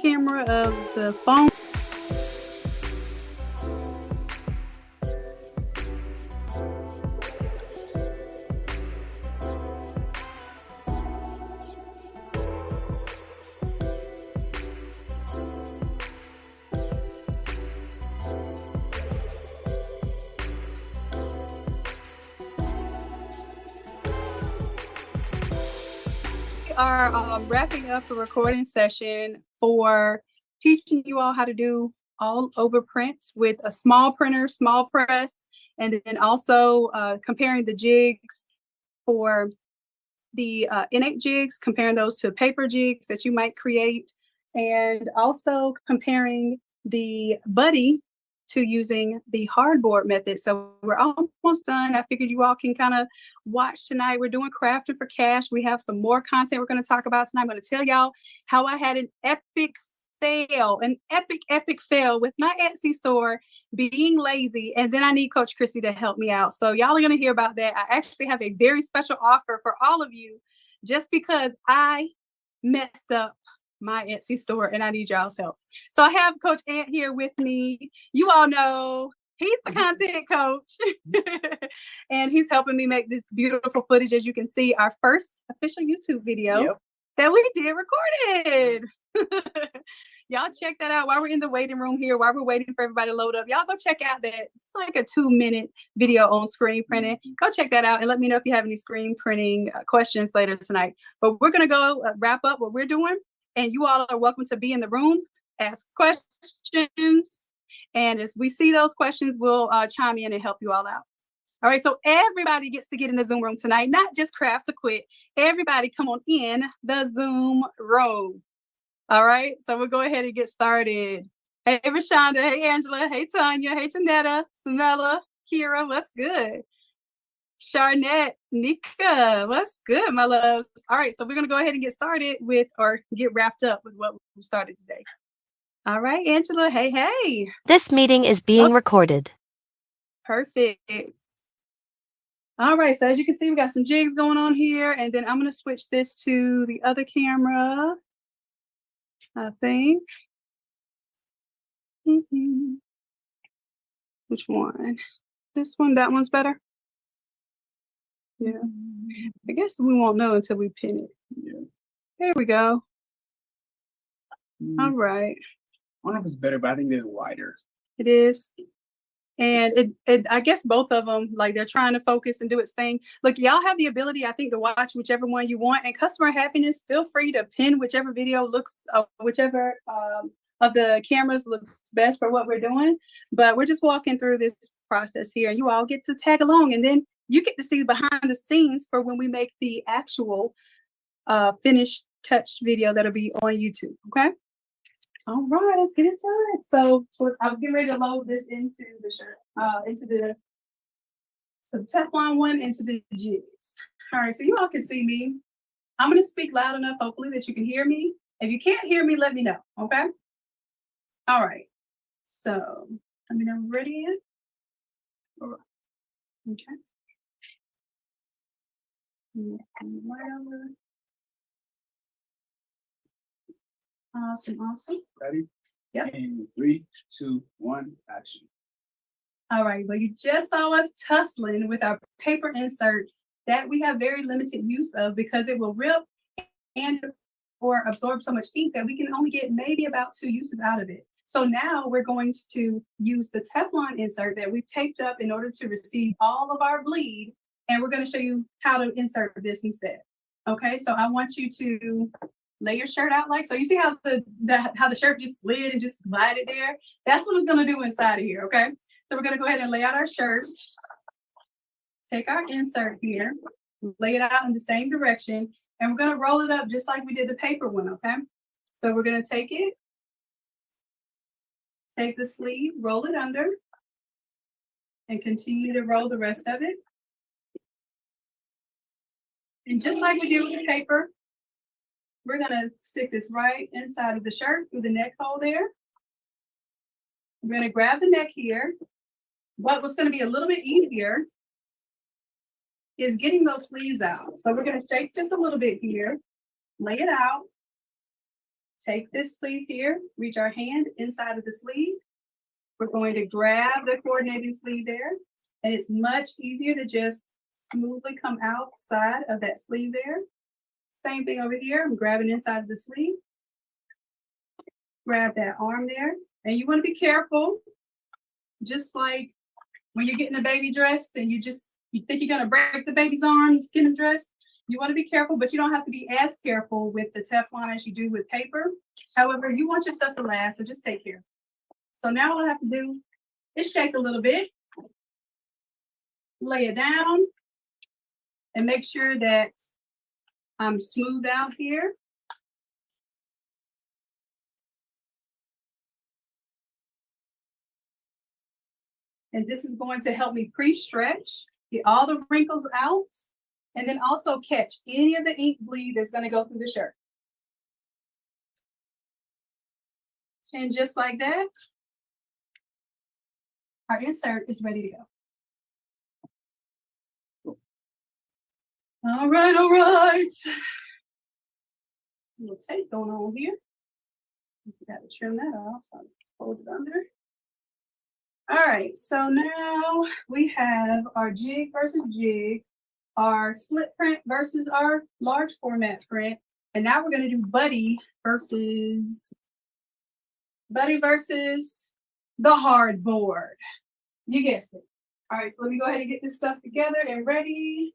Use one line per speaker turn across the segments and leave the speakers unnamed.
camera of the phone. Are wrapping up a recording session for teaching you all how to do all over prints with a small printer, small press, and then also comparing the jigs for the innate jigs, comparing those to paper jigs that you might create, and also comparing the buddy to using the hardboard method. So we're almost done. I figured you all can kind of watch tonight. We're doing crafting for cash. We have some more content we're going to talk about tonight. I'm going to tell y'all how I had an epic fail with my Etsy store being lazy. And then I need Coach Chrissy to help me out. So y'all are going to hear about that. I actually have a very special offer for all of you just because I messed up my Etsy store and I need y'all's help. So I have Coach Ant here with me. You all know he's the content coach and he's helping me make this beautiful footage. As you can see, our first official YouTube video that we did recorded. Y'all check that out while we're in the waiting room here, while we're waiting for everybody to load up. Y'all go check out that. It's like a 2-minute video on screen printing. Go check that out and let me know if you have any screen printing questions later tonight. But we're going to go wrap up what we're doing. And you all are welcome to be in the room, ask questions. And as we see those questions, we'll chime in and help you all out. All right, so everybody gets to get in the Zoom room tonight, not just craft to quit. Everybody come on in the Zoom room. All right, so we'll go ahead and get started. Hey, Rashonda. Hey, Angela. Hey, Tanya. Hey, Janetta. Samela. Kira. What's good? Charnette. Nika. What's good, my loves? All right, so we're going to go ahead and get started with, or get wrapped up with what we started today. All right, Angela. Hey, hey.
This meeting is being recorded.
Perfect. All right, so as you can see, we got some jigs going on here, and then I'm going to switch this to the other camera. I think. Which one? This one? That one's better? Yeah. I guess we won't know until we pin it. Yeah. There we go. All right.
I don't know if it's better, but I think it's wider.
It is. And it I guess both of them, like they're trying to focus and do its thing. Look, y'all have the ability, I think, to watch whichever one you want. And customer happiness, feel free to pin whichever video looks, whichever of the cameras looks best for what we're doing. But we're just walking through this process here. You all get to tag along. And then you get to see behind the scenes for when we make the actual finished touched video that'll be on YouTube. Okay. All right, let's get inside. So I was getting ready to load this into the shirt, so Teflon one into the jigs. All right, so you all can see me. I'm going to speak loud enough, hopefully, that you can hear me. If you can't hear me, let me know, okay? All right, so let me know when we're ready. All right. Okay. Right over. Awesome.
Ready?
Yep.
And 3, 2, 1, action.
All right, well, you just saw us tussling with our paper insert that we have very limited use of because it will rip and or absorb so much ink that we can only get maybe about 2 uses out of it. So now we're going to use the Teflon insert that we've taped up in order to receive all of our bleed, and we're going to show you how to insert this instead. Okay, so I want you to lay your shirt out like so. You see how the shirt just slid and just glided there? That's what it's going to do inside of here, okay? So we're going to go ahead and lay out our shirt. Take our insert here, lay it out in the same direction, and we're going to roll it up just like we did the paper one, okay? So we're going to take it, take the sleeve, roll it under, and continue to roll the rest of it. And just like we did with the paper, we're going to stick this right inside of the shirt through the neck hole there. We're going to grab the neck here. What was going to be a little bit easier is getting those sleeves out. So we're going to shake just a little bit here, lay it out, take this sleeve here, reach our hand inside of the sleeve. We're going to grab the coordinating sleeve there, and it's much easier to just smoothly come outside of that sleeve there. Same thing over here. I'm grabbing inside of the sleeve. Grab that arm there, and you want to be careful. Just like when you're getting a baby dressed and you think you're gonna break the baby's arms, get him dressed. You want to be careful, but you don't have to be as careful with the Teflon as you do with paper. However, you want your stuff to last, so just take care. So now all I have to do is shake a little bit, lay it down, and make sure that I'm smooth out here. And this is going to help me pre-stretch, get all the wrinkles out, and then also catch any of the ink bleed that's going to go through the shirt. And just like that, our insert is ready to go. All right, all right. A little tape going on here. Got to trim that off, so I'll just fold it under. All right, so now we have our jig versus jig, our split print versus our large format print, and now we're going to do buddy versus the hardboard. You guessed it. All right, so let me go ahead and get this stuff together and ready.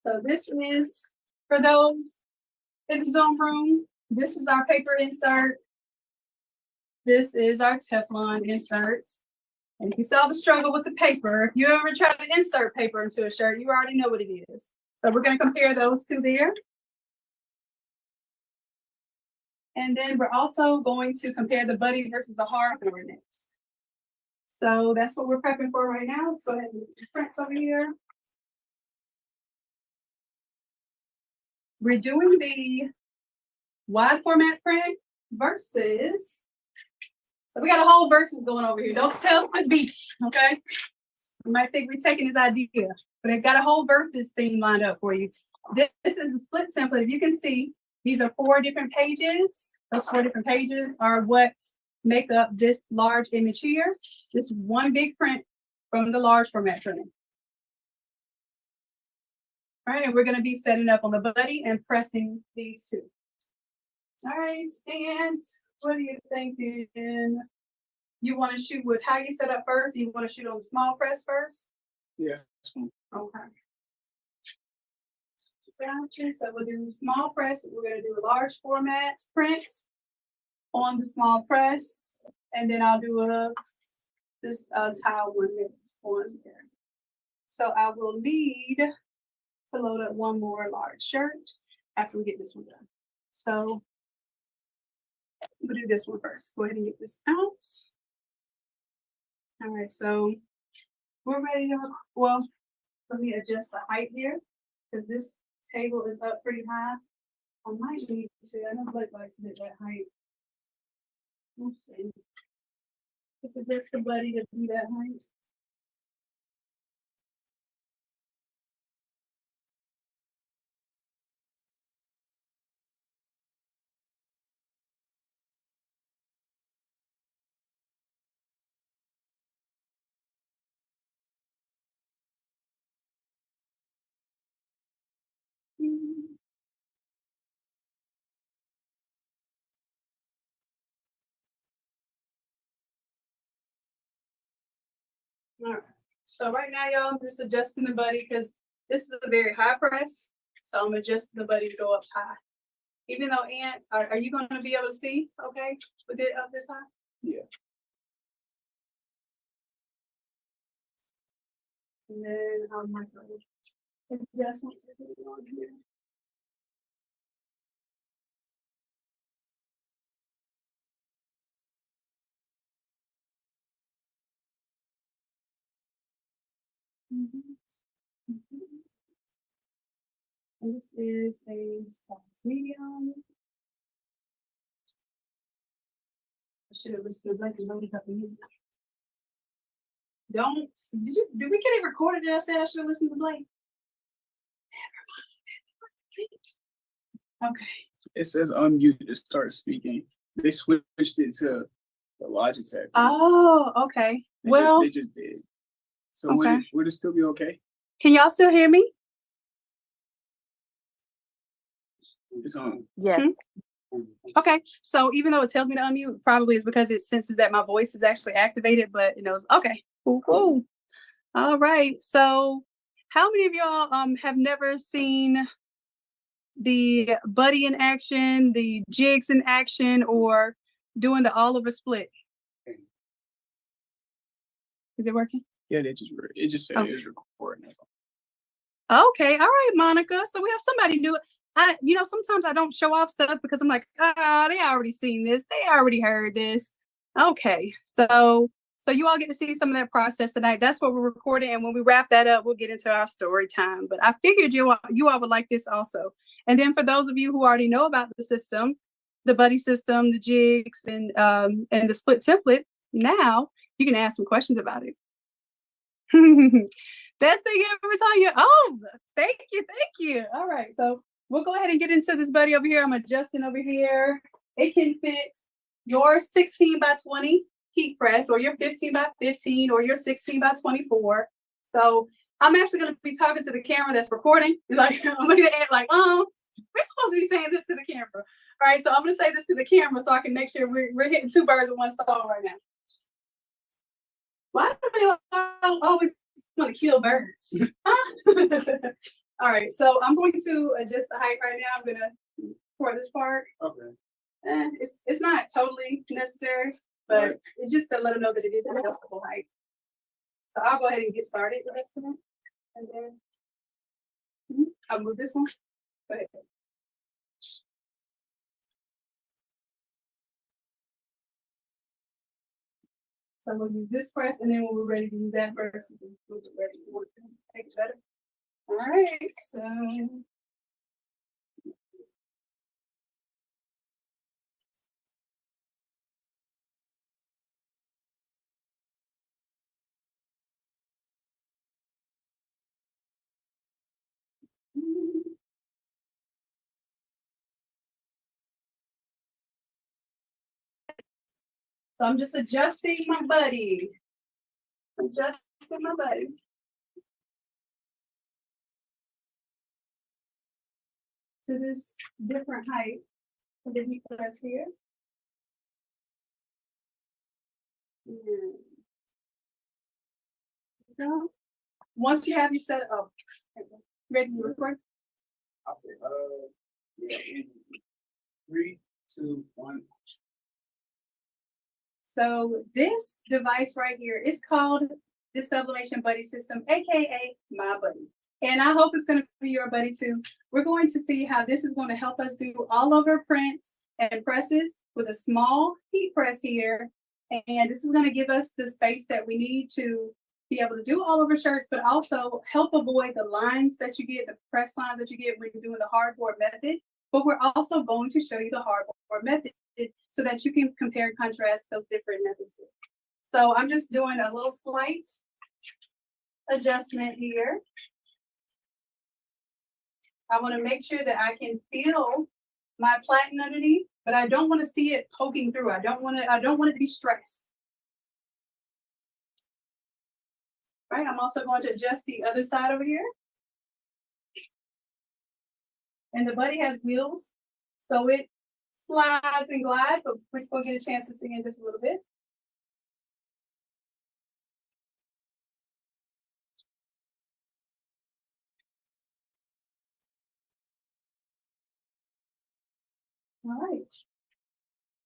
So this is, for those in the Zoom room, this is our paper insert. This is our Teflon inserts. And if you saw the struggle with the paper, if you ever tried to insert paper into a shirt, you already know what it is. So we're going to compare those two there. And then we're also going to compare the buddy versus the hardboard next. So that's what we're prepping for right now. Let's go ahead and get the prints over here. We're doing the wide format print versus, so we got a whole versus going over here. Don't tell us beats, okay? You might think we're taking his idea, but I've got a whole versus theme lined up for you. This is the split template. If you can see, these are 4 different pages. Those 4 different pages are what make up this large image here. This is one big print from the large format printing. All right, and we're going to be setting up on the buddy and pressing these two. All right, and what are you thinking? You want to shoot with how you set up first? You want to shoot on the small press first?
Yeah.
Okay. Gotcha. So we'll do small press. We're going to do a large format print on the small press, and then I'll do this tile one next one here. So I will need to load up one more large shirt after we get this one done. So we'll do this one first. Go ahead and get this out. All right, so we're ready to, well, let me adjust the height here because this table is up pretty high. I might need to, I know Blake likes to hit that height. Let's see. If it's the buddy to do that height. All right. So right now, y'all, I'm just adjusting the buddy because this is a very high press. So I'm adjusting the buddy to go up high. Even though, Aunt, are you going to be able to see, okay, with it up this high?
Yeah.
And then I'll mark the adjustments on here. This is a size medium. I should have listed like and loaded up in did we get it recorded that I said I should have listened to Blake? Okay.
It says unmute to start speaking. They switched it to the Logic tab.
Oh, okay. Well,
they just did. So
okay.
would it still be okay?
Can y'all still hear me?
It's on.
Yes.
Okay. So even though it tells me to unmute, probably is because it senses that my voice is actually activated, but it knows. Okay. Cool. All right. So how many of y'all have never seen the buddy in action, the jigs in action, or doing the Oliver split? Is it working?
Yeah, it just said it was recording.
Okay, all right, Monica. So we have somebody new. Sometimes I don't show off stuff because I'm like, they already seen this. They already heard this. Okay, so you all get to see some of that process tonight. That's what we're recording, and when we wrap that up, we'll get into our story time. But I figured you all would like this also. And then for those of you who already know about the system, the buddy system, the jigs, and the split template, now you can ask some questions about it. Best thing every time you're thank you. All right, so we'll go ahead and get into this buddy over here. I'm adjusting over here. It can fit your 16 by 20 heat press, or your 15 by 15, or your 16 by 24. So I'm actually going to be talking to the camera that's recording. Like, I'm looking at it like, we're supposed to be saying this to the camera. All right, so I'm going to say this to the camera so I can make sure we're hitting two birds with one stone right now. Why do I always want to kill birds? All right, so I'm going to adjust the height right now. I'm going to pour this part.
Okay.
And it's not totally necessary, but it's just to let them know that it is an adjustable height. So I'll go ahead and get started with this one. And then I'll move this one. Go ahead. So we'll use this press, and then when we're ready to use that press, we can move it ready to work. Make it better. All right, so I'm just adjusting my buddy. Adjusting my buddy. To this different height of the heat press here. And once you have your set up, ready to record?
I'll say, yeah, 3, 2, 1.
So this device right here is called the Sublimation Buddy System, aka my buddy. And I hope it's going to be your buddy too. We're going to see how this is going to help us do all over prints and presses with a small heat press here. And this is going to give us the space that we need to be able to do all over shirts, but also help avoid the lines that you get, the press lines that you get when you're doing the hardboard method. But we're also going to show you the hardboard method so that you can compare and contrast those different methods. So I'm just doing a little slight adjustment here. I want to make sure that I can feel my platen underneath, but I don't want to see it poking through. I don't want it to be stressed. Right, I'm also going to adjust the other side over here. And the buddy has wheels, so it slides and glides, but we'll get a chance to see in just a little bit. All right.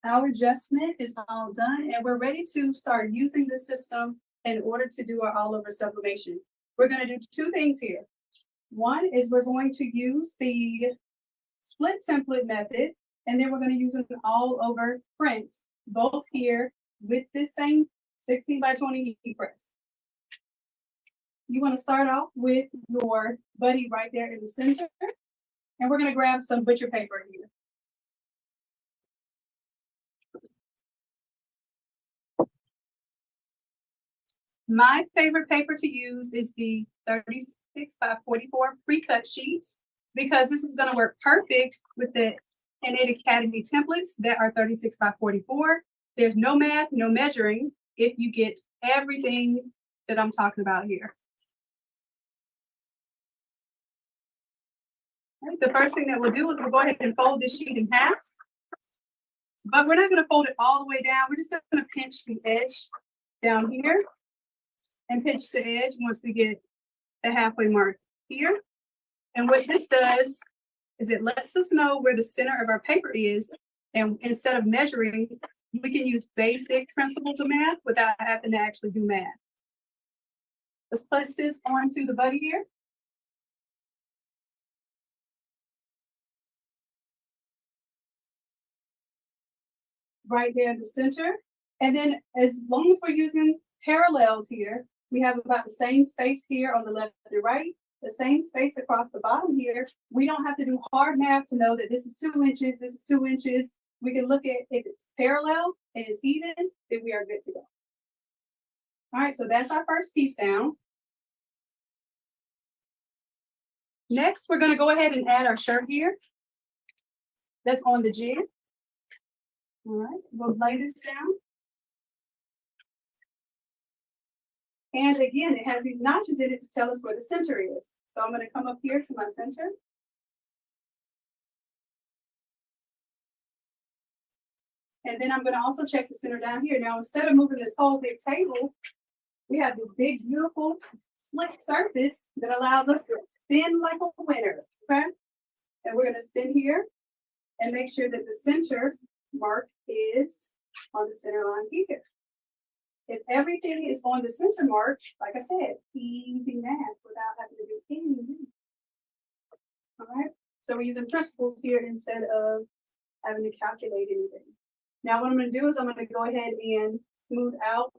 Our adjustment is all done, and we're ready to start using the system in order to do our all-over sublimation. We're going to do two things here. One is we're going to use the split template method, and then we're going to use an all-over print, both here with this same 16 by 20 heat press. You want to start off with your buddy right there in the center, and we're going to grab some butcher paper here. My favorite paper to use is the 36 by 44 pre-cut sheets. because this is going to work perfect with the Innate Academy templates that are 36 by 44. There's no math, no measuring if you get everything that I'm talking about here. Right, the first thing that we'll do is we'll go ahead and fold this sheet in half. But we're not going to fold it all the way down. We're just going to pinch the edge down here and pinch the edge once we get the halfway mark here. And what this does is it lets us know where the center of our paper is. And instead of measuring, we can use basic principles of math without having to actually do math. Let's place this onto the buddy here. Right there in the center. And then as long as we're using parallels here, we have about the same space here on the left and right, the same space across the bottom here. We don't have to do hard math to know that this is 2 inches, this is 2 inches. We can look at if it's parallel and it's even, then we are good to go. All right, so that's our first piece down. Next, we're going to go ahead and add our shirt here. That's on the jig. All right, we'll lay this down. And again, it has these notches in it to tell us where the center is. So I'm going to come up here to my center. And then I'm going to also check the center down here. Now, instead of moving this whole big table, we have this big, beautiful, slick surface that allows us to spin like a winner, okay? And we're going to spin here and make sure that the center mark is on the center line here. If everything is on the center mark, like I said, easy math without having to do anything. All right, so we're using principles here instead of having to calculate anything. Now what I'm going to do is I'm going to go ahead and smooth out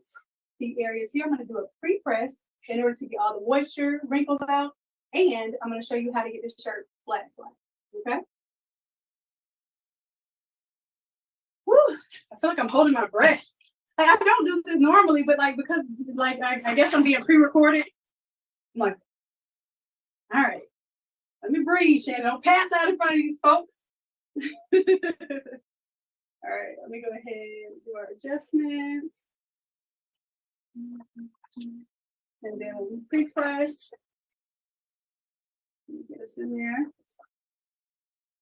the areas here. I'm going to do a pre-press in order to get all the moisture, wrinkles out, and I'm going to show you how to get this shirt flat, okay? Whew, I feel like I'm holding my breath. Like, I don't do this normally, but like because like I guess I'm being pre-recorded. I'm like, all right, let me breathe, Shannon. Don't pass out in front of these folks. All right, let me go ahead and do our adjustments. And then we'll pre-press. Get us in there.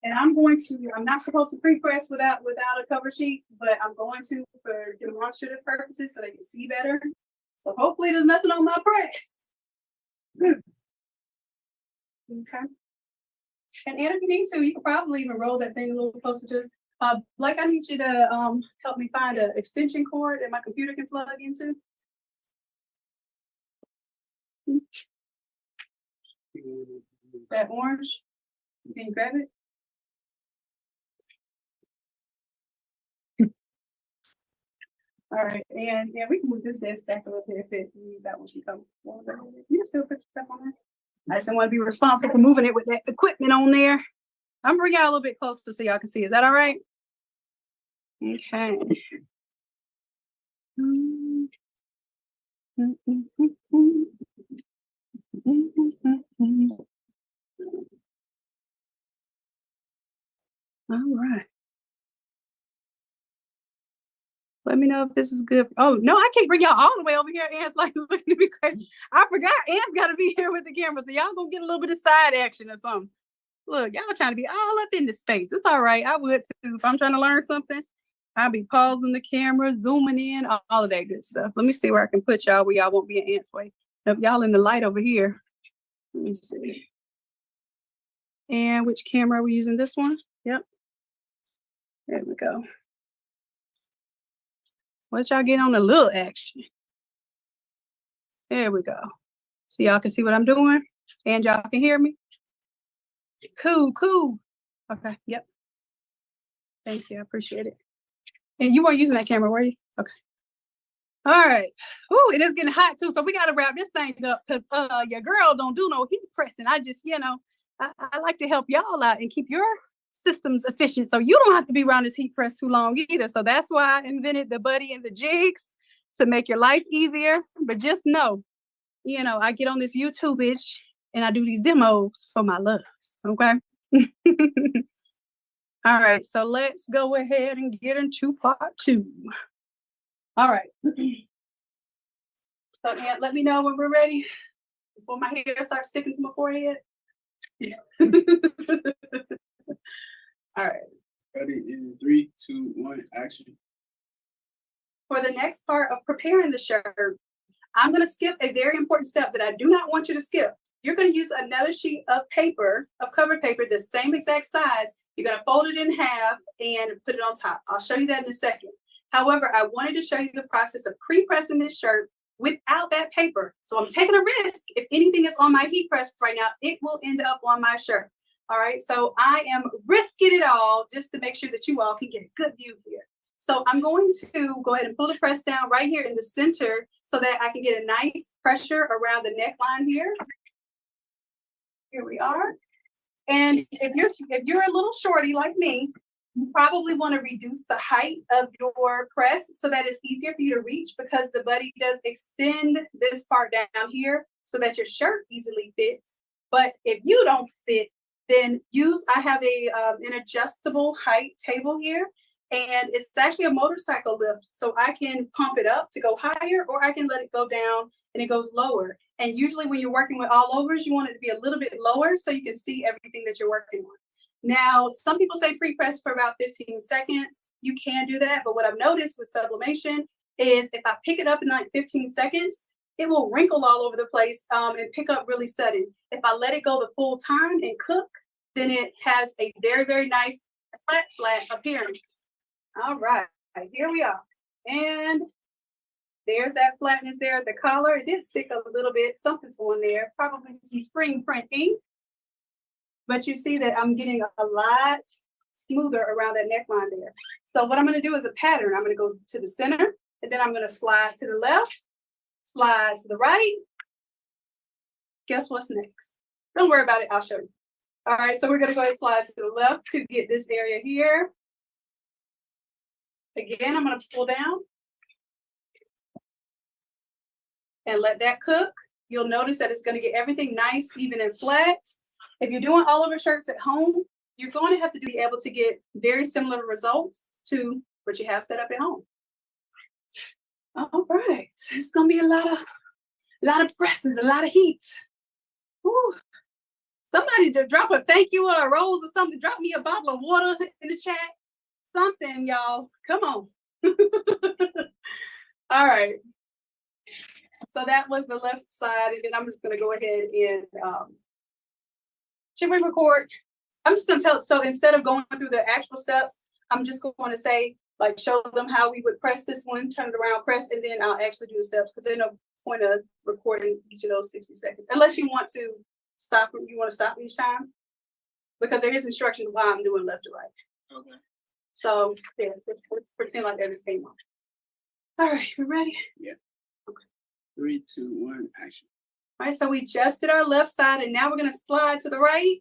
And I'm not supposed to pre-press without a cover sheet, but I'm going to for demonstrative purposes so they can see better. So hopefully there's nothing on my press. Okay. And if you need to, you can probably even roll that thing a little closer to us. Like, I need you to help me find an extension cord that my computer can plug into. That orange, can you grab it? All right, and yeah, we can move this desk back a little bit if that one should come. You can still put stuff on there. I just don't want to be responsible for moving it with that equipment on there. I'm gonna bring y'all a little bit closer so y'all can see. Is that all right? Okay. All right. Let me know if this is good. Oh, no, I can't bring y'all all the way over here. Ant's like looking at me crazy. I forgot Ant's got to be here with the camera. So y'all gonna get a little bit of side action or something. Look, y'all trying to be all up in the space. It's all right. I would too. If I'm trying to learn something, I'll be pausing the camera, zooming in, all of that good stuff. Let me see where I can put y'all where y'all won't be in Ant's way. If y'all in the light over here, let me see. And which camera are we using? This one? Yep. There we go. Let y'all get on a little action. There we go. So y'all can see what I'm doing and y'all can hear me. Cool, cool. Okay, yep. Thank you, I appreciate it. And you weren't using that camera, were you? Okay. All right. Ooh, it is getting hot too, so we gotta wrap this thing up because your girl don't do no heat pressing. I just, I like to help y'all out and keep your systems efficient so you don't have to be around this heat press too long either. So that's why I invented the buddy and the jigs to make your life easier. But just know, I get on this YouTube-ish and I do these demos for my loves, okay? All right, so let's go ahead and get into part 2. All right. So yeah, let me know when we're ready before my hair starts sticking to my forehead. Yeah. All right.
Ready in 3, 2, 1, action.
For the next part of preparing the shirt, I'm going to skip a very important step that I do not want you to skip. You're going to use another sheet of paper, of cover paper, the same exact size. You're going to fold it in half and put it on top. I'll show you that in a second. However, I wanted to show you the process of pre-pressing this shirt without that paper. So I'm taking a risk. If anything is on my heat press right now, it will end up on my shirt. All right, so I am risking it all just to make sure that you all can get a good view here. So I'm going to go ahead and pull the press down right here in the center so that I can get a nice pressure around the neckline here. Here we are. And if you're a little shorty like me, you probably want to reduce the height of your press so that it's easier for you to reach, because the buddy does extend this part down here so that your shirt easily fits. But if you don't fit, then I have an adjustable height table here, and it's actually a motorcycle lift. So I can pump it up to go higher, or I can let it go down and it goes lower. And usually when you're working with all overs, you want it to be a little bit lower so you can see everything that you're working on. Now, some people say pre-press for about 15 seconds. You can do that, but what I've noticed with sublimation is if I pick it up in like 15 seconds, it will wrinkle all over the place and pick up really sudden. If I let it go the full time and cook, then it has a very, very nice flat appearance. All right, here we are. And there's that flatness there at the collar. It did stick a little bit, something's on there, probably some screen print ink. But you see that I'm getting a lot smoother around that neckline there. So what I'm gonna do is a pattern. I'm gonna go to the center, and then I'm gonna slide to the left, slide to the right. Guess what's next? Don't worry about it, I'll show you. All right, so we're gonna go ahead and slide to the left to get this area here. Again, I'm gonna pull down and let that cook. You'll notice that it's gonna get everything nice, even and flat. If you're doing all over shirts at home, you're going to have to be able to get very similar results to what you have set up at home. All right, it's gonna be a lot of presses, a lot of heat. Whew. Somebody to drop a thank you or a rose or something. Drop me a bottle of water in the chat. Something, y'all. Come on. All right. So that was the left side, and then I'm just gonna go ahead and should we record? I'm just gonna tell. So instead of going through the actual steps, I'm just going to say, like, show them how we would press this one, turn it around, press, and then I'll actually do the steps, because there's no point of recording each of those 60 seconds, unless you want to stop. You want to stop each time, because there is instruction why I'm doing left to right.
Okay.
So yeah, let's pretend like that just came on. All right, we ready?
Yeah. Okay. 3, 2, 1, action.
All right, so we just did our left side, and now we're going to slide to the right.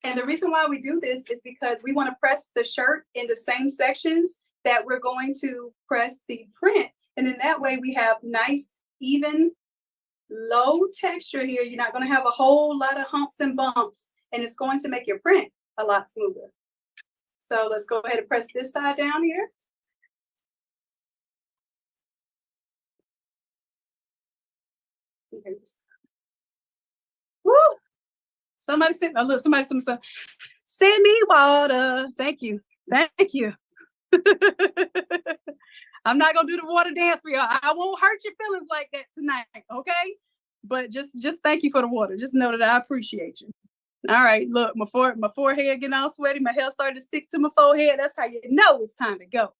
And the reason why we do this is because we want to press the shirt in the same sections that we're going to press the print. And then that way we have nice, even, low texture here. You're not going to have a whole lot of humps and bumps, and it's going to make your print a lot smoother. So let's go ahead and press this side down here. Okay. Woo! Somebody sent me, look, somebody sent me water. Thank you. Thank you. I'm not gonna do the water dance for y'all. I won't hurt your feelings like that tonight, okay? But just thank you for the water. Just know that I appreciate you. All right, look, my forehead getting all sweaty, my hair started to stick to my forehead. That's how you know it's time to go.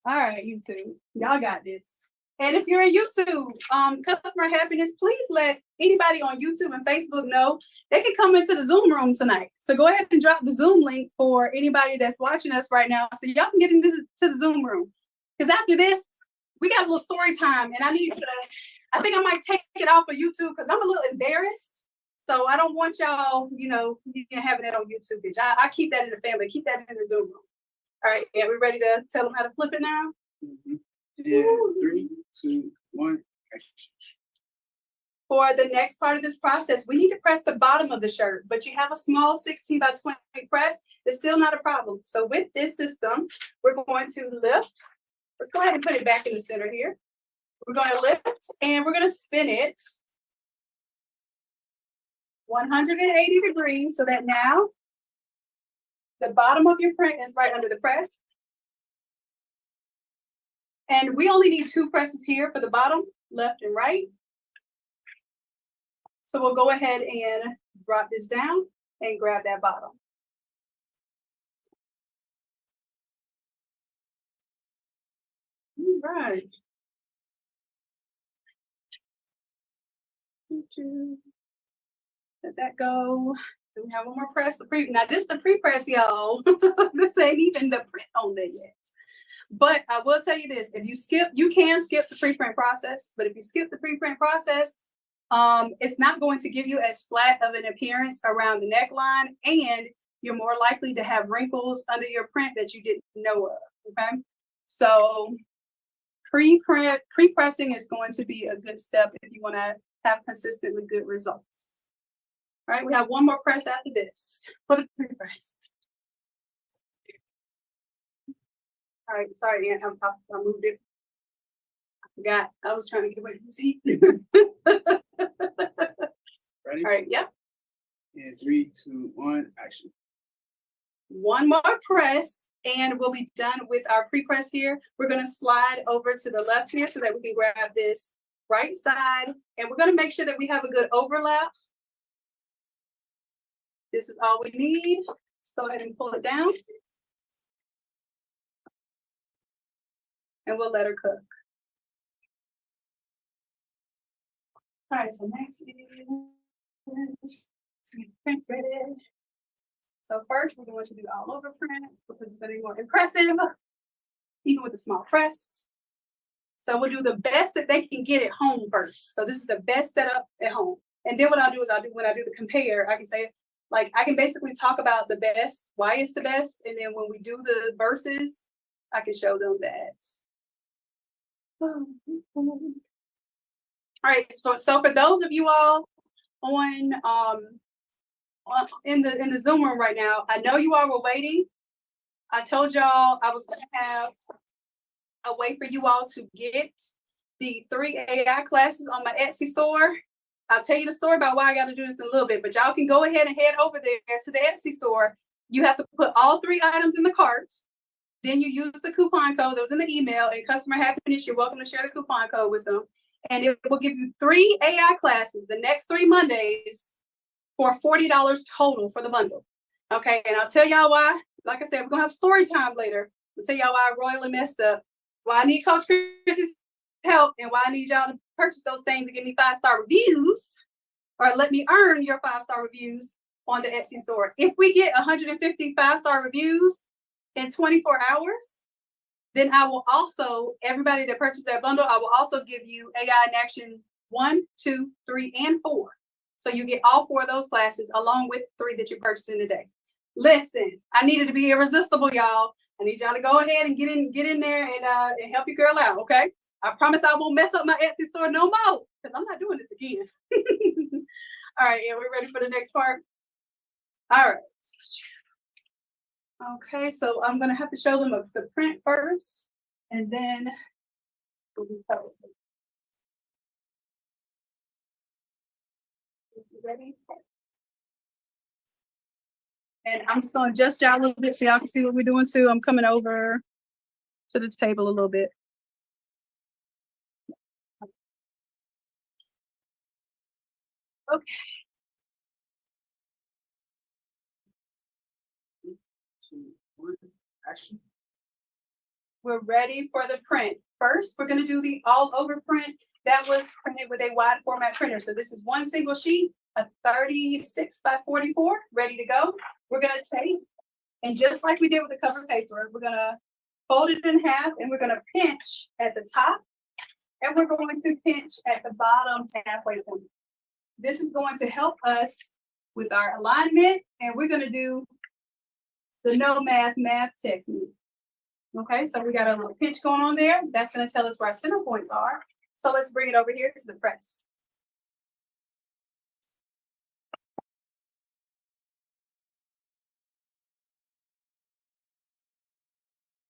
All right, YouTube, y'all got this. And if you're in YouTube, customer happiness, please let anybody on YouTube and Facebook know they can come into the Zoom room tonight. So go ahead and drop the Zoom link for anybody that's watching us right now, so y'all can get into the Zoom room. Because after this, we got a little story time, and I think I might take it off of YouTube because I'm a little embarrassed. So I don't want y'all, having that on YouTube, bitch. I keep that in the family, keep that in the Zoom room. All right, yeah, we ready to tell them how to flip it now?
Mm-hmm. Yeah, 3, 2, 1, action.
For the next part of this process, we need to press the bottom of the shirt, but you have a small 16 by 20 press, it's still not a problem. So with this system, we're going to lift. Let's go ahead and put it back in the center here. We're going to lift and we're going to spin it 180 degrees so that now the bottom of your print is right under the press. And we only need 2 presses here for the bottom, left and right. So we'll go ahead and drop this down and grab that bottom. All right. Let that go. Then we have one more press. Now this is the pre-press, y'all. This ain't even the print on there yet. But I will tell you this: if you can skip the pre-print process. But if you skip the pre-print process, it's not going to give you as flat of an appearance around the neckline, and you're more likely to have wrinkles under your print that you didn't know of. Okay, so pre-pressing is going to be a good step if you want to have consistently good results. All right, we have one more press after this for the pre-press. All right, sorry, Aunt, I moved it. I forgot. I was trying to get away from the seat.
Ready?
All right, yep.
And 3, 2, 1, action.
One more press, and we'll be done with our pre-press here. We're going to slide over to the left here so that we can grab this right side, and we're going to make sure that we have a good overlap. This is all we need. Let's go ahead and pull it down. And we'll let her cook. All right, so next is print ready. So first, we're going to do all over print because it's going to be more impressive, even with a small press. So we'll do the best that they can get at home first. So this is the best setup at home. And then what I'll do is when I do the compare, I can say, like, I can basically talk about the best, why it's the best. And then when we do the verses, I can show them that. All right, so for those of you all on in the Zoom room right now, I know you all were waiting. I told y'all I was going to have a way for you all to get the 3 AI classes on my Etsy store. I'll tell you the story about why I got to do this in a little bit, but y'all can go ahead and head over there to the Etsy store. You have to put all 3 items in the cart. Then you use the coupon code that was in the email, and customer happiness, you're welcome to share the coupon code with them. And it will give you 3 AI classes the next 3 Mondays for $40 total for the bundle. Okay, and I'll tell y'all why. Like I said, we're going to have story time later. I'll tell y'all why I royally messed up, why I need Coach Chrissy's help, and why I need y'all to purchase those things and give me 5-star reviews, or let me earn your 5-star reviews on the Etsy store. If we get 150 5-star reviews in 24 hours, then I will also, everybody that purchased that bundle, I will also give you AI in Action 1, 2, 3, and 4. So you get all 4 of those classes along with 3 that you purchased in a day. Listen, I needed to be irresistible, y'all. I need y'all to go ahead and get in there and help your girl out, okay? I promise I won't mess up my Etsy store no more, because I'm not doing this again. All right, yeah, we're ready for the next part. All right. Okay, so I'm gonna have to show them the print first, and then we'll be covered. Ready? And I'm just gonna adjust y'all a little bit so y'all can see what we're doing too. I'm coming over to the table a little bit. Okay.
2, 1, action.
We're ready for the print. First, we're going to do the all over print that was printed with a wide format printer. So this is one single sheet, a 36 by 44, ready to go. We're going to take, and just like we did with the cover paper, we're going to fold it in half, and we're going to pinch at the top, and we're going to pinch at the bottom halfway point. This is going to help us with our alignment, and we're going to do the no math technique. Okay, so we got a little pinch going on there. That's going to tell us where our center points are. So let's bring it over here to the press.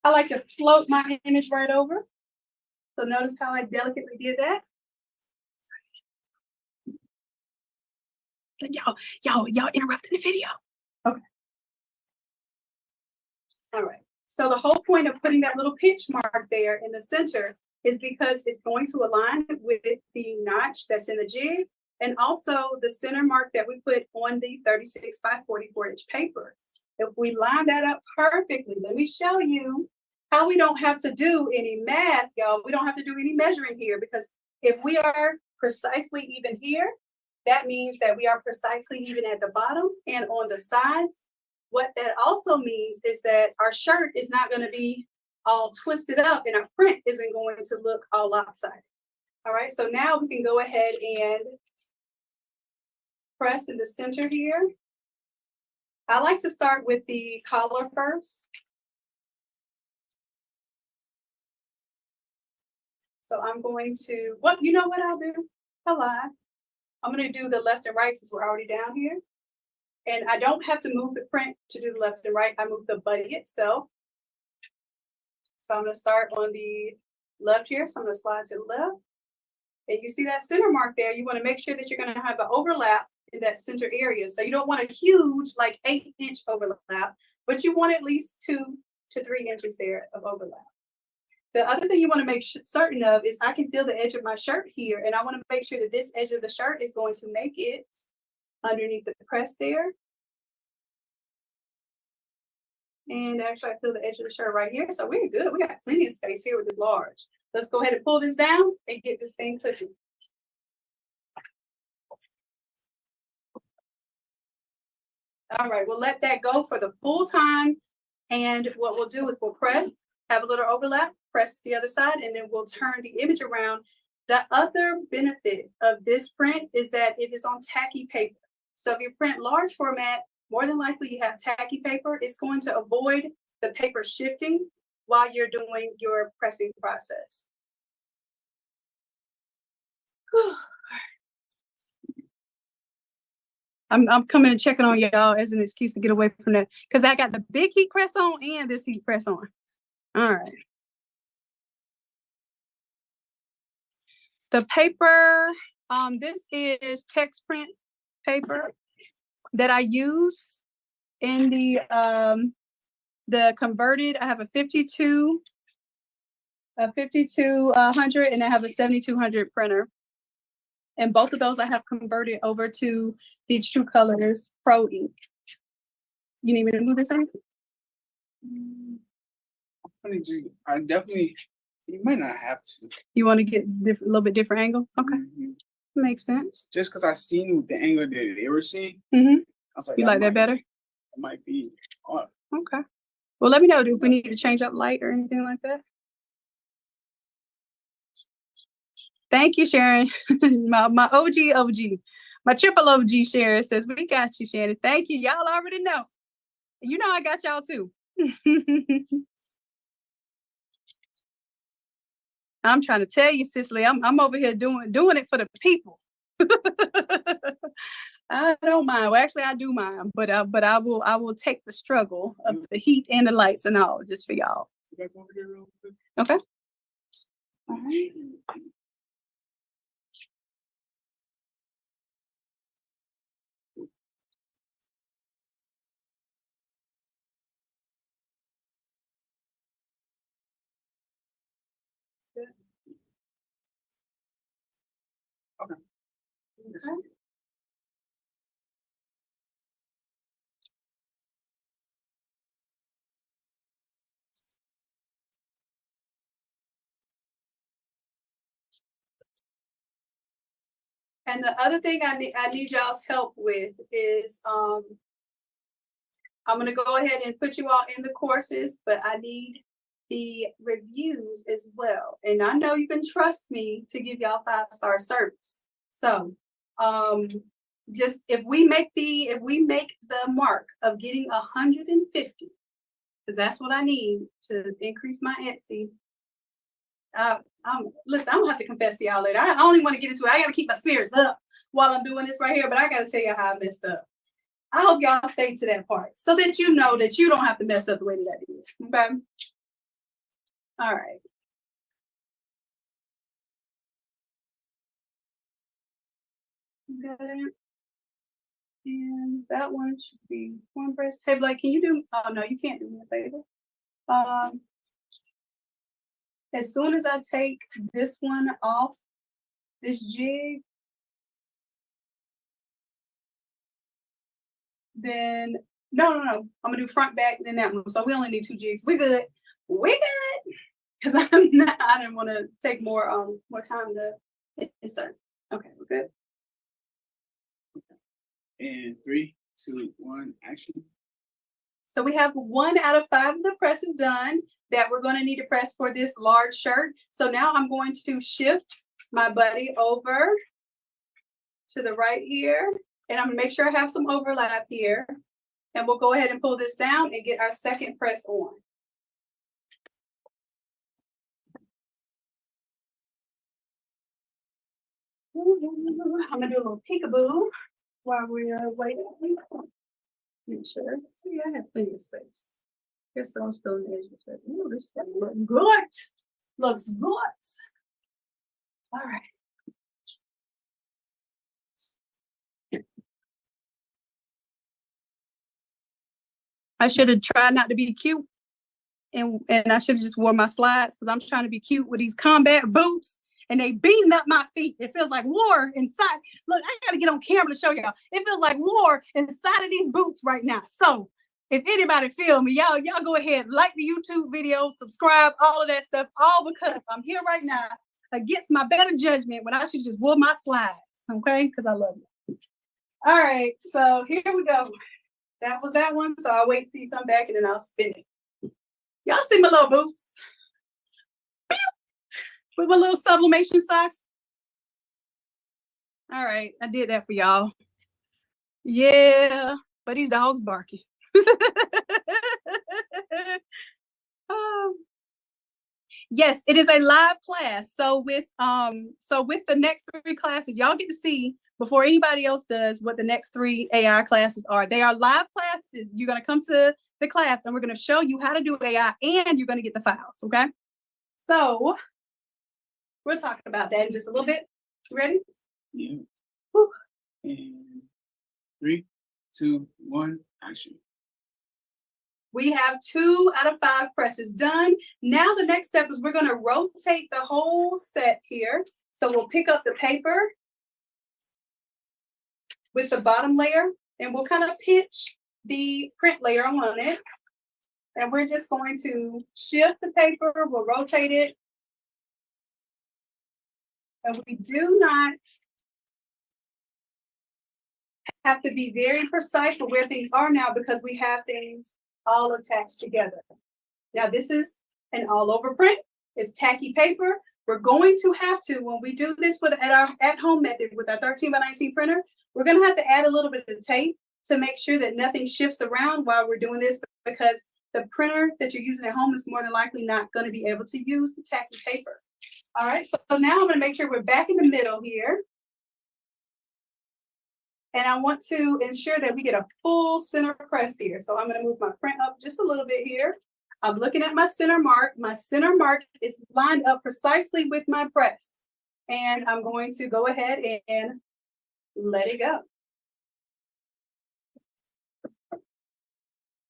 I like to float my image right over. So notice how I delicately did that. Y'all interrupting the video. Okay. All right. So the whole point of putting that little pinch mark there in the center is because it's going to align with the notch that's in the jig, and also the center mark that we put on the 36 by 44-inch paper. If we line that up perfectly, let me show you how we don't have to do any math, y'all. We don't have to do any measuring here, because if we are precisely even here, that means that we are precisely even at the bottom and on the sides. What that also means is that our shirt is not going to be all twisted up and our print isn't going to look all lopsided. All right, so now we can go ahead and press in the center here. I like to start with the collar first. So I'm going to, you know what I'll do? I'll lie. I'm going to do the left and right since we're already down here. And I don't have to move the print to do the left and right. I move the buddy itself. So I'm going to start on the left here. So I'm going to slide to the left. And you see that center mark there. You want to make sure that you're going to have an overlap in that center area. So you don't want a huge, like 8-inch overlap, but you want at least 2 to 3 inches there of overlap. The other thing you want to make certain of is I can feel the edge of my shirt here, and I want to make sure that this edge of the shirt is going to make it underneath the press there. And actually, I feel the edge of the shirt right here. So we're good. We got plenty of space here with this large. Let's go ahead and pull this down and get this thing cooking. All right, we'll let that go for the full time. And what we'll do is we'll press, have a little overlap, press the other side, and then we'll turn the image around. The other benefit of this print is that it is on tacky paper. So if you print large format, more than likely you have tacky paper. It's going to avoid the paper shifting while you're doing your pressing process. I'm coming and checking on y'all as an excuse to get away from that, because I got the big heat press on and this heat press on. All right. The paper, this is text print paper that I use in the converted. I have a 5200, and I have a 7200 printer. And both of those I have converted over to the True Colors Pro Ink. You need me to move this on?
I definitely, you might not have to.
You want to get a little bit different angle? Okay. Makes sense.
Just because I seen the angle that they were seeing.
I
was like,
you like that better?
It might be off.
Okay. Well, let me know if we need to change up light or anything like that. Thank you, Sharon. my OG. My triple OG Sharon says, we got you, Shannon. Thank you. Y'all already know. You know I got y'all too. I'm trying to tell you, Cicely, I'm over here doing it for the people. I don't mind. Well, actually, I do mind, but I will take the struggle of the heat and the lights and all just for y'all. Okay. All right.
Okay.
And the other thing I need y'all's help with is I'm going to go ahead and put you all in the courses, but I need the reviews as well. And I know you can trust me to give y'all 5-star service. So just if we make the mark of getting 150, because that's what I need to increase my Etsy. Listen, I'm gonna have to confess to y'all later. I only want to get into it. I gotta keep my spirits up while I'm doing this right here, but I gotta tell you how I messed up. I hope y'all stay to that part so that you know that you don't have to mess up the way that is. Okay. All right. Got it. And that one should be one press. Hey, Blake, can you do? Oh no, you can't do me a favor. As soon as I take this one off this jig, then no, I'm gonna do front, back, then that one. So we only need 2 jigs. We good. We good. Because I'm not. I didn't want to take more time to insert. Okay, we're good.
And 3, 2, 1, action.
So we have 1 out of 5 of the presses done that we're going to need to press for this large shirt. So now I'm going to shift my buddy over to the right here, and I'm going to make sure I have some overlap here. And we'll go ahead and pull this down and get our second press on. I'm going to do a little peekaboo while we're waiting. Make sure. Yeah, I have plenty of space. Here's some still in the edges. Ooh, this looks good. Looks good. All right. I should have tried not to be cute, and I should have just wore my slides because I'm trying to be cute with these combat boots, and they beating up my feet. It feels like war inside. Look, I gotta get on camera to show y'all. It feels like war inside of these boots right now. So if anybody feel me, y'all go ahead, like the YouTube video, subscribe, all of that stuff, all because I'm here right now against my better judgment when I should just wear my slides, okay? Because I love you. All right, so here we go. That was that one, so I'll wait till you come back and then I'll spin it. Y'all see my little boots? With my little sublimation socks. All right, I did that for y'all. Yeah, but these dogs barking. Yes, it is a live class. So with the next 3 classes, y'all get to see before anybody else does what the next 3 AI classes are. They are live classes. You're gonna come to the class and we're gonna show you how to do AI and you're gonna get the files, okay? So we'll talk about that in just a little bit. Ready?
Yeah.
Whew.
And 3, 2, 1, action.
We have 2 out of 5 presses done. Now the next step is we're going to rotate the whole set here. So we'll pick up the paper with the bottom layer and we'll kind of pinch the print layer on it. And we're just going to shift the paper, we'll rotate it. And we do not have to be very precise for where things are now because we have things all attached together. Now this is an all over print. It's tacky paper. We're going to have to, when we do this at our at-home method with our 13x19 printer, we're going to have to add a little bit of tape to make sure that nothing shifts around while we're doing this because the printer that you're using at home is more than likely not going to be able to use the tacky paper. All right, so now I'm going to make sure we're back in the middle here. And I want to ensure that we get a full center press here. So I'm going to move my print up just a little bit here. I'm looking at my center mark. My center mark is lined up precisely with my press. And I'm going to go ahead and let it go.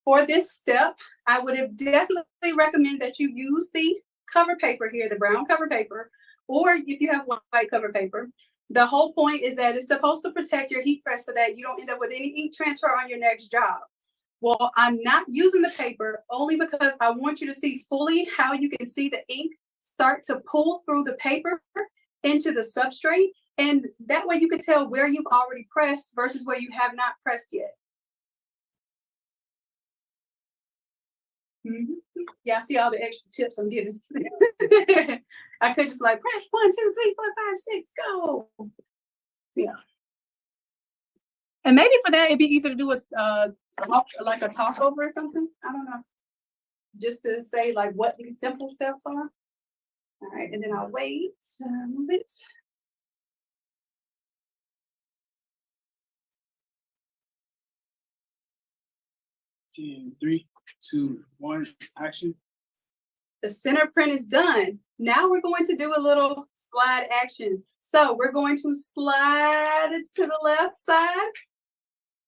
For this step, I would have definitely recommend that you use the cover paper here, the brown cover paper, or if you have white cover paper. The whole point is that it's supposed to protect your heat press so that you don't end up with any ink transfer on your next job. Well, I'm not using the paper only because I want you to see fully how you can see the ink start to pull through the paper into the substrate. And that way you can tell where you've already pressed versus where you have not pressed yet. Yeah, I see all the extra tips I'm giving. I could just like press 1, 2, 3, 4, 5, 6, go. Yeah. And maybe for that, it'd be easier to do like a talk over or something. I don't know. Just to say like what these simple steps are. All right, and then I'll wait, move it.
In 3, 2, 1, action.
The center print is done. Now we're going to do a little slide action. So we're going to slide it to the left side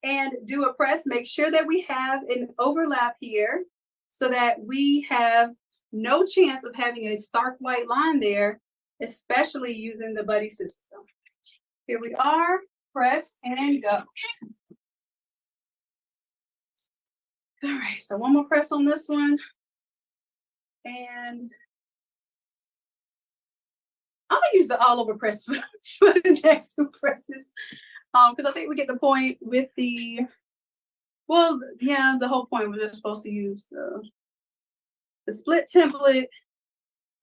and do a press. Make sure that we have an overlap here so that we have no chance of having a stark white line there, especially using the buddy system. Here we are, press and go. All right, so one more press on this one. And I'm gonna use the all over press for the next two presses. Because I think we get the point with the, well, yeah, the whole point was just supposed to use the split template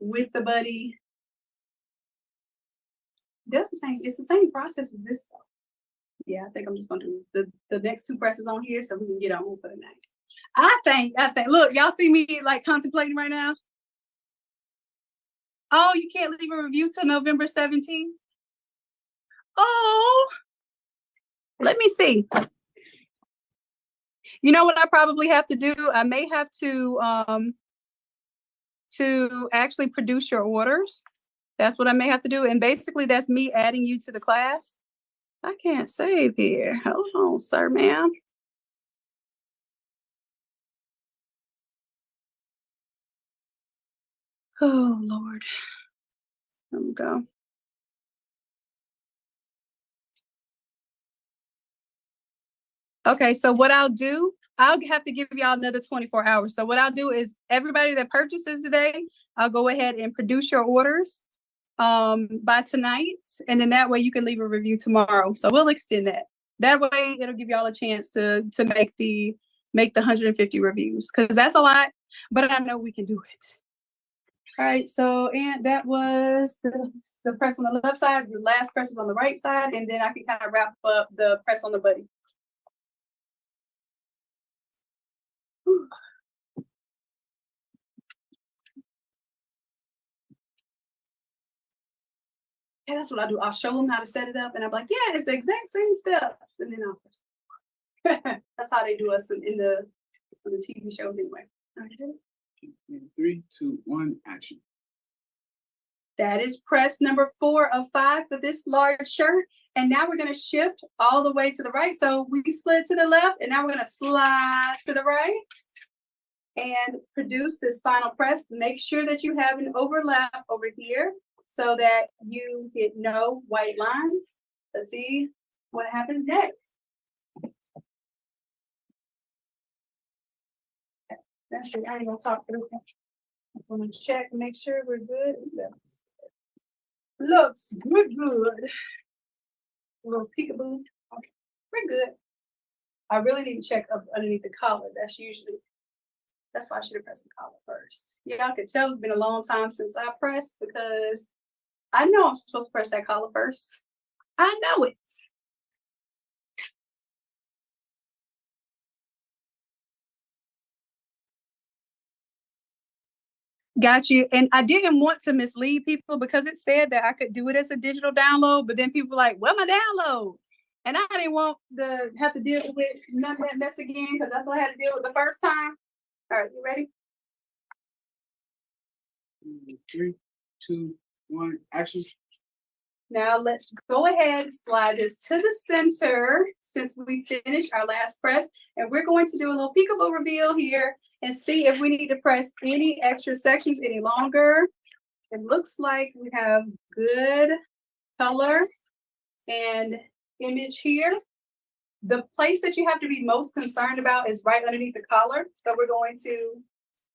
with the buddy. That's the same, it's the same process as this though. Yeah, I think I'm just gonna do the next two presses on here so we can get on for the next. I think, look, y'all see me like contemplating right now? Oh, you can't leave a review till November 17th? Oh, let me see. You know what I probably have to do? I may have to actually produce your orders. That's what I may have to do. And basically that's me adding you to the class. I can't save here. Hold on, sir, ma'am. Oh, Lord. There we go. Okay, so what I'll do, I'll have to give y'all another 24 hours. So what I'll do is everybody that purchases today, I'll go ahead and produce your orders by tonight. And then that way you can leave a review tomorrow. So we'll extend that. That way it'll give y'all a chance to make the 150 reviews because that's a lot, but I know we can do it. All right, so and that was the press on the left side, the last press is on the right side, and then I can kind of wrap up the press on the buddy. Whew. Yeah, that's what I do. I'll show them how to set it up, and I'm like, yeah, it's the exact same steps, and then I'll. That's how they do us in the TV shows anyway.
Okay. 3, 2, 1, action.
That is press number 4 of 5 for this large shirt. And now we're going to shift all the way to the right. So we slid to the left, and now we're going to slide to the right and produce this final press. Make sure that you have an overlap over here so that you get no white lines. Let's see what happens next. That's it. I ain't gonna talk for this one. I'm gonna check and make sure we're good. Looks good. A little peekaboo. Okay, we're good. I really need to check up underneath the collar. That's why I should have pressed the collar first. Y'all can tell it's been a long time since I pressed because I know I'm supposed to press that collar first. I know it. Got you. And I didn't want to mislead people because it said that I could do it as a digital download, but then people were like, well, my download. And I didn't want to have to deal with none of that mess again because that's what I had to deal with the first time. All right, you ready?
3, 2, 1, action.
Now let's go ahead and slide this to the center since we finished our last press. And we're going to do a little peekaboo reveal here and see if we need to press any extra sections any longer. It looks like we have good color and image here. The place that you have to be most concerned about is right underneath the collar. So we're going to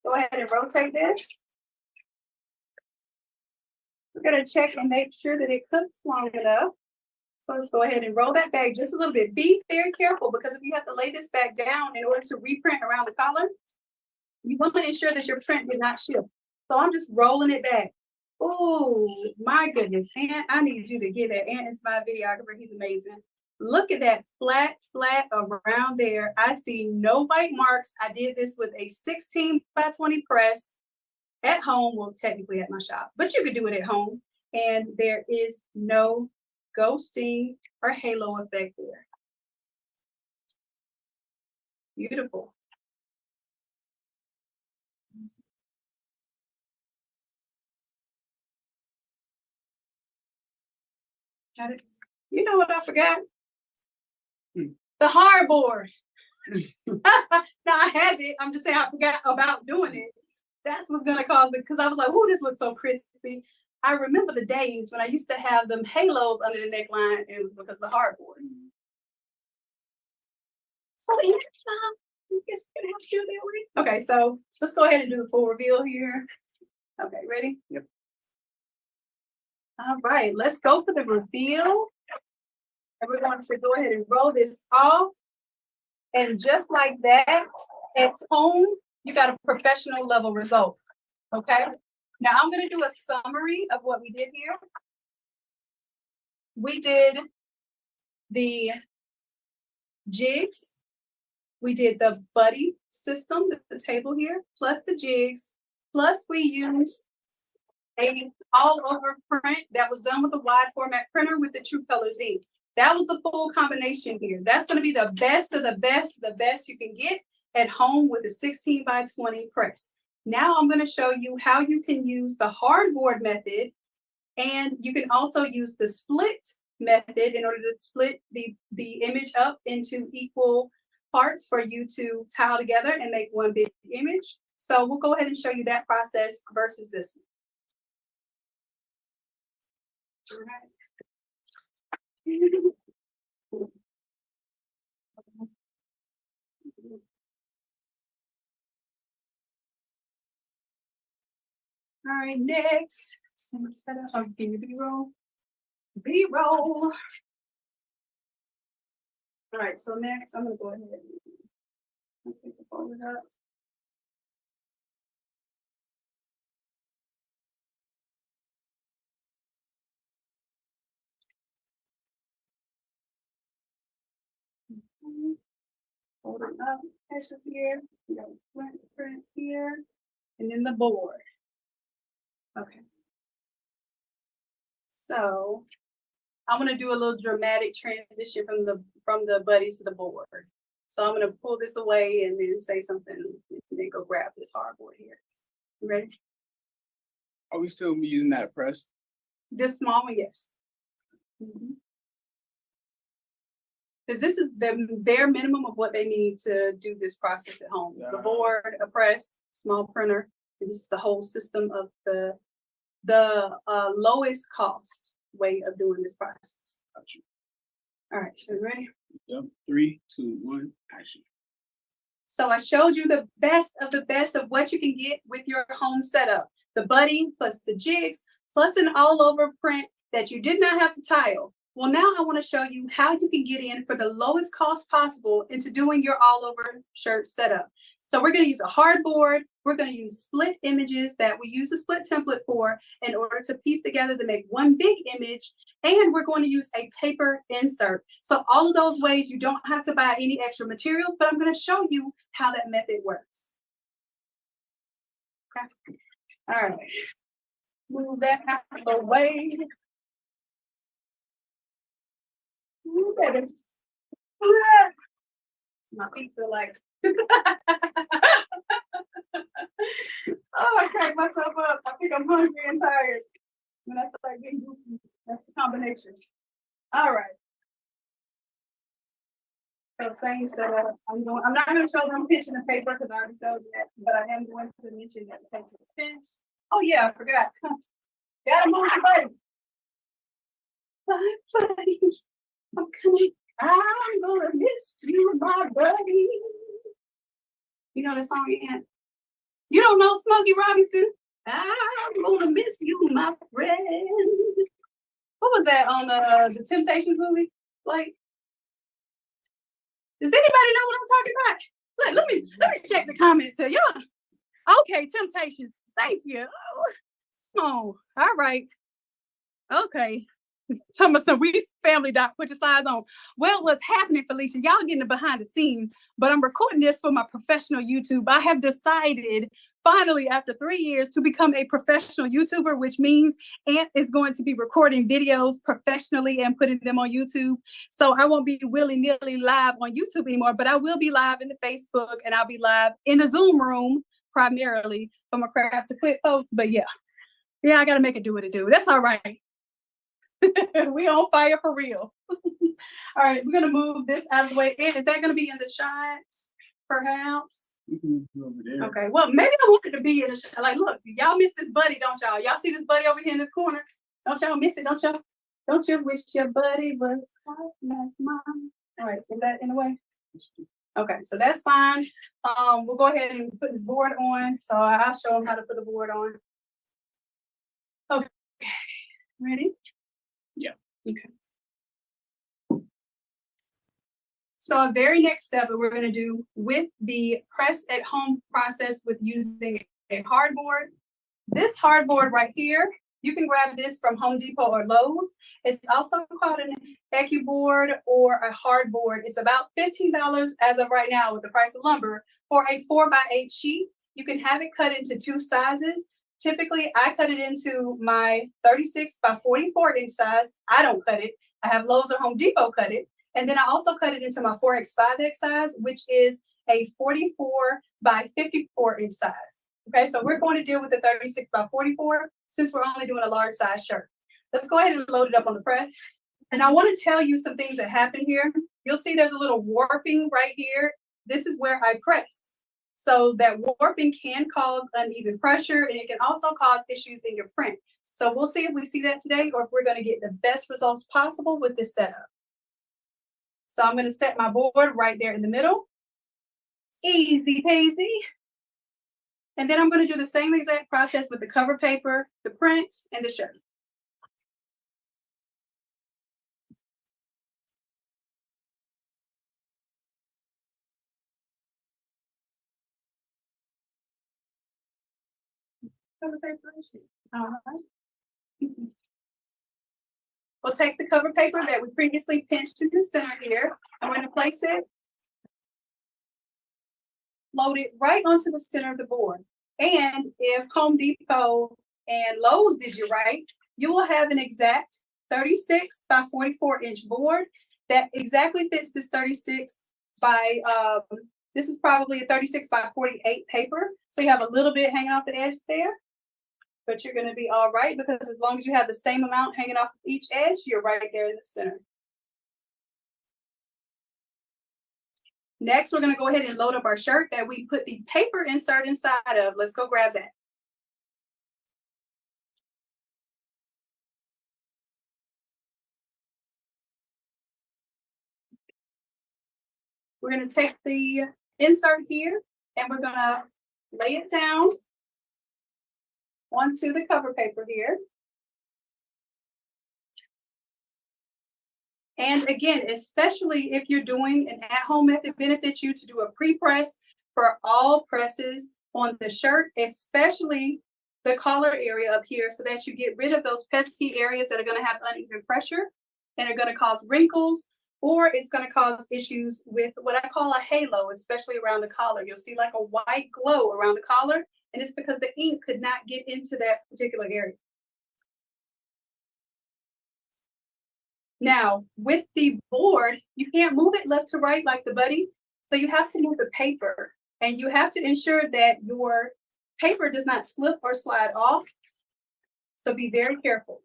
go ahead and rotate this. We're going to check and make sure that it cooks long enough. So let's go ahead and roll that back just a little bit. Be very careful because if you have to lay this back down in order to reprint around the collar, you want to ensure that your print did not shift. So I'm just rolling it back. Oh, my goodness. Ant, I need you to get that. Ant is my videographer. He's amazing. Look at that flat around there. I see no white marks. I did this with a 16 by 20 press. At home, well, technically at my shop, but you could do it at home. And there is no ghosting or halo effect there. Beautiful. Got it. You know what I forgot?
Hmm.
The hardboard. No, I had it. I'm just saying I forgot about doing it. That's what's gonna cause it because I was like, "Oh, this looks so crispy." I remember the days when I used to have them halos under the neckline, and it was because of the hardboard. So yeah, it's fine. I guess we're gonna have to do it that way. Okay, so let's go ahead and do the full reveal here. Okay, ready?
Yep.
All right, let's go for the reveal. And we're going to go ahead and roll this off. And just like that, at home, you got a professional level result. Okay. Now I'm going to do a summary of what we did here. We did the jigs. We did the buddy system, the table here, plus the jigs, plus we used a all over print that was done with a wide format printer with the True Colors ink. That was the full combination here. That's going to be the best of the best you can get at home with a 16 by 20 press. Now I'm going to show you how you can use the hardboard method, and you can also use the split method in order to split the image up into equal parts for you to tile together and make one big image. So we'll go ahead and show you that process versus this one. All right. All right, next. I'll give you B-roll. B-roll. All right, so next I'm gonna go ahead and take the folders up. Hold it up, this is here, we got a print here, and then the board. Okay. So I'm gonna do a little dramatic transition from the buddy to the board. So I'm gonna pull this away and then say something, and then go grab this hardboard here. You ready?
Are we still using that press?
This small one, yes. Because this is the bare minimum of what they need to do this process at home. The board, a press, small printer, and this is the whole system of the lowest cost way of doing this process.
Gotcha.
All right, so you ready?
Yep. 3, 2, 1, action.
So I showed you the best of what you can get with your home setup. The buddy plus the jigs plus an all over print that you did not have to tile. Well, now I want to show you how you can get in for the lowest cost possible into doing your all over shirt setup. So we're going to use a hardboard. We're going to use split images that we use a split template for in order to piece together to make one big image. And we're going to use a paper insert. So all of those ways you don't have to buy any extra materials, but I'm going to show you how that method works. Okay. All right. Move that out of the way. Ooh, baby. My feet feel like. Oh, I cracked myself up. I think I'm hungry and tired. When I start getting goofy, that's the combination. All right. So same setup. I'm not going to show them pinching the paper because I already showed that, but I am going to mention that the paper is pinched. Oh yeah, I forgot. Gotta move the buddy. Bye, buddy. I'm coming. I'm gonna miss you, my buddy. You know that song yet? You don't know Smokey Robinson? I'm gonna miss you, my friend. What was that on the Temptations movie? Like, does anybody know what I'm talking about? Look, let me check the comments here. Yeah. Okay, Temptations. Thank you. Oh, all right. Okay. Tell me some we family doc, put your slides on. Well, what's happening, Felicia? Y'all getting the behind the scenes, but I'm recording this for my professional YouTube. I have decided finally after 3 years to become a professional YouTuber, which means Aunt is going to be recording videos professionally and putting them on YouTube. So I won't be willy-nilly live on YouTube anymore, but I will be live in the Facebook and I'll be live in the Zoom room primarily for my craft to quit folks. But yeah, I got to make it do what it do. That's all right. We on fire for real. All right, we're gonna move this out of the way. And is that gonna be in the shot, perhaps?
You can go over there.
Okay, well, maybe I want it to be in the shot. Like, look, y'all miss this buddy, don't y'all? Y'all see this buddy over here in this corner? Don't y'all miss it, don't y'all? Don't you wish your buddy was hot like mine? All right, so that in the way. Okay, so that's fine. We'll go ahead and put this board on. So I'll show them how to put the board on. Okay, ready?
Yeah.
Okay. So our very next step that we're going to do with the press at home process with using a hardboard. This hardboard right here, you can grab this from Home Depot or Lowe's. It's also called an EcuBoard or a hardboard. It's about $15 as of right now with the price of lumber for a 4x8 sheet. You can have it cut into two sizes. Typically, I cut it into my 36 by 44 inch size. I don't cut it. I have Lowe's or Home Depot cut it. And then I also cut it into my 4x 5x size, which is a 44 by 54 inch size. Okay, so we're going to deal with the 36 by 44 since we're only doing a large size shirt. Let's go ahead and load it up on the press. And I want to tell you some things that happen here. You'll see there's a little warping right here. This is where I pressed. So that warping can cause uneven pressure, and it can also cause issues in your print. So we'll see if we see that today or if we're going to get the best results possible with this setup. So I'm going to set my board right there in the middle. Easy peasy. And then I'm going to do the same exact process with the cover paper, the print, and the shirt. Cover paper. All right. We'll take the cover paper that we previously pinched to the center here. I'm going to place it, load it right onto the center of the board. And if Home Depot and Lowe's did you right, you will have an exact 36 by 44 inch board that exactly fits this 36 by, this is probably a 36 by 48 paper. So you have a little bit hanging off the edge there. But you're going to be all right because as long as you have the same amount hanging off each edge, you're right there in the center. Next, we're going to go ahead and load up our shirt that we put the paper insert inside of. Let's go grab that. We're going to take the insert here and we're going to lay it down onto the cover paper here. And again, especially if you're doing an at-home method, benefits you to do a pre-press for all presses on the shirt, especially the collar area up here, so that you get rid of those pesky areas that are going to have uneven pressure and are going to cause wrinkles, or it's going to cause issues with what I call a halo, especially around the collar. You'll see like a white glow around the collar, and it's because the ink could not get into that particular area. Now, with the board, you can't move it left to right like the buddy. So you have to move the paper, and you have to ensure that your paper does not slip or slide off. So be very careful.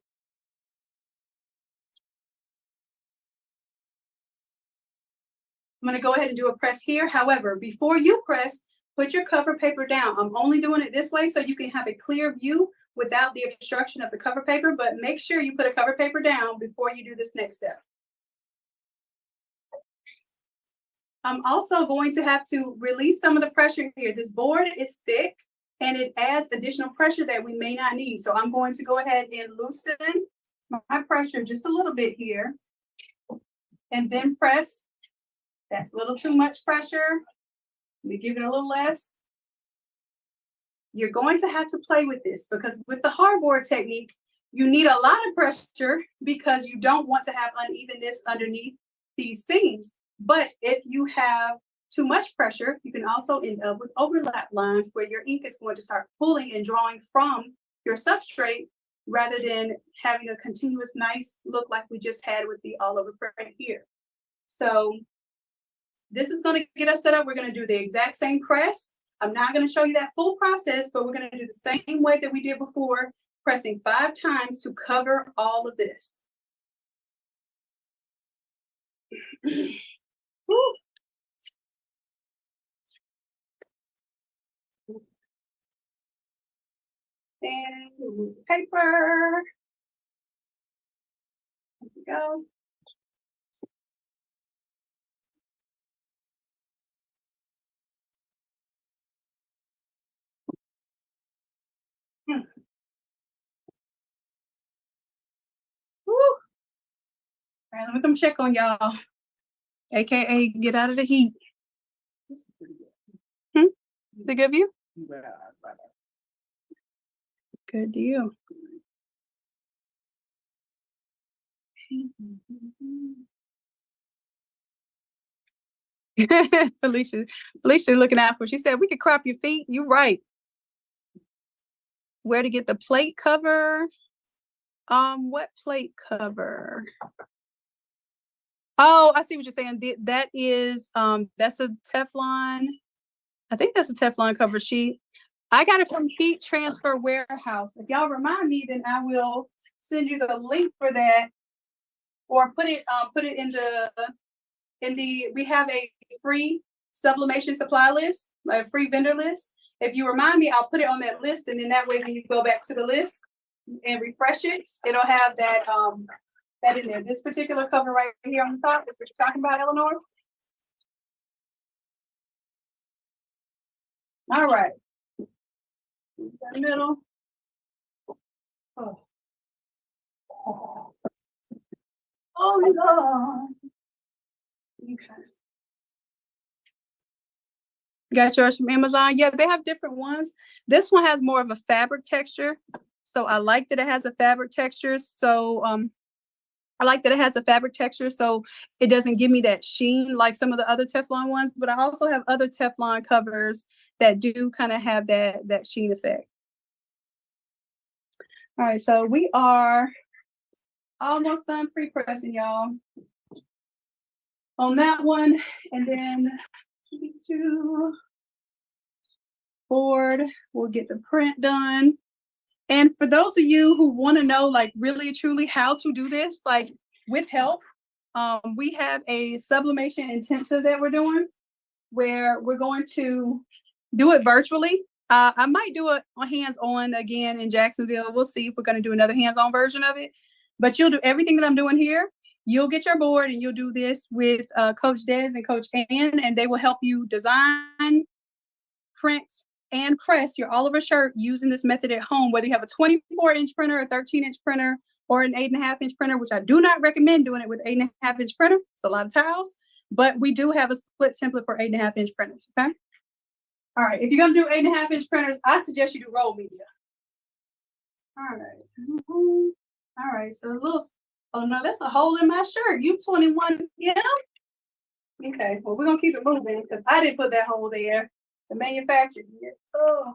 I'm going to go ahead and do a press here. However, before you press, put your cover paper down. I'm only doing it this way so you can have a clear view without the obstruction of the cover paper, but make sure you put a cover paper down before you do this next step. I'm also going to have to release some of the pressure here. This board is thick and it adds additional pressure that we may not need. So I'm going to go ahead and loosen my pressure just a little bit here and then press. That's a little too much pressure. Let me give it a little less. You're going to have to play with this because with the hardboard technique, you need a lot of pressure because you don't want to have unevenness underneath these seams. But if you have too much pressure, you can also end up with overlap lines where your ink is going to start pulling and drawing from your substrate rather than having a continuous nice look like we just had with the all over print here. So this is going to get us set up. We're going to do the exact same press. I'm not going to show you that full process, but we're going to do the same way that we did before, pressing 5 times to cover all of this. Woo. And remove the paper. There we go. Woo. All right, let me come check on y'all. AKA get out of the heat. Is it good view? Good deal. Felicia looking out for. She said we could crop your feet. You're right. Where to get the plate cover? What plate cover? Oh, I see what you're saying. That is that's a Teflon. I think that's a Teflon cover sheet. I got it from Heat Transfer Warehouse. If y'all remind me, then I will send you the link for that, or put it in the we have a free sublimation supply list, like a free vendor list. If you remind me, I'll put it on that list, and then that way when you go back to the list and refresh it, it'll have that that in there. This particular cover right here on the top is what you're talking about, Eleanor. All right. The middle. Oh. Oh Lord. Okay. Got yours from Amazon? Yeah, they have different ones. This one has more of a fabric texture. So I like that it has a fabric texture. So I like that it has a fabric texture, so it doesn't give me that sheen like some of the other Teflon ones, but I also have other Teflon covers that do kind of have that sheen effect. All right, so we are almost done pre-pressing, y'all, on that one. And then board, we'll get the print done. And for those of you who want to know, like, really truly how to do this, like, with help, we have a sublimation intensive that we're doing, where we're going to do it virtually. I might do it hands-on again in Jacksonville. We'll see if we're going to do another hands-on version of it. But you'll do everything that I'm doing here. You'll get your board and you'll do this with Coach Des and Coach Ann, and they will help you design, print, and press your Oliver shirt using this method at home, whether you have a 24-inch printer, a 13-inch printer, or an 8.5-inch printer, which I do not recommend doing it with 8.5-inch printer. It's a lot of tiles, but we do have a split template for 8.5-inch printers, okay? All right, if you're gonna do 8.5-inch printers, I suggest you do roll media. All right. All right, so a little, oh no, that's a hole in my shirt. You 21, yeah? Okay, well, we're gonna keep it moving because I didn't put that hole there. The manufacturer did. Oh.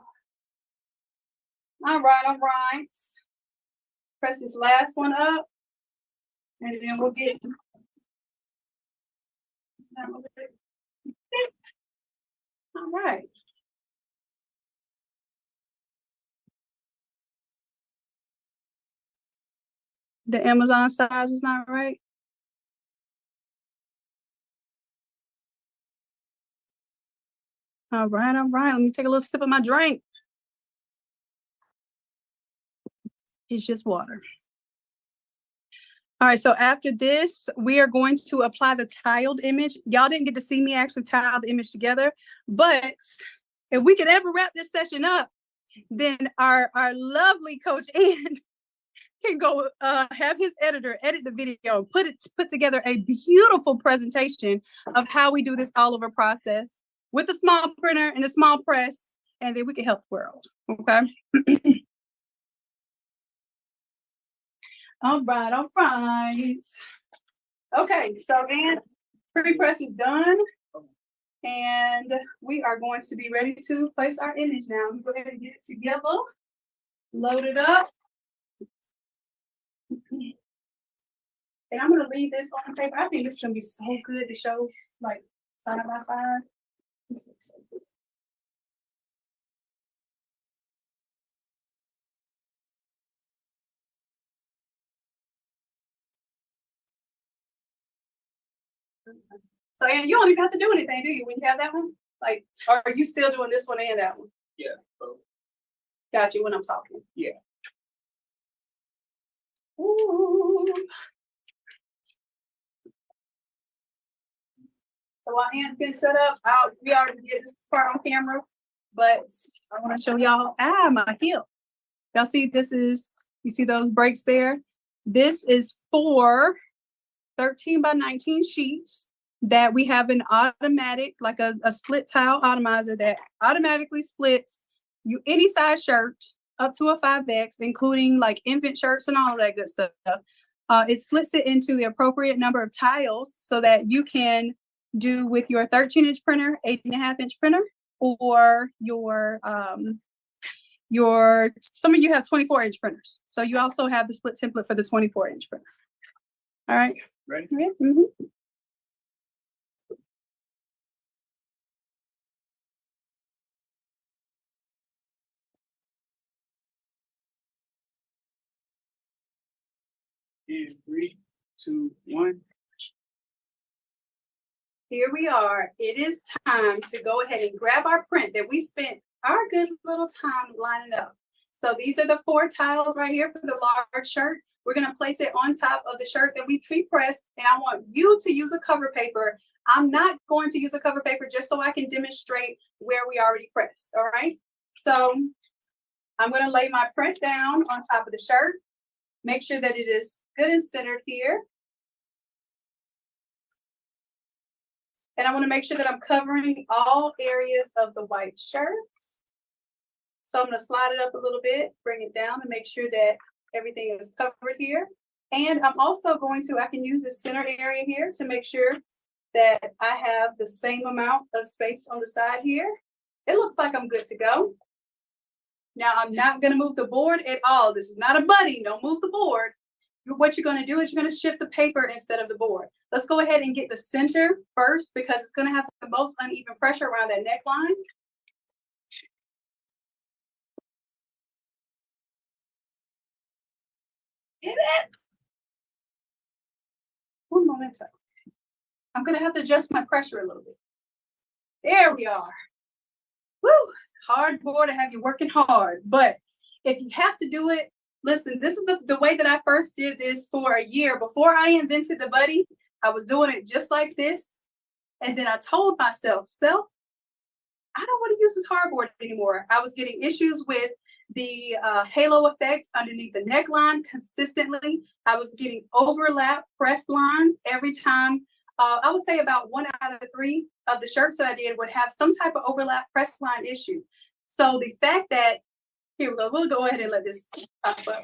All right. Press this last one up, and then we'll get. All right. The Amazon size is not right. All right. Let me take a little sip of my drink. It's just water. All right, so after this, we are going to apply the tiled image. Y'all didn't get to see me actually tile the image together, but if we could ever wrap this session up, then our lovely Coach Ann can go have his editor edit the video, put together a beautiful presentation of how we do this Oliver process with a small printer and a small press, and then we can help the world, okay? All right. Okay, so then pre-press is done, and we are going to be ready to place our image now. Go ahead and get it together, load it up. And I'm gonna leave this on paper. I think this is gonna be so good to show, like, side by side. This looks so good. So and you don't even have to do anything, do you, when you have that one? Like, or are you still doing this one and that one?
Yeah. Both.
Got you when I'm talking.
Yeah.
Ooh. So while Ant's getting set up, we already did this part on camera, but I want to show y'all my heel. Y'all see you see those breaks there? This is for 13 by 19 sheets that we have an automatic, like a split tile automizer that automatically splits you any size shirt up to a 5X, including like infant shirts and all of that good stuff. It splits it into the appropriate number of tiles so that you can do with your 13-inch printer, 8.5-inch printer, or some of you have 24-inch printers. So you also have the split template for the 24-inch printer. All right.
Ready?
Mm-hmm.
In 3, 2, 1.
Here we are. It is time to go ahead and grab our print that we spent our good little time lining up. So these are the 4 tiles right here for the large shirt. We're going to place it on top of the shirt that we pre-pressed, and I want you to use a cover paper. I'm not going to use a cover paper just so I can demonstrate where we already pressed, all right? So I'm going to lay my print down on top of the shirt. Make sure that it is good and centered here. And I want to make sure that I'm covering all areas of the white shirt. So I'm going to slide it up a little bit, bring it down, and make sure that everything is covered here. And I'm also I can use the center area here to make sure that I have the same amount of space on the side here. It looks like I'm good to go. Now I'm not going to move the board at all. This is not a buddy. Don't move the board. What you're going to do is you're going to shift the paper instead of the board. Let's go ahead and get the center first because it's going to have the most uneven pressure around that neckline. Hit it. One moment. I'm going to have to adjust my pressure a little bit. There we are. Woo! Hard board to have you working hard. But if you have to do it, listen, this is the way that I first did this for a year. Before I invented the buddy, I was doing it just like this. And then I told myself, I don't want to use this hardboard anymore. I was getting issues with the halo effect underneath the neckline consistently. I was getting overlap press lines every time. I would say about 1 out of 3 of the shirts that I did would have some type of overlap press line issue. So the fact that, here we go, we'll go ahead and let this pop up.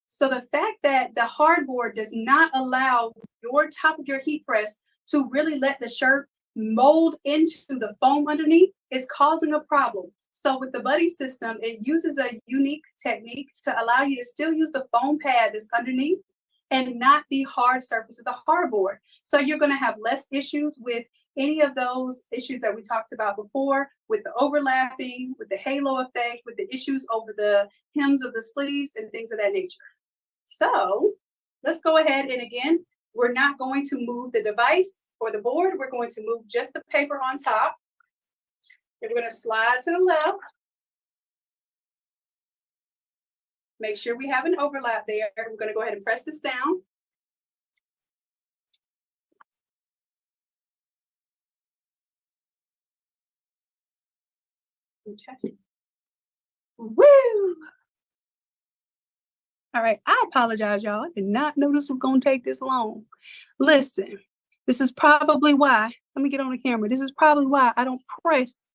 So the fact that the hardboard does not allow your top of your heat press to really let the shirt mold into the foam underneath is causing a problem. So with the buddy system, it uses a unique technique to allow you to still use the foam pad that's underneath and not the hard surface of the hardboard. So you're going to have less issues with any of those issues that we talked about before, with the overlapping, with the halo effect, with the issues over the hems of the sleeves and things of that nature. So let's go ahead and again, we're not going to move the device or the board. We're going to move just the paper on top. And we're going to slide to the left. Make sure we have an overlap there. We're going to go ahead and press this down. Okay. Woo! All right, I apologize, y'all. I did not know this was going to take this long. Listen, this is probably why, let me get on the camera. This is probably why I don't press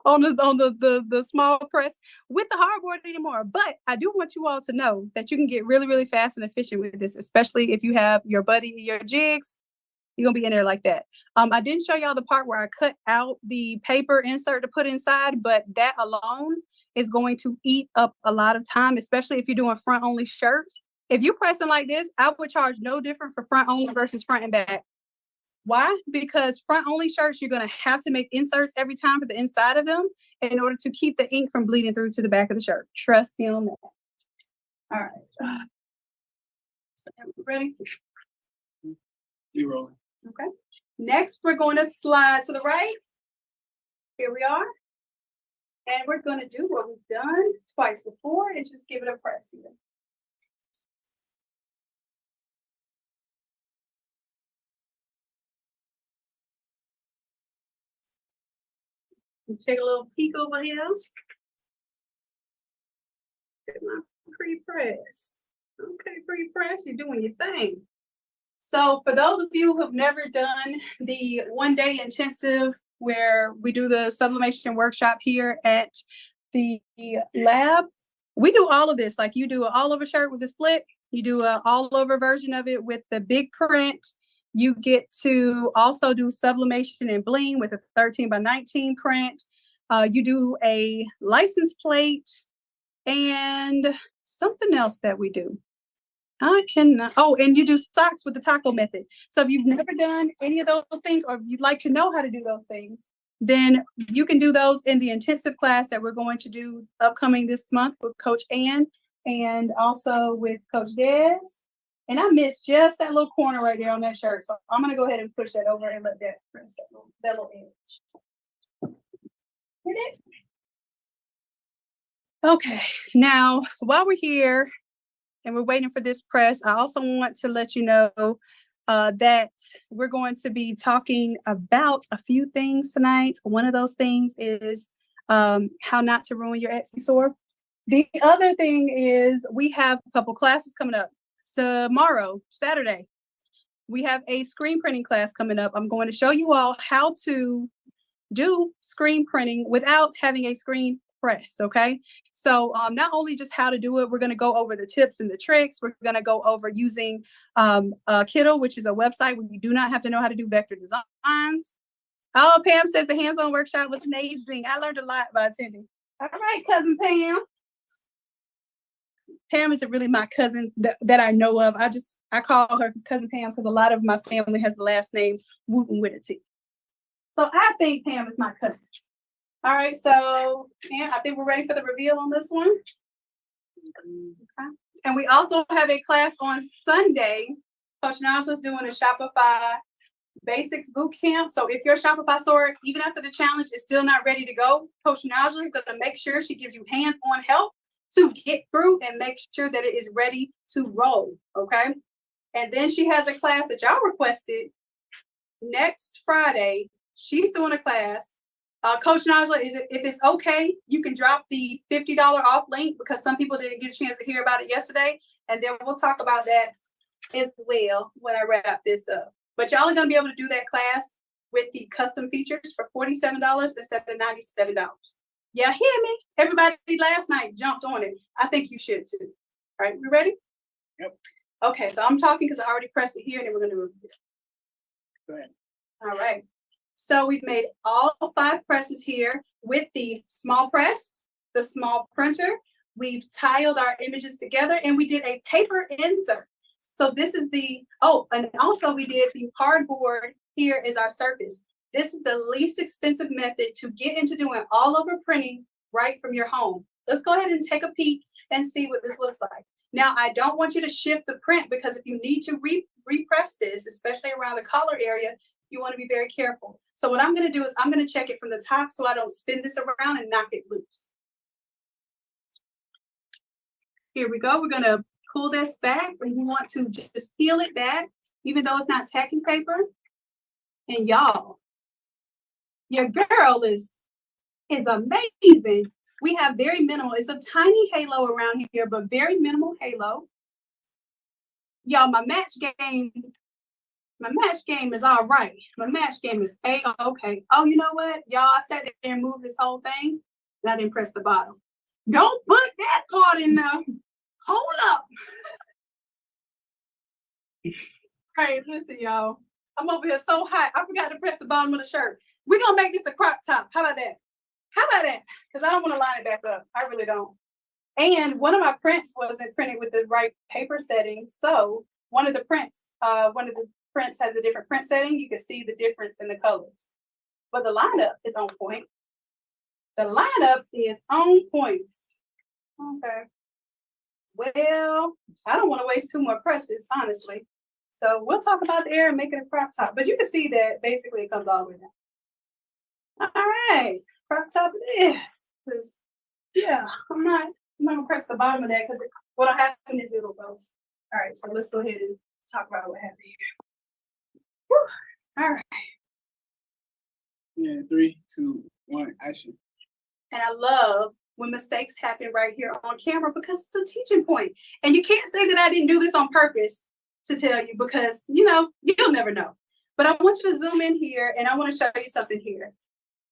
on the small press with the hardboard anymore. But I do want you all to know that you can get really, really fast and efficient with this, especially if you have your buddy, your jigs. You're gonna be in there like that. I didn't show y'all the part where I cut out the paper insert to put inside, but that alone is going to eat up a lot of time, especially if you're doing front only shirts. If you're pressing like this, I would charge no different for front only versus front and back. Why? Because front only shirts, you're going to have to make inserts every time for the inside of them in order to keep the ink from bleeding through to the back of the shirt. Trust me on that. All right. So ready?
You rolling.
Okay. Next, we're going to slide to the right. Here we are. And we're going to do what we've done twice before and just give it a press here. Take a little peek over here. Get my pre-press. Okay, pre-press, you're doing your thing. So for those of you who have never done the one-day intensive where we do the sublimation workshop here at the lab, we do all of this. Like you do an all-over shirt with a split, you do an all-over version of it with the big print. You get to also do sublimation and bling with a 13 by 19 print. You do a license plate and something else that we do. I cannot. Oh, and you do socks with the taco method. So if you've never done any of those things, or if you'd like to know how to do those things, then you can do those in the intensive class that we're going to do upcoming this month with Coach Ann and also with Coach Des. And I missed just that little corner right there on that shirt. So I'm going to go ahead and push that over and let that press that little edge. Hit it. Okay. Now, while we're here, and we're waiting for this press, I also want to let you know that we're going to be talking about a few things tonight. One of those things is how not to ruin your Etsy store. The other thing is we have a couple classes coming up. Tomorrow, Saturday, we have a screen printing class coming up. I'm going to show you all how to do screen printing without having a screen press. Okay, so not only just how to do it, we're going to go over the tips and the tricks. We're going to go over using Kittle, which is a website where you do not have to know how to do vector designs. Oh, Pam says the hands-on workshop was amazing. I learned a lot by attending. All right, cousin Pam. Pam isn't really my cousin that I know of. I call her cousin Pam because a lot of my family has the last name Wooten with a T. So I think Pam is my cousin. All right, so Pam, I think we're ready for the reveal on this one. Okay. And we also have a class on Sunday. Coach Naja's doing a Shopify Basics Boot Camp. So if your Shopify store, even after the challenge, is still not ready to go, Coach Naja is going to make sure she gives you hands-on help to get through and make sure that it is ready to roll, okay? And then she has a class that y'all requested next Friday. She's doing a class. Coach Naja, if it's okay, you can drop the $50 off link because some people didn't get a chance to hear about it yesterday. And then we'll talk about that as well when I wrap this up. But y'all are going to be able to do that class with the custom features for $47 instead of $97. Yeah, hear me? Everybody last night jumped on it. I think you should too. All right, we ready?
Yep.
Okay, so I'm talking because I already pressed it here and then we're going to review it.
Go ahead.
All right. So we've made all 5 presses here with the small press, the small printer. We've tiled our images together and we did a paper insert. So this is and also we did the cardboard. Here is our surface. This is the least expensive method to get into doing all over printing right from your home. Let's go ahead and take a peek and see what this looks like. Now, I don't want you to shift the print because if you need to repress this, especially around the collar area, you want to be very careful. So what I'm going to do is I'm going to check it from the top so I don't spin this around and knock it loose. Here we go. We're going to pull this back and you want to just peel it back, even though it's not tacking paper. And y'all, your girl is amazing. We have very minimal. It's a tiny halo around here, but very minimal halo. Y'all, my match game is all right. My match game is A-okay. Oh, you know what? Y'all, I sat there and moved this whole thing, and I didn't press the bottom. Don't put that part in there. Hold up. Hey, listen, y'all. I'm over here so hot. I forgot to press the bottom of the shirt. We're going to make this a crop top. How about that? Because I don't want to line it back up. I really don't. And one of my prints wasn't printed with the right paper setting. So one of the prints has a different print setting. You can see the difference in the colors. But the lineup is on point. Okay. Well, I don't want to waste 2 more presses, honestly. So we'll talk about the air and making a crop top, but you can see that basically it comes all the way down. All right, crop top it is. 'Cause, yeah, I'm not gonna press the bottom of that because what'll happen is it'll go. All right, so let's go ahead and talk about what happened here. Whew. All right.
Yeah, 3, 2, 1, action.
And I love when mistakes happen right here on camera because it's a teaching point. And you can't say that I didn't do this on purpose to tell you because, you'll never know. But I want you to zoom in here and I want to show you something here.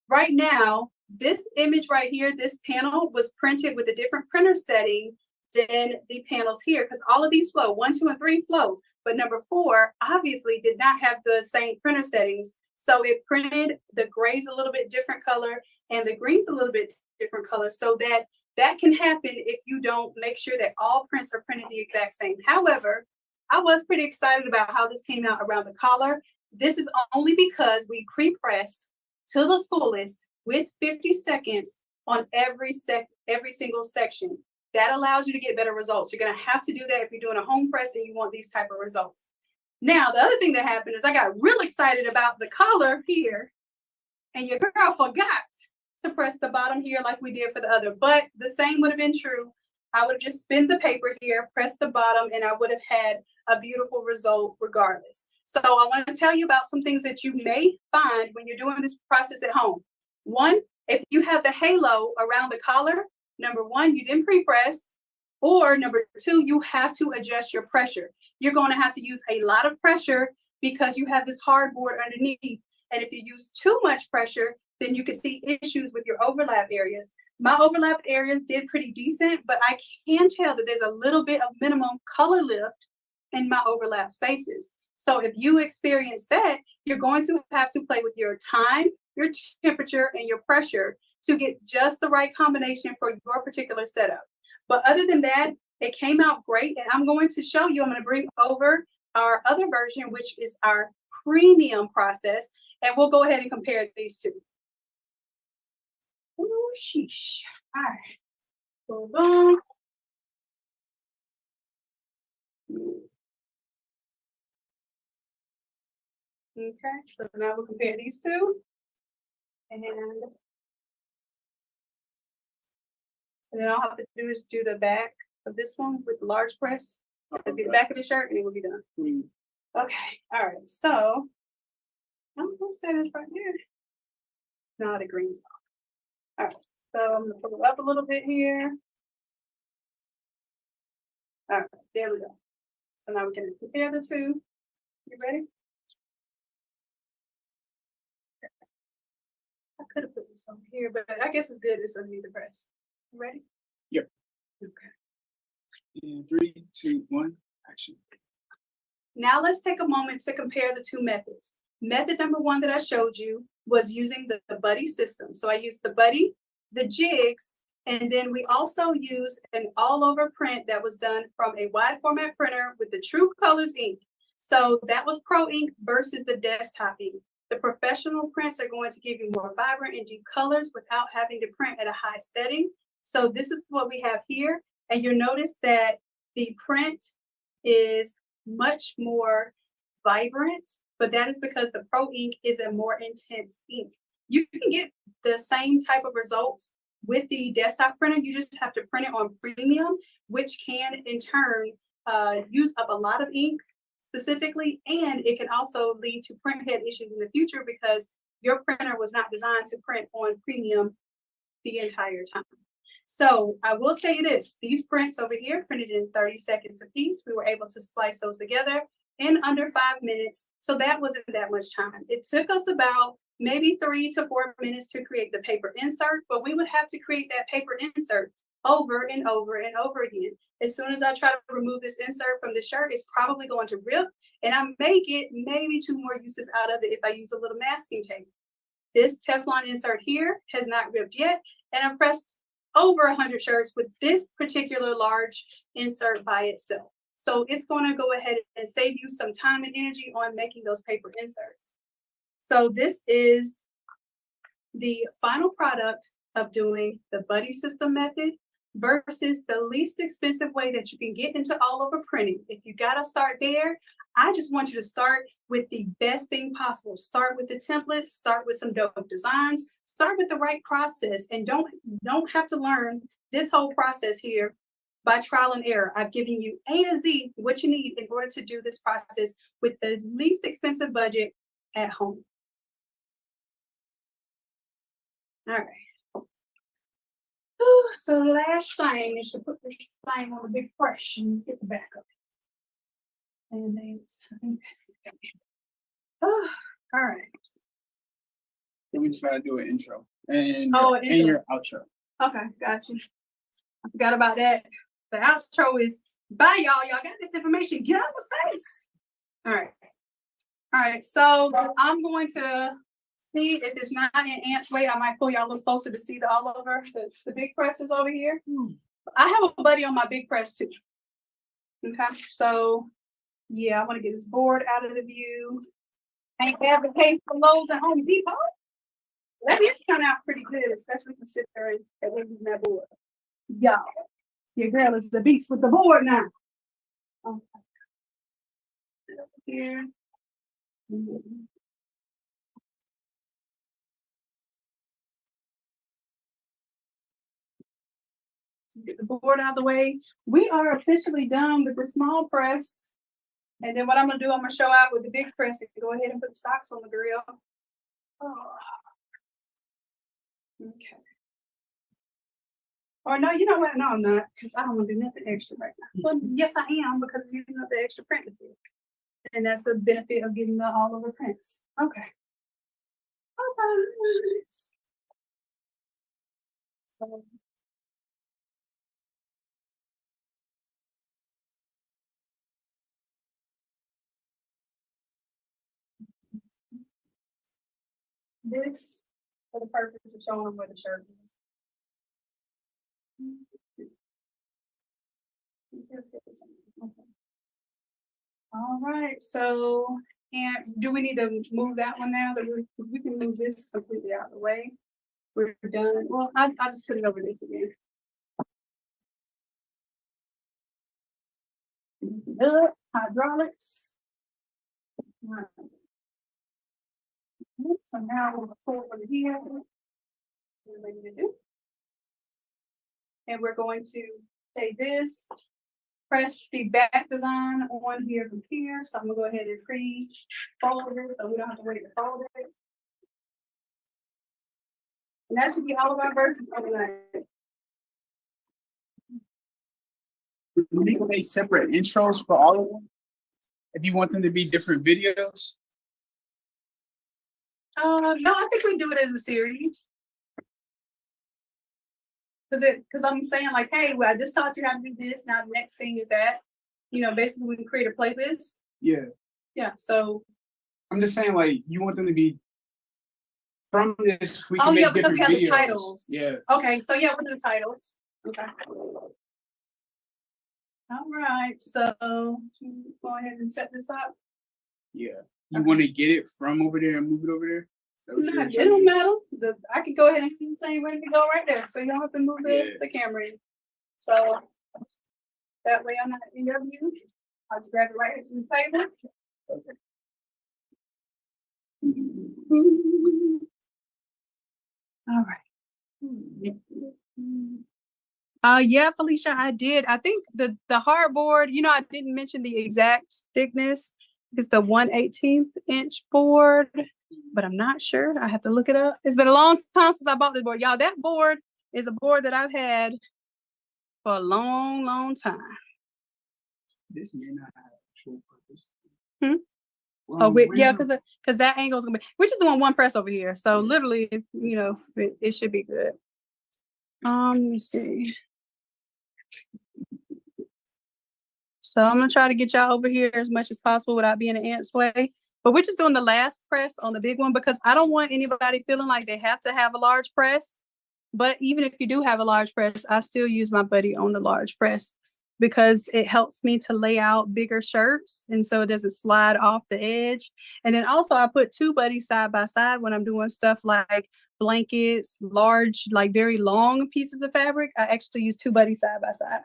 Right now, this image right here, this panel was printed with a different printer setting than the panels here because all of these flow, 1, 2, and 3 flow. But number 4 obviously did not have the same printer settings. So it printed the grays a little bit different color and the greens a little bit different color, so that can happen if you don't make sure that all prints are printed the exact same. However, I was pretty excited about how this came out around the collar. This is only because we pre-pressed to the fullest with 50 seconds on every single section. That allows you to get better results. You're going to have to do that if you're doing a home press and you want these type of results. Now, the other thing that happened is I got real excited about the collar here, and your girl forgot to press the bottom here like we did for the other, but the same would have been true. I would have just spin the paper here, press the bottom, and I would have had a beautiful result regardless. So I want to tell you about some things that you may find when you're doing this process at home. One, if you have the halo around the collar, number 1, you didn't pre-press, or number 2, you have to adjust your pressure. You're going to have to use a lot of pressure because you have this hardboard underneath. And if you use too much pressure, then you can see issues with your overlap areas. My overlap areas did pretty decent, but I can tell that there's a little bit of minimum color lift in my overlap spaces. So if you experience that, you're going to have to play with your time, your temperature, and your pressure to get just the right combination for your particular setup. But other than that, it came out great. And I'm going to show you, I'm going to bring over our other version, which is our premium process. And we'll go ahead and compare these two. Oh, sheesh. All right. Hold on. Okay, so now we'll compare these two. And then all I have to do is do the back of this one with the large press. It'll be the back of the shirt and it will be done. Okay, all right. So I'm gonna say this right here. No, the green's off. All right, so I'm gonna pull it up a little bit here. All right, there we go. So now we can compare the two. You ready? I could have put this on here, but I guess it's good. It's underneath the press. You ready?
Yep.
Okay.
And 3, 2, 1, action.
Now let's take a moment to compare the two methods. Method number 1 that I showed you was using the buddy system. So I used the buddy, the jigs, and then we also used an all-over print that was done from a wide format printer with the True Colors ink. So that was Pro Ink versus the desktop ink. The professional prints are going to give you more vibrant and deep colors without having to print at a high setting. So this is what we have here. And you'll notice that the print is much more vibrant, but that is because the Pro Ink is a more intense ink. You can get the same type of results with the desktop printer. You just have to print it on premium, which can in turn use up a lot of ink specifically, and it can also lead to print head issues in the future because your printer was not designed to print on premium the entire time. So I will tell you this, these prints over here printed in 30 seconds a piece. We were able to splice those together in under 5 minutes. So that wasn't that much time. It took us about maybe 3 to 4 minutes to create the paper insert, but we would have to create that paper insert over and over and over again. As soon as I try to remove this insert from the shirt, it's probably going to rip, and I may get maybe 2 more uses out of it if I use a little masking tape. This Teflon insert here has not ripped yet, and I pressed over 100 shirts with this particular large insert by itself. So it's going to go ahead and save you some time and energy on making those paper inserts. So this is the final product of doing the buddy system method versus the least expensive way that you can get into all over printing. If you got to start there, I just want you to start with the best thing possible. Start with the templates, start with some dope designs, start with the right process, and don't have to learn this whole process here by trial and error. I've given you A to Z what you need in order to do this process with the least expensive budget at home. All right. So the last thing is to put this thing on a big brush and get the back of it. And then I think that's it. Oh, all right.
Then we just gotta do an intro and
an intro.
and your outro.
Okay, got you. I forgot about that. The outro is bye, y'all. Y'all got this information. Get out my face. All right. All right. So I'm going to see if it's not in Ant's way. I might pull y'all a little closer to see the all over. The big press is over here. I have a buddy on my big press too. Okay. So yeah, I want to get this board out of the view. Ain't advocating for Lowe's and Home Depot. That did turn out pretty good, especially considering that we're using that board. Y'all, your girl is the beast with the board now. Okay. Here. Get the board out of the way. We are officially done with the small press. And then what I'm gonna do, I'm gonna show out with the big press and go ahead and put the socks on the grill. Oh. Okay. Or no, you know what? No, I'm not, because I don't want to do nothing extra right now. Well, yes, I am, because it's using up the extra print. And that's the benefit of getting the all over prints. Okay. Okay. So this for the purpose of showing them where the shirt is. Okay. All right, so, and do we need to move that one now? Because we can move this completely out of the way. We're done. Well, I'll just put it over this again. Hydraulics. Right. So now we'll forward here. And we're going to take this, press the back design on here from here. So I'm gonna go ahead and pre-fold it so we don't have to wait to fold it. And that should be all of our versions overnight.
We can make separate intros for all of them if you want them to be different videos.
No, I think we do it as a series. Because I'm saying like, hey, well, I just taught you how to do this. Now the next thing is that, you know, basically we can create a playlist.
Yeah.
Yeah. So
I'm just saying, like, you want them to be from this. We can
yeah,
make
because
different
we have
videos.
the titles.
Yeah.
Okay, so yeah, we'll do the titles. Okay. All right, so go ahead and set this up.
Yeah. You want to get it from over there and move it over there? So
No, it don't matter. I can go ahead and keep saying ready to go right there, so you don't have to move the camera in. So that way I'm not in your view. I'll just grab it right here from the table. Okay. All right. Yeah, Felicia, I did. I think the hardboard, you know, I didn't mention the exact thickness. It's the 1/18 inch board, but I'm not sure. I have to look it up. It's been a long time since I bought this board. Y'all, that board is a board that I've had for a long, long time.
This may not have actual purpose.
Well, yeah, because that angle is gonna be. We're just doing one press over here, so literally, you know, it should be good. Let me see. So I'm gonna try to get y'all over here as much as possible without being an ant's way. But we're just doing the last press on the big one because I don't want anybody feeling like they have to have a large press. But even if you do have a large press, I still use my buddy on the large press because it helps me to lay out bigger shirts and so it doesn't slide off the edge. And then also I put two buddies side by side when I'm doing stuff like blankets, large, like very long pieces of fabric, I actually use 2 buddies side by side.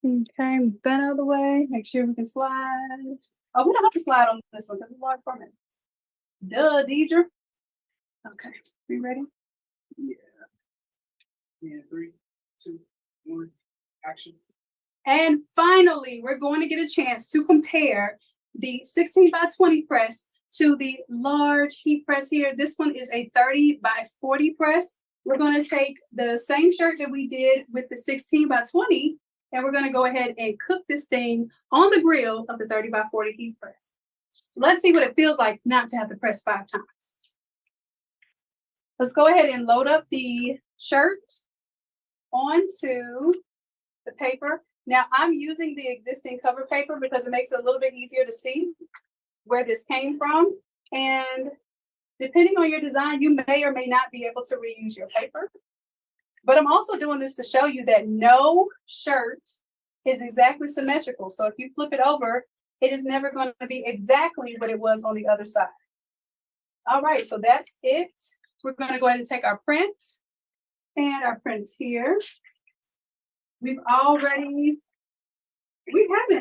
Okay, move that out of the way. Make sure we can slide. Oh, we don't have to slide on this one because it's large format. Duh, Deidre. Okay, you ready?
Yeah. Yeah, 3, 2, 1, action.
And finally, we're going to get a chance to compare the 16 by 20 press to the large heat press here. This one is a 30 by 40 press. We're going to take the same shirt that we did with the 16 by 20, and we're going to go ahead and cook this thing on the grill of the 30 by 40 heat press. Let's see what it feels like not to have to press 5 times. Let's go ahead and load up the shirt onto the paper. Now I'm using the existing cover paper because it makes it a little bit easier to see where this came from. And depending on your design, you may or may not be able to reuse your paper. But I'm also doing this to show you that no shirt is exactly symmetrical. So if you flip it over, it is never going to be exactly what it was on the other side. All right, so that's it. We're going to go ahead and take our print, and our print is here. We haven't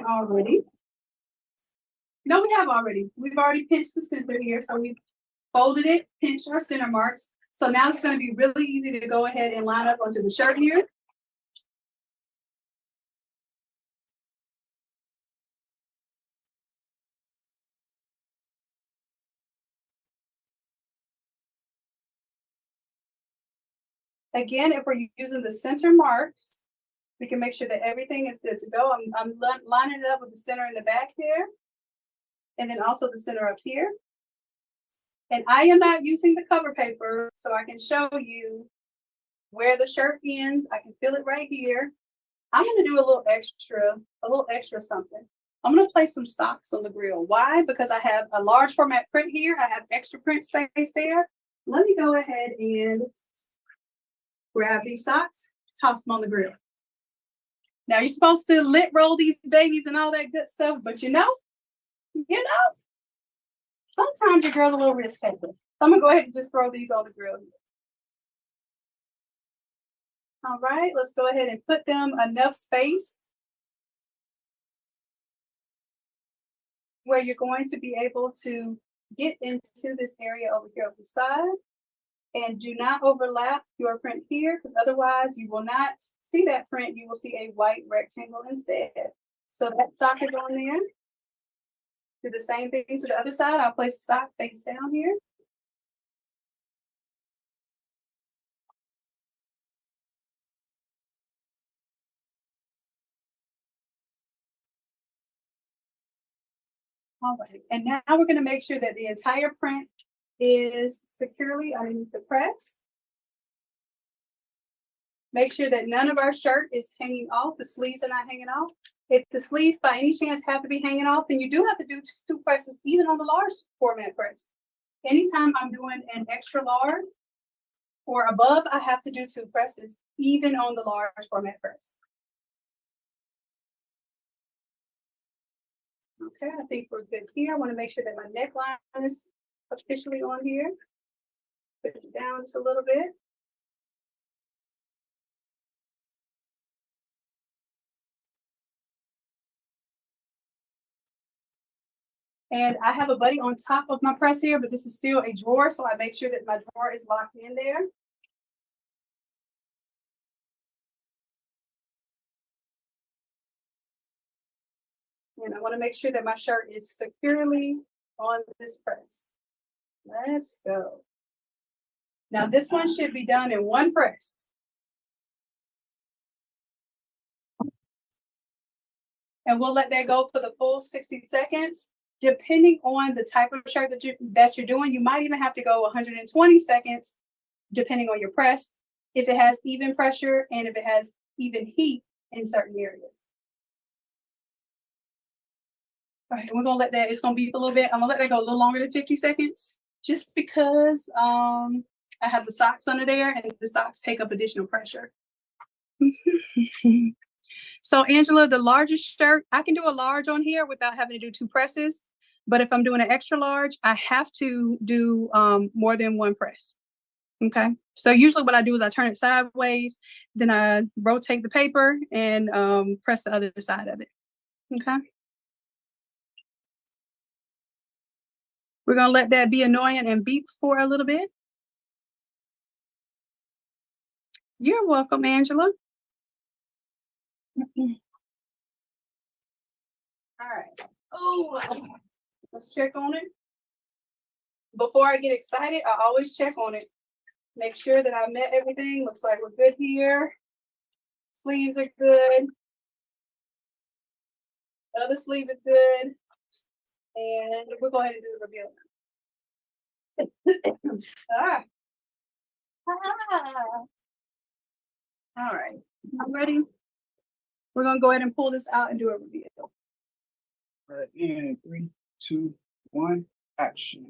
already. No, we have already. We've already pinched the center here. So we've folded it, pinched our center marks. So now it's going to be really easy to go ahead and line up onto the shirt here. Again, if we're using the center marks, we can make sure that everything is good to go. I'm lining it up with the center in the back here, and then also the center up here. And I am not using the cover paper, so I can show you where the shirt ends. I can feel it right here. I'm going to do a little extra something. I'm going to place some socks on the grill. Why? Because I have a large format print here. I have extra print space there. Let me go ahead and grab these socks, toss them on the grill. Now you're supposed to lint roll these babies and all that good stuff, but sometimes your girl's a little risk taker. So I'm gonna go ahead and just throw these on the grill. All right, let's go ahead and put them enough space where you're going to be able to get into this area over here on the side. And do not overlap your print here, because otherwise you will not see that print. You will see a white rectangle instead. So that sock is on there. Do the same thing to the other side. I'll place the sock face down here. All right, and now we're going to make sure that the entire print is securely underneath the press. Make sure that none of our shirt is hanging off. The sleeves are not hanging off. If the sleeves by any chance have to be hanging off, then you do have to do 2 presses, even on the large format press. Anytime I'm doing an extra large or above, I have to do 2 presses, even on the large format press. Okay, I think we're good here. I want to make sure that my neckline is officially on here. Put it down just a little bit. And I have a buddy on top of my press here, but this is still a drawer, so I make sure that my drawer is locked in there. And I want to make sure that my shirt is securely on this press. Let's go. Now this one should be done in 1 press. And we'll let that go for the full 60 seconds. Depending on the type of shirt that you're doing, you might even have to go 120 seconds, depending on your press, if it has even pressure and if it has even heat in certain areas. All right, we're gonna let that, it's gonna beep a little bit. I'm gonna let that go a little longer than 50 seconds, just because I have the socks under there and the socks take up additional pressure. So Angela, the largest shirt, I can do a large on here without having to do 2 presses. But if I'm doing an extra large, I have to do more than 1 press. Okay. So usually what I do is I turn it sideways, then I rotate the paper and press the other side of it. Okay. We're going to let that be annoying and beep for a little bit. You're welcome, Angela. All right. Oh, let's check on it. Before I get excited, I always check on it. Make sure that I met everything. Looks like we're good here. Sleeves are good. The other sleeve is good. And we'll go ahead and do the reveal. Ah. All right, I'm ready. We're gonna go ahead and pull this out and do a reveal.
All right, and 3, 2, 1, action.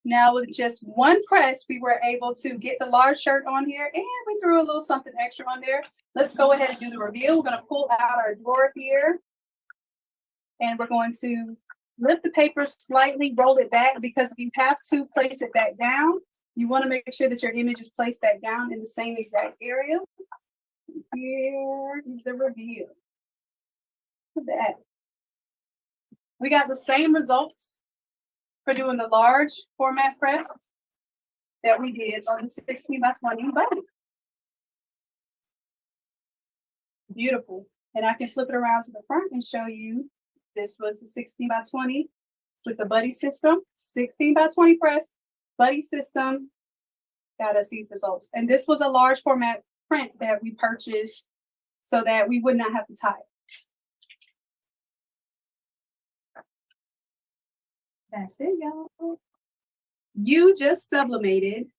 Now with just 1 press, we were able to get the large shirt on here, and we threw a little something extra on there. Let's go ahead and do the reveal. We're gonna pull out our drawer here, and we're going to lift the paper slightly, roll it back, because if you have to place it back down, you want to make sure that your image is placed back down in the same exact area. Here is the reveal. Look at that. We got the same results for doing the large format press that we did on the 16 by 20 body. Beautiful. And I can flip it around to the front and show you this was the 16 by 20 with the buddy system, 16 by 20 press, buddy system. Got us these results. And this was a large format print that we purchased so that we would not have to tie it. That's it, y'all. You just sublimated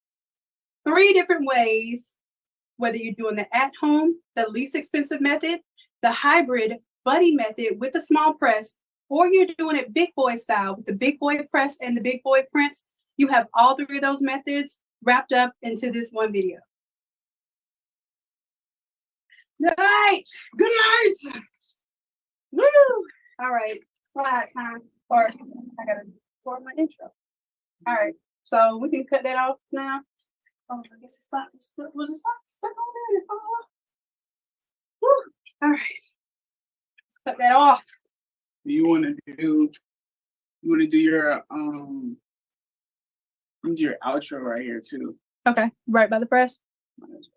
3 different ways, whether you're doing the at-home, the least expensive method, the hybrid buddy method with a small press, or you're doing it big boy style with the big boy press and the big boy prints. You have all 3 of those methods wrapped up into this one video. Good night. Good night. Woo. All right. Slide time. Or I gotta record my intro. All right. So we can cut that off now. Oh, I guess the sock was the sock stuck on there. Woo. All right. Let's cut that off.
You want to do your your outro right here too.
Okay. Right by the press.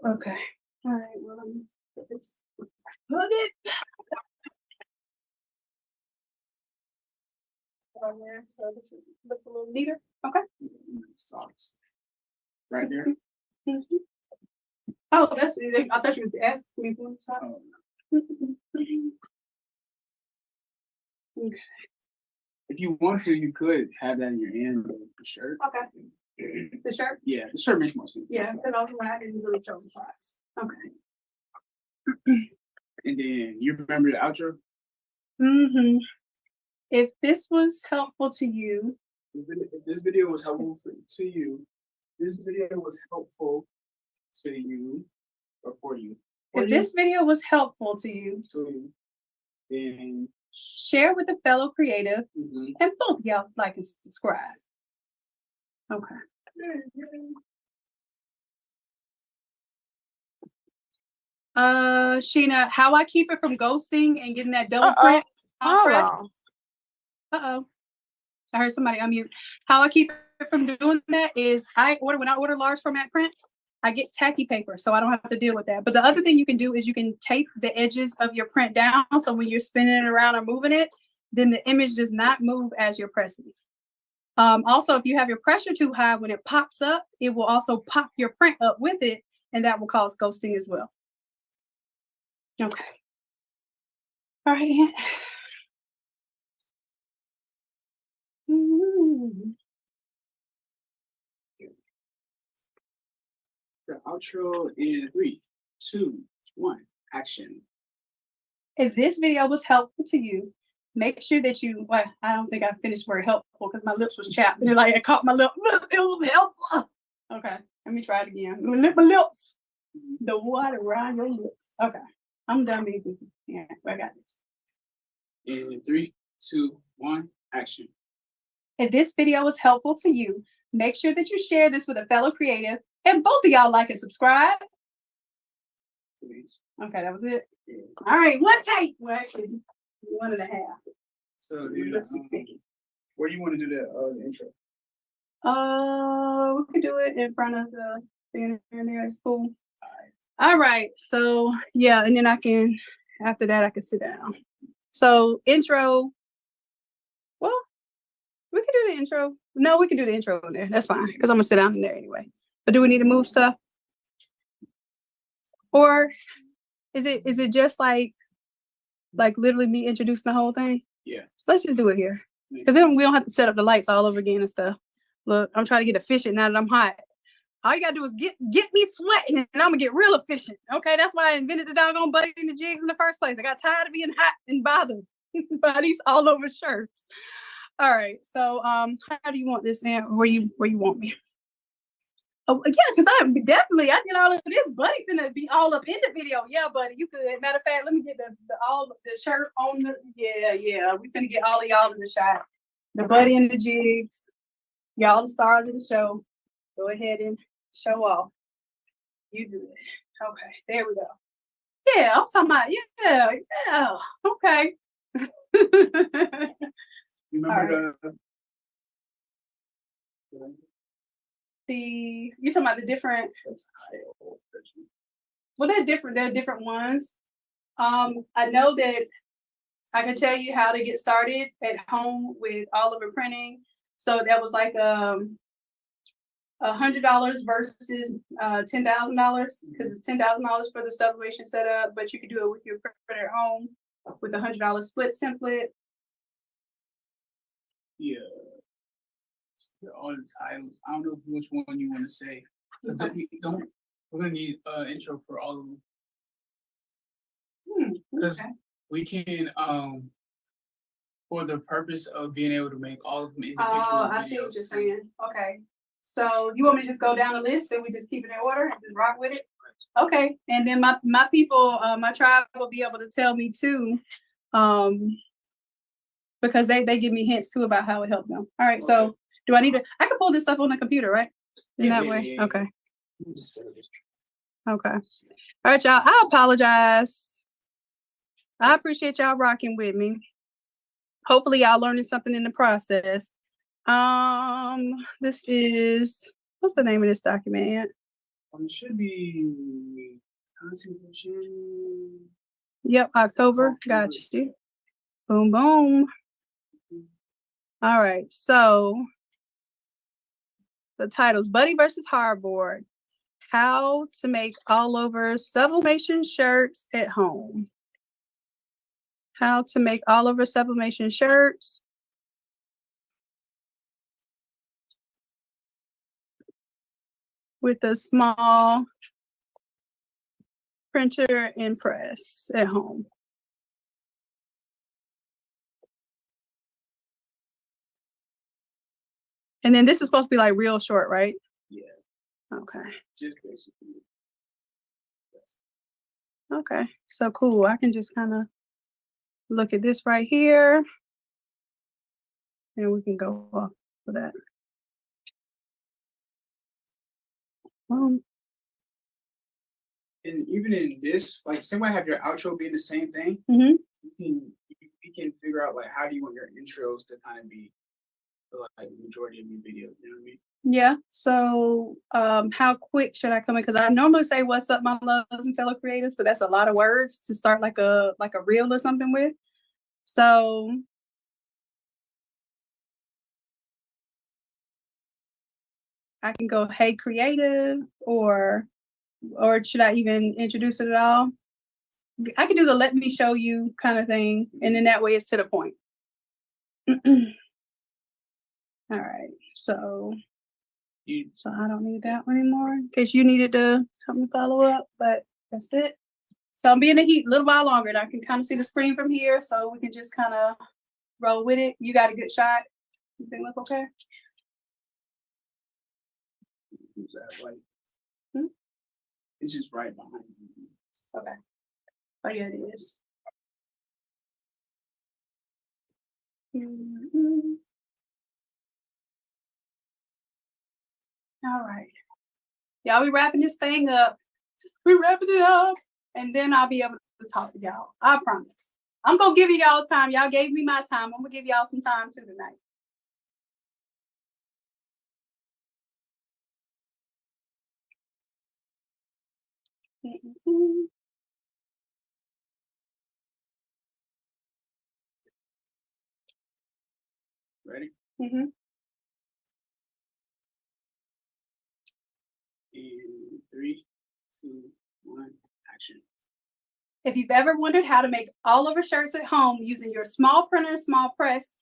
Okay. All right. Well, let me put this. Plug it. On there, so this looks a little neater. Okay.
Socks. Right there.
Mm-hmm. Oh, that's it. I thought you were asking me for the socks. Oh. Okay.
If you want to, you could have that in your hand with the shirt.
Okay. The shirt?
Yeah, the shirt makes more sense.
Yeah, because I was when I didn't really show the socks. Okay.
And then you remember the outro?
Mm-hmm. If this was helpful to you,
if this video was helpful to you, this video was helpful to you or for you.
If this video was helpful to you,
then
share with a fellow creative, and both y'all like and subscribe. Okay. Sheena, how I keep it from ghosting and getting that double print? Uh-oh. I heard somebody unmute. How I keep it from doing that is when I order large format prints, I get tacky paper so I don't have to deal with that. But the other thing you can do is you can tape the edges of your print down, so when you're spinning it around or moving it, then the image does not move as you're pressing. Also, if you have your pressure too high, when it pops up, it will also pop your print up with it, and that will cause ghosting as well. Okay. All right.
The outro is 3, 2, 1, action.
If this video was helpful to you, make sure that you, well, I don't think I finished word helpful because my lips was chapped. And I caught my lip. It was helpful. Okay, let me try it again. My lips. The water around your lips. Okay, I'm done, baby. Yeah, I got this.
In 3, 2, 1, action.
If this video was helpful to you, make sure that you share this with a fellow creative, and both of y'all like and subscribe.
Please.
Okay, that was it.
Yeah.
All right, one take. Well, actually, 1.5.
So, dude, where do you want to do the intro?
We could do it in front of the thing in there. It's cool. All right. So yeah, and then after that I can sit down. So intro. Well, we can do the intro. No, we can do the intro in there. That's fine because I'm gonna sit down in there anyway. But do we need to move stuff? Or is it just like literally me introducing the whole thing?
Yeah.
So let's just do it here. Because then we don't have to set up the lights all over again and stuff. Look, I'm trying to get efficient now that I'm hot. All you gotta do is get me sweating and I'm gonna get real efficient. Okay, that's why I invented the doggone buddy in the jigs in the first place. I got tired of being hot and bothered by these all over shirts. All right, so how do you want this in? Where you want me? Oh yeah, because I did all of this. Buddy finna be all up in the video. Yeah, buddy, you could. Matter of fact, let me get the shirt on the yeah. We finna get all of y'all in the shot. The buddy in the jigs. Y'all the stars of the show. Go ahead and show off. You do it. Okay, there we go. Yeah, I'm talking about, yeah. Okay.
You remember
you're talking about the different, well, they're different ones. I know that I can tell you how to get started at home with Oliver printing. So that was like $100 versus $10,000 because it's $10,000 for the sublimation setup, but you can do it with your printer at home with a $100 split template.
Yeah. All the titles. I don't know which one you want to say. We're gonna need intro for all of them. Because we can for the purpose of being able to make all of them individual videos.
I see what you're saying. Okay. So you want me to just go down the list and we just keep it in order and just rock with it? Okay. And then my people, my tribe will be able to tell me too, because they give me hints too about how it helped them. All right. Okay. So do I need to? I can pull this up on the computer, right? In that way. Okay. Okay. All right, y'all. I apologize. I appreciate y'all rocking with me. Hopefully y'all learning something in the process. This is, what's the name of this document?
It should be content.
Yep, October. Got you. Boom, boom. All right, so the title's Buddy versus Hardboard. How to make all over sublimation shirts at home. How to make all over sublimation shirts with a small printer and press at home. And then this is supposed to be like real short, right?
Yeah.
Okay.
Just basically. Yes.
Okay. So cool. I can just kind of look at this right here. And we can go off for that.
And even in this, like, same way I have your outro being the same thing,
Mm-hmm.
you can figure out like how do you want your intros to kind of be like the majority of your videos, you know what I mean?
Yeah. So how quick should I come in? Because I normally say what's up, my loves and fellow creators, but that's a lot of words to start like a reel or something with. So I can go, hey creative, or should I even introduce it at all? I can do the let me show you kind of thing, and then that way it's to the point. All right, so I don't need that one anymore in case you needed to help me follow up, but that's it. So I'm being in the heat a little while longer, and I can kind of see the screen from here, so we can just kind of roll with it. You got a good shot? You think look okay?
Is that like
Hmm?
it's just right behind you.
Okay. Oh yeah, it is. All right. Y'all, we wrapping this thing up. We're wrapping it up. And then I'll be able to talk to y'all. I promise. I'm going to give y'all time. Y'all gave me my time. I'm going to give y'all some time too tonight.
Ready?
Mm-hmm.
In 3, 2, 1, action.
If you've ever wondered how to make all over shirts at home using your small printer and small press,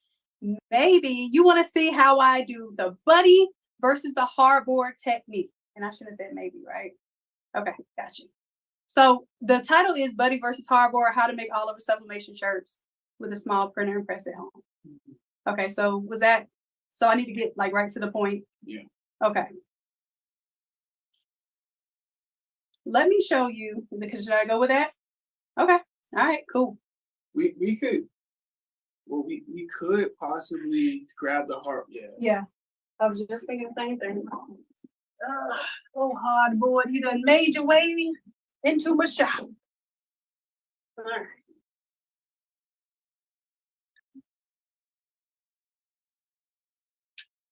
maybe you want to see how I do the buddy versus the hardboard technique. And I should have said maybe, right? Okay, got you. So the title is Buddy versus Hardboard, How to Make All Over Sublimation Shirts with a Small Printer and Press at Home. Mm-hmm. Okay, so was that, so I need to get like right to the point?
Yeah.
Okay. Let me show you, because should I go with that? Okay, all right, cool.
We could, well, we could possibly grab the heart. Yeah.
Yeah, I was just thinking the same thing. Oh, hardboard, you done made your way into my shop. All right.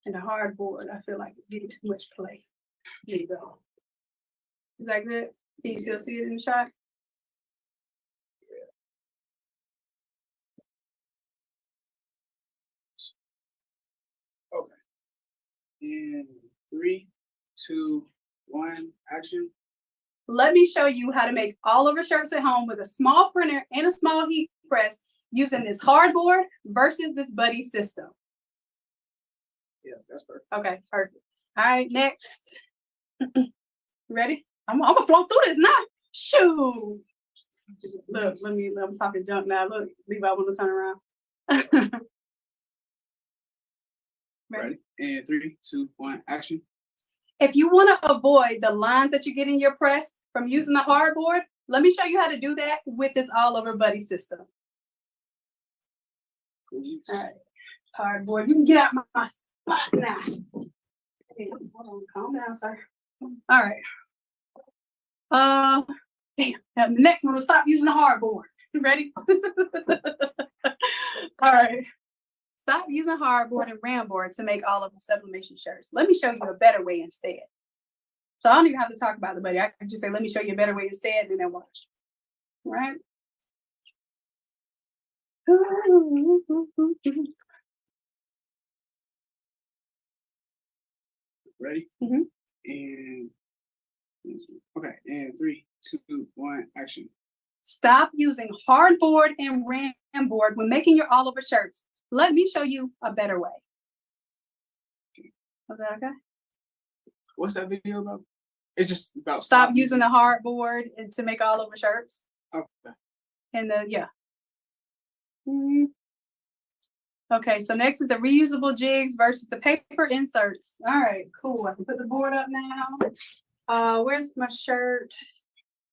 And the hardboard, I feel like it's getting too much play. There you go. Is that good? Can you still see it in the shot?
Okay. In 3, 2, 1, action.
Let me show you how to make all over shirts at home with a small printer and a small heat press using this hardboard versus this buddy system.
Yeah, that's perfect.
Okay, perfect. All right, next. Ready? I'm gonna flow through this now. Shoot. Look, I'm talking junk now. Look, Levi want to turn around.
Ready? And 3, 2, 1, action.
If you want to avoid the lines that you get in your press from using the hardboard, let me show you how to do that with this all over buddy system.
Please.
All right, hardboard, you can get out my spot now. Hey, hold on, calm down, sir. All right. Damn. Now the next one will stop using the hardboard. You ready? All right. Stop using hardboard and ramboard to make all of the sublimation shirts. Let me show you a better way instead. So I don't even have to talk about the buddy. I can just say, let me show you a better way instead, and then watch. All right.
Ready?
Mm-hmm.
And okay, and 3, 2, 1, action.
Stop using hardboard and ramboard when making your all over shirts. Let me show you a better way. Okay.
What's that video about? It's just about
stop using the hardboard and to make all over shirts.
Okay.
And yeah. Okay, so next is the reusable jigs versus the paper inserts. All right, cool. I can put the board up now. Where's my shirt?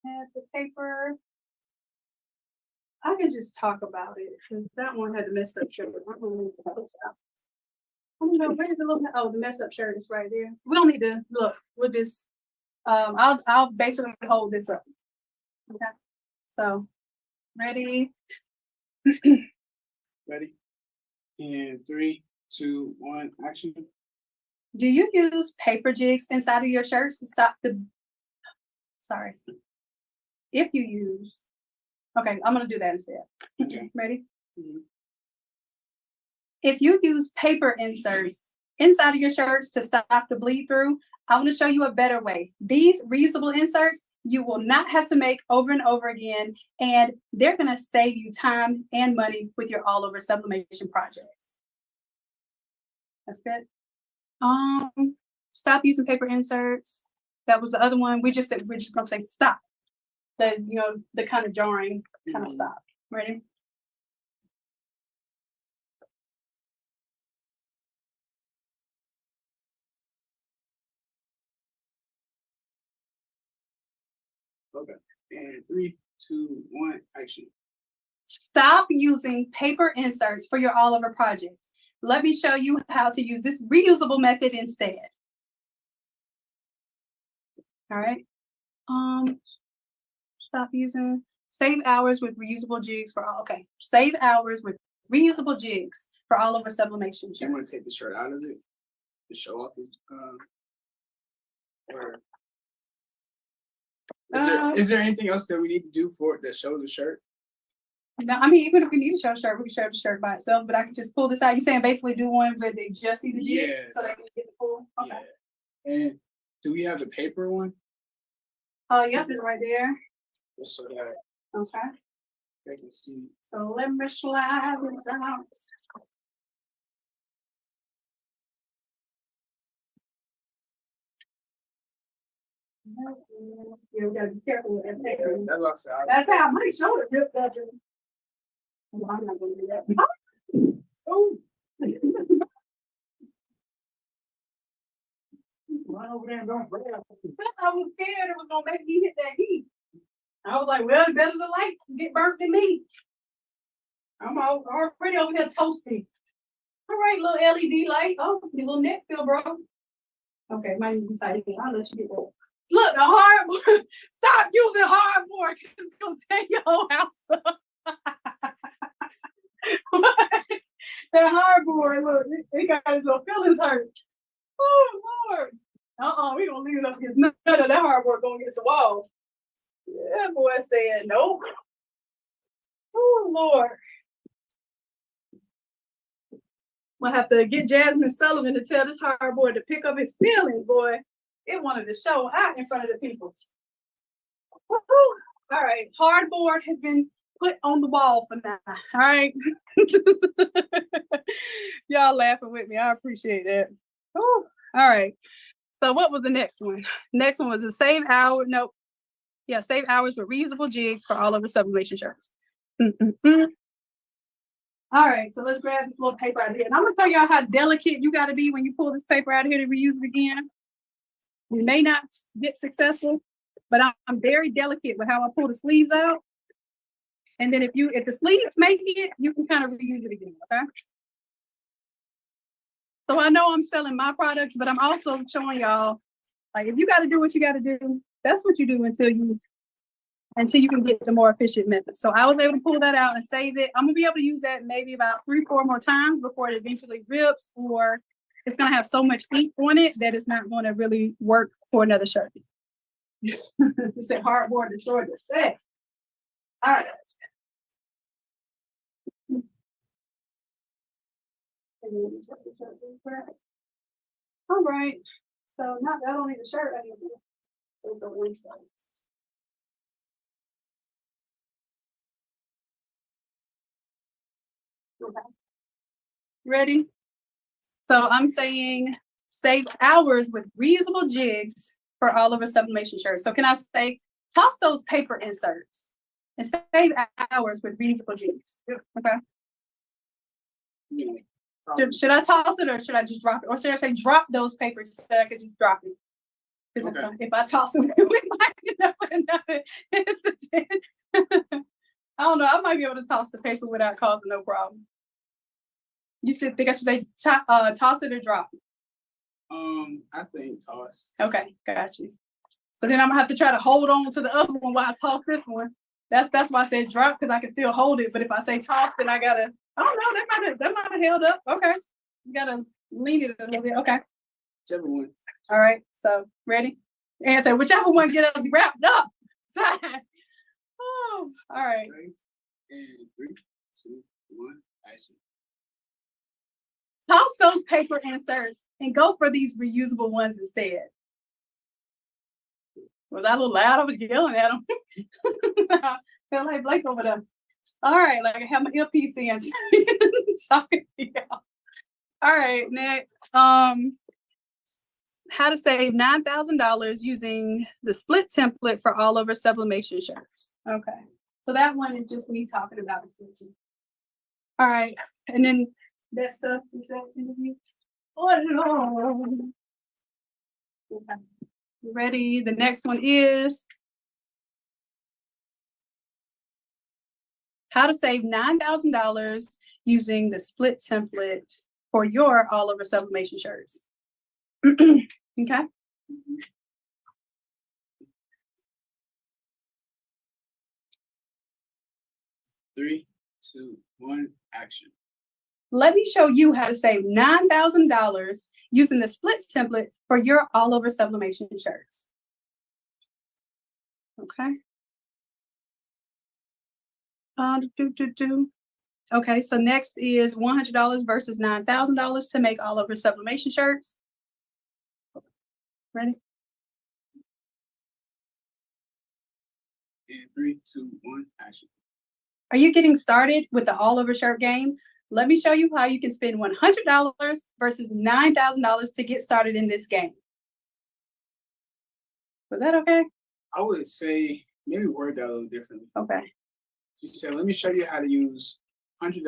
Have the paper. I can just talk about it because that one has a messed up shirt. I don't know where's the little, oh, the messed up shirt is right there. We don't need to look. We'll just I'll basically hold this up. Okay. So ready?
Ready? And 3, 2, 1, action.
Do you use paper jigs inside of your shirts to stop the, sorry. If you use, okay, I'm gonna do that instead.
Okay.
Ready?
Mm-hmm.
If you use paper inserts inside of your shirts to stop the bleed through, I want to show you a better way. These reusable inserts, you will not have to make over and over again, and they're gonna save you time and money with your all over sublimation projects. That's good. Stop using paper inserts. That was the other one. We just said we're just gonna say stop. The kind of jarring kind of stop. Ready?
Okay. And 3, 2, 1, action.
Stop using paper inserts for your all over projects. Let me show you how to use this reusable method instead. All right. Stop using, save hours with reusable jigs for all. Okay. Save hours with reusable jigs for all over sublimation.
You want to take the shirt out of it to show off the or is there anything else that we need to do for it that shows the shirt?
No, I mean, even if we need to show the shirt, we can show the shirt by itself, but I can just pull this out. You're saying basically do one where they just see the jig so they can get the full? Okay.
Yeah. And do we have the paper one?
Oh, yep, it's right there.
Just so that
Okay.
they can see.
So let me slide this out. Yeah, we gotta be careful with that paper.
That looks out.
That's how my shoulder ripped up. Oh, I'm not gonna do that. Oh. Run over there and don't break up. I was scared it was gonna make me hit that heat. I was like, well, it's better the light get burnt than me. I'm already over here toasting. All right, little LED light. Oh, your little neck still broke. Okay, might need to be tight. I'll let you get that. Look, the hardboard. Stop using hardboard because it's gonna tear your whole house up. That hardboard, look, it got his little feelings hurt. Oh Lord. We gonna leave it up against none of that hardboard going against the wall. Yeah, boy said no. Oh Lord. We'll have to get Jasmine Sullivan to tell this hardboard to pick up his feelings, boy. It wanted to show out in front of the people. Woo-hoo. All right, hardboard has been put on the wall for now. All right. Y'all laughing with me. I appreciate that. Ooh. All right. So what was the next one? Next one was a save hour. Nope. Yeah, save hours with reusable jigs for all over sublimation shirts. All right, so let's grab this little paper out of here. And I'm gonna tell y'all how delicate you gotta be when you pull this paper out of here to reuse it again. We may not get successful, but I'm very delicate with how I pull the sleeves out. And then if the sleeves make it, you can kind of reuse it again, okay? So I know I'm selling my products, but I'm also showing y'all, like, if you got to do what you got to do, that's what you do until you can get the more efficient method. So I was able to pull that out and save it. I'm gonna be able to use that maybe about 3-4 more times before it eventually rips, or it's gonna have so much ink on it that it's not gonna really work for another shirt. It said hardboard destroyed the set. All right. All right. So now that I don't need the shirt, I need the insides. Okay. Ready? So I'm saying save hours with reusable jigs for all over sublimation shirts. So can I say toss those paper inserts and save hours with reusable jigs? Okay. Should I toss it or should I just drop it? Or should I say drop those papers so I could just drop it? Because if I toss them, we might end up with another incident. I don't know. I might be able to toss the paper without causing no problem. You think I should say toss it or drop it?
I think toss.
Okay, got you. So then I'm gonna have to try to hold on to the other one while I toss this one. That's why I said drop, because I can still hold it. But if I say toss, then I gotta. Oh no, that might have held up. Okay, you gotta lean it a little bit. Okay.
Whichever one.
All right. So ready? And say whichever one get us wrapped up. Oh, all right.
And 3, 2, 1, action.
Toss those paper inserts and go for these reusable ones instead. Was I a little loud? I was yelling at them. Felt like Blake over there. All right, like I have my earpiece in. Sorry, y'all. All right, next. How to save $9,000 using the split template for all over sublimation shirts. Okay, so that one is just me talking about the split template. All right, and then that stuff is that interview. Oh no. Okay. Ready? The next one is how to save $9,000 using the split template for your all over sublimation shirts. Okay.
3, 2, 1, action.
Let me show you how to save $9,000 using the splits template for your all over sublimation shirts. Okay. Okay, so next is $100 versus $9,000 to make all over sublimation shirts. Ready?
And 3, 2, 1, action.
Are you getting started with the all over shirt game? Let me show you how you can spend $100 versus $9,000 to get started in this game. Was that okay?
I would say maybe word that a little differently.
Okay.
You said, let me show you how to use $100.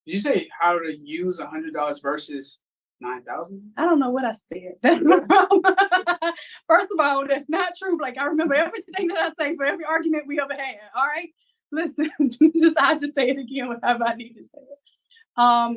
Did you say how to use $100 versus 9,000?
I don't know what I said. That's my problem. First of all, that's not true. Like, I remember everything that I say for every argument we ever had. All right. Listen, I just say it again whenever I need to say it. I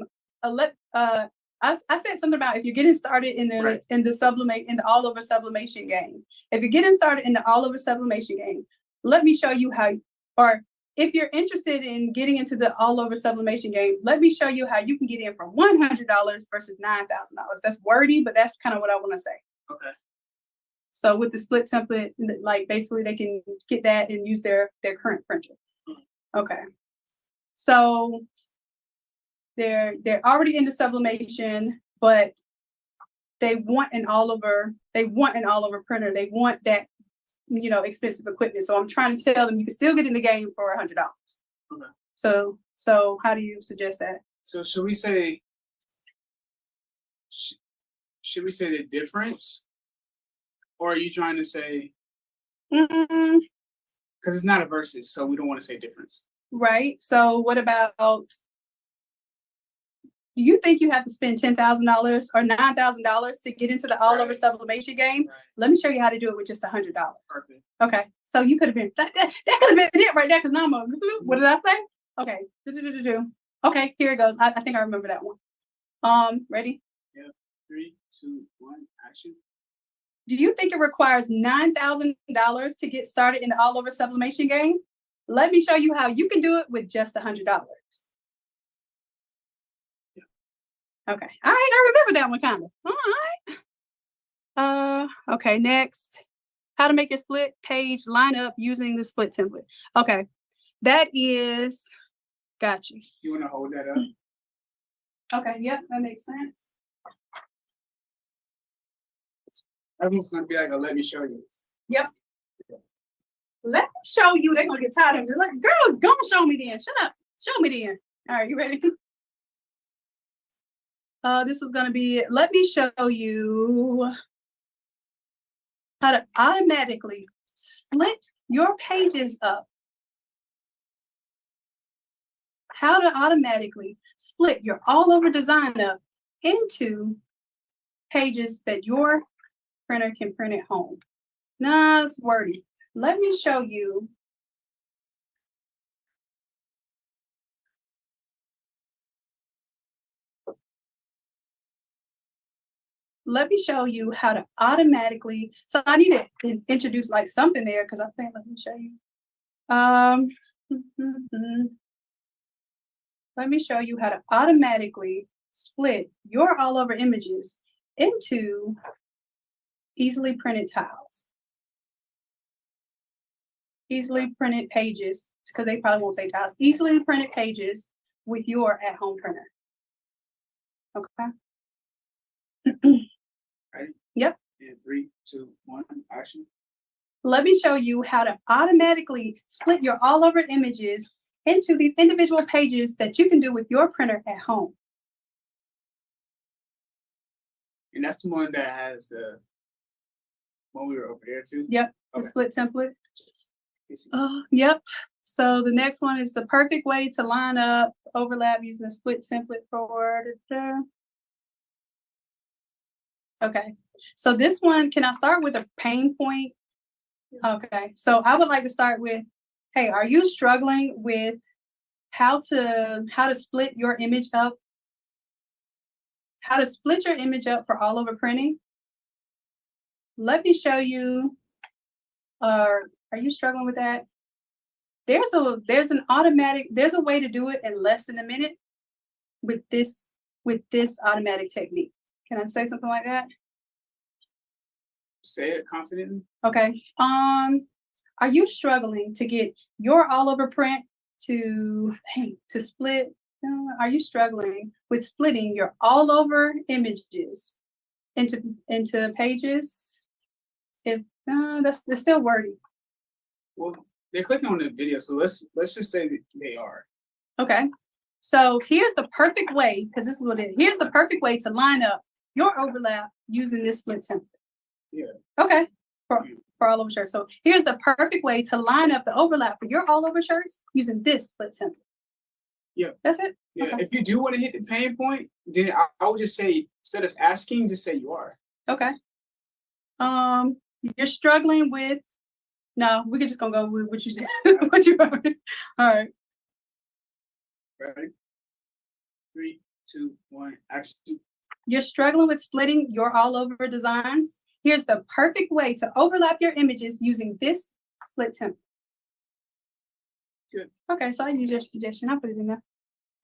said something about if you're getting started in the in the all over sublimation game. If you're getting started in the all over sublimation game, let me show you how. Or if you're interested in getting into the all over sublimation game, let me show you how you can get in for $100 versus $9,000. That's wordy, but that's kind of what I want to say.
Okay.
So with the split template, like basically they can get that and use their current printer. Okay. So they're already into sublimation, but they want an all over printer. They want that, expensive equipment. So I'm trying to tell them you can still get in the game for $100.
Okay.
So how do you suggest that?
So should we say the difference? Or are you trying to say, because it's not a versus, so we don't want to say difference.
Right. So what about, do you think you have to spend $10,000 or $9,000 to get into the all over sublimation game? Right. Let me show you how to do it with just $100. Perfect. Okay. So you could have been, that could have been it right there, because now what did I say? Okay. Okay, here it goes. I think I remember that one. Ready?
Yeah. 3, 2, 1, action.
Do you think it requires $9,000 to get started in the all over sublimation game? Let me show you how you can do it with just $100. Yeah. Okay. All right. I remember that one kind of. All right. Okay. Next, how to make your split page line up using the split template. Okay. That is, got you.
You want to hold that up?
Okay. Yep. That makes sense.
Everyone's going to be like, let me show you.
Yep. Let me show you. They're going to get tired of it. Like, girl, go show me then. Shut up. Show me then. All right, you ready? This is going to be, let me show you how to automatically split your pages up. How to automatically split your all over design up into pages that your printer can print at home. Nah, it's wordy. Let me show you. Let me show you how to automatically, so I need to introduce like something there, because I think, let me show you. Let me show you how to automatically split your all over images into easily printed tiles. Easily printed pages, because they probably won't say tiles. Easily printed pages with your at-home printer. Okay.
Ready?
Yep.
And 3, 2, 1, action.
Let me show you how to automatically split your all over images into these individual pages that you can do with your printer at home.
And that's the one that has the one we were over there too?
Yep, okay. The split template. Yep. So the next one is the perfect way to line up overlap using a split template for. Okay. So this one, can I start with a pain point? Okay. So I would like to start with, Hey, are you struggling with how to split your image up? How to split your image up for all over printing? Let me show you. Are you struggling with that? There's a way to do it in less than a minute with this automatic technique. Can I say something like that?
Say it confidently.
Okay. Are you struggling to get your all over print to split? Are you struggling with splitting your all over images into pages? If that's still wordy.
Well, they're clicking on the video, so let's just say that they are.
Okay. So here's the perfect way, because this is what it is. Here's the perfect way to line up your overlap using this split template.
Yeah.
Okay. For all over shirts. So here's the perfect way to line up the overlap for your all over shirts using this split template.
Yeah.
That's it?
Yeah.
Okay.
If you do want to hit the pain point, then I would just say, instead of asking, just say you are.
Okay. You're struggling with, no, we're just gonna go with what you said. What you wrote. All right.
Ready? 3, 2, 1, action.
You're struggling with splitting your all over designs. Here's the perfect way to overlap your images using this split template.
Good.
Okay, so I use your suggestion. I'll put it in there.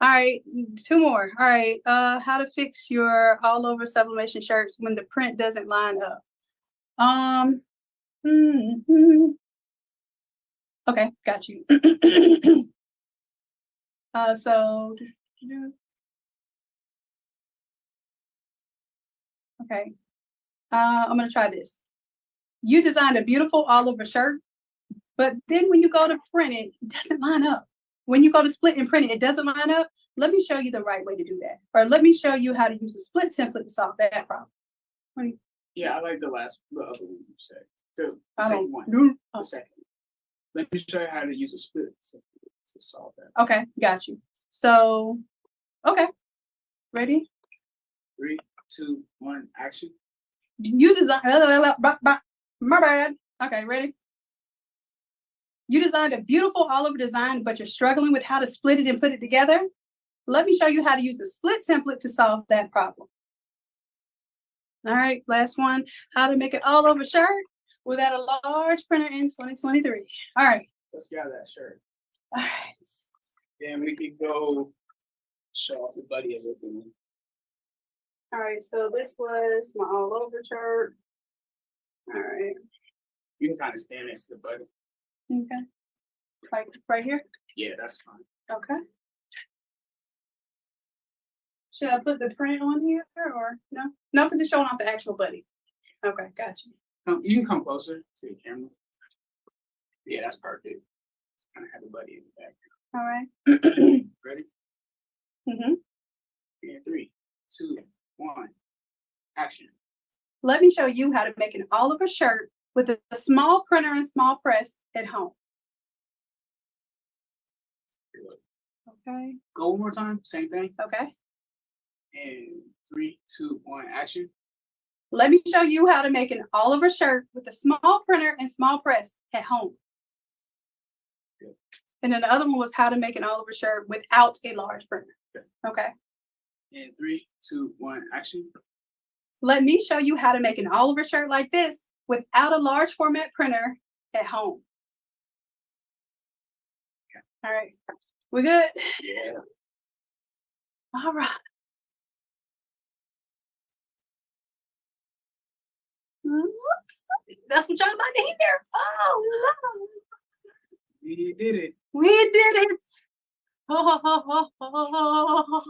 All right, 2 more. All right, how to fix your all over sublimation shirts when the print doesn't line up. Okay, got you. So okay, I'm gonna try this. You designed a beautiful all over shirt, but then when you go to print it, it doesn't line up. When you go to split and print it, it doesn't line up. Let me show you the right way to do that. Or let me show you how to use a split template to solve that problem.
Yeah, I like the other one you said. The
I
second
don't
one.
do.
The second. Let me show you how to use a split to solve that.
Okay, got you. So, okay, ready?
3, 2, 1, action.
You design. My bad. Okay, ready? You designed a beautiful all over design, but you're struggling with how to split it and put it together. Let me show you how to use a split template to solve that problem. All right, last one. How to make it all over shirt without a large printer in 2023. All right.
Let's grab that shirt.
All right.
Then we can go show off the buddy as open.
All right, so this was my all over shirt. All right.
You can kind of stand next to the buddy.
Okay. Like right here?
Yeah, that's fine.
Okay. Should I put the print on here or no? No, because it's showing off the actual buddy. Okay, got you.
You can come closer to the camera. Yeah, that's perfect. Just kind of have the buddy in the back.
All right.
Ready?
Mm-hmm.
And 3, 2, 1, action.
Let me show you how to make an all over shirt with a small printer and small press at home.
Good.
Okay.
Go one more time. Same thing.
Okay.
And 3, 2, 1, action.
Let me show you how to make an all over shirt with a small printer and small press at home.
Good.
And then the other one was how to make an all over shirt without a large printer.
Good.
Okay.
And 3, 2, 1, action.
Let me show you how to make an all over shirt like this without a large format printer at home.
Okay.
All right. We good?
Yeah.
All right. That's what y'all about to hear. Oh, no.
We did it.
We did it. Oh.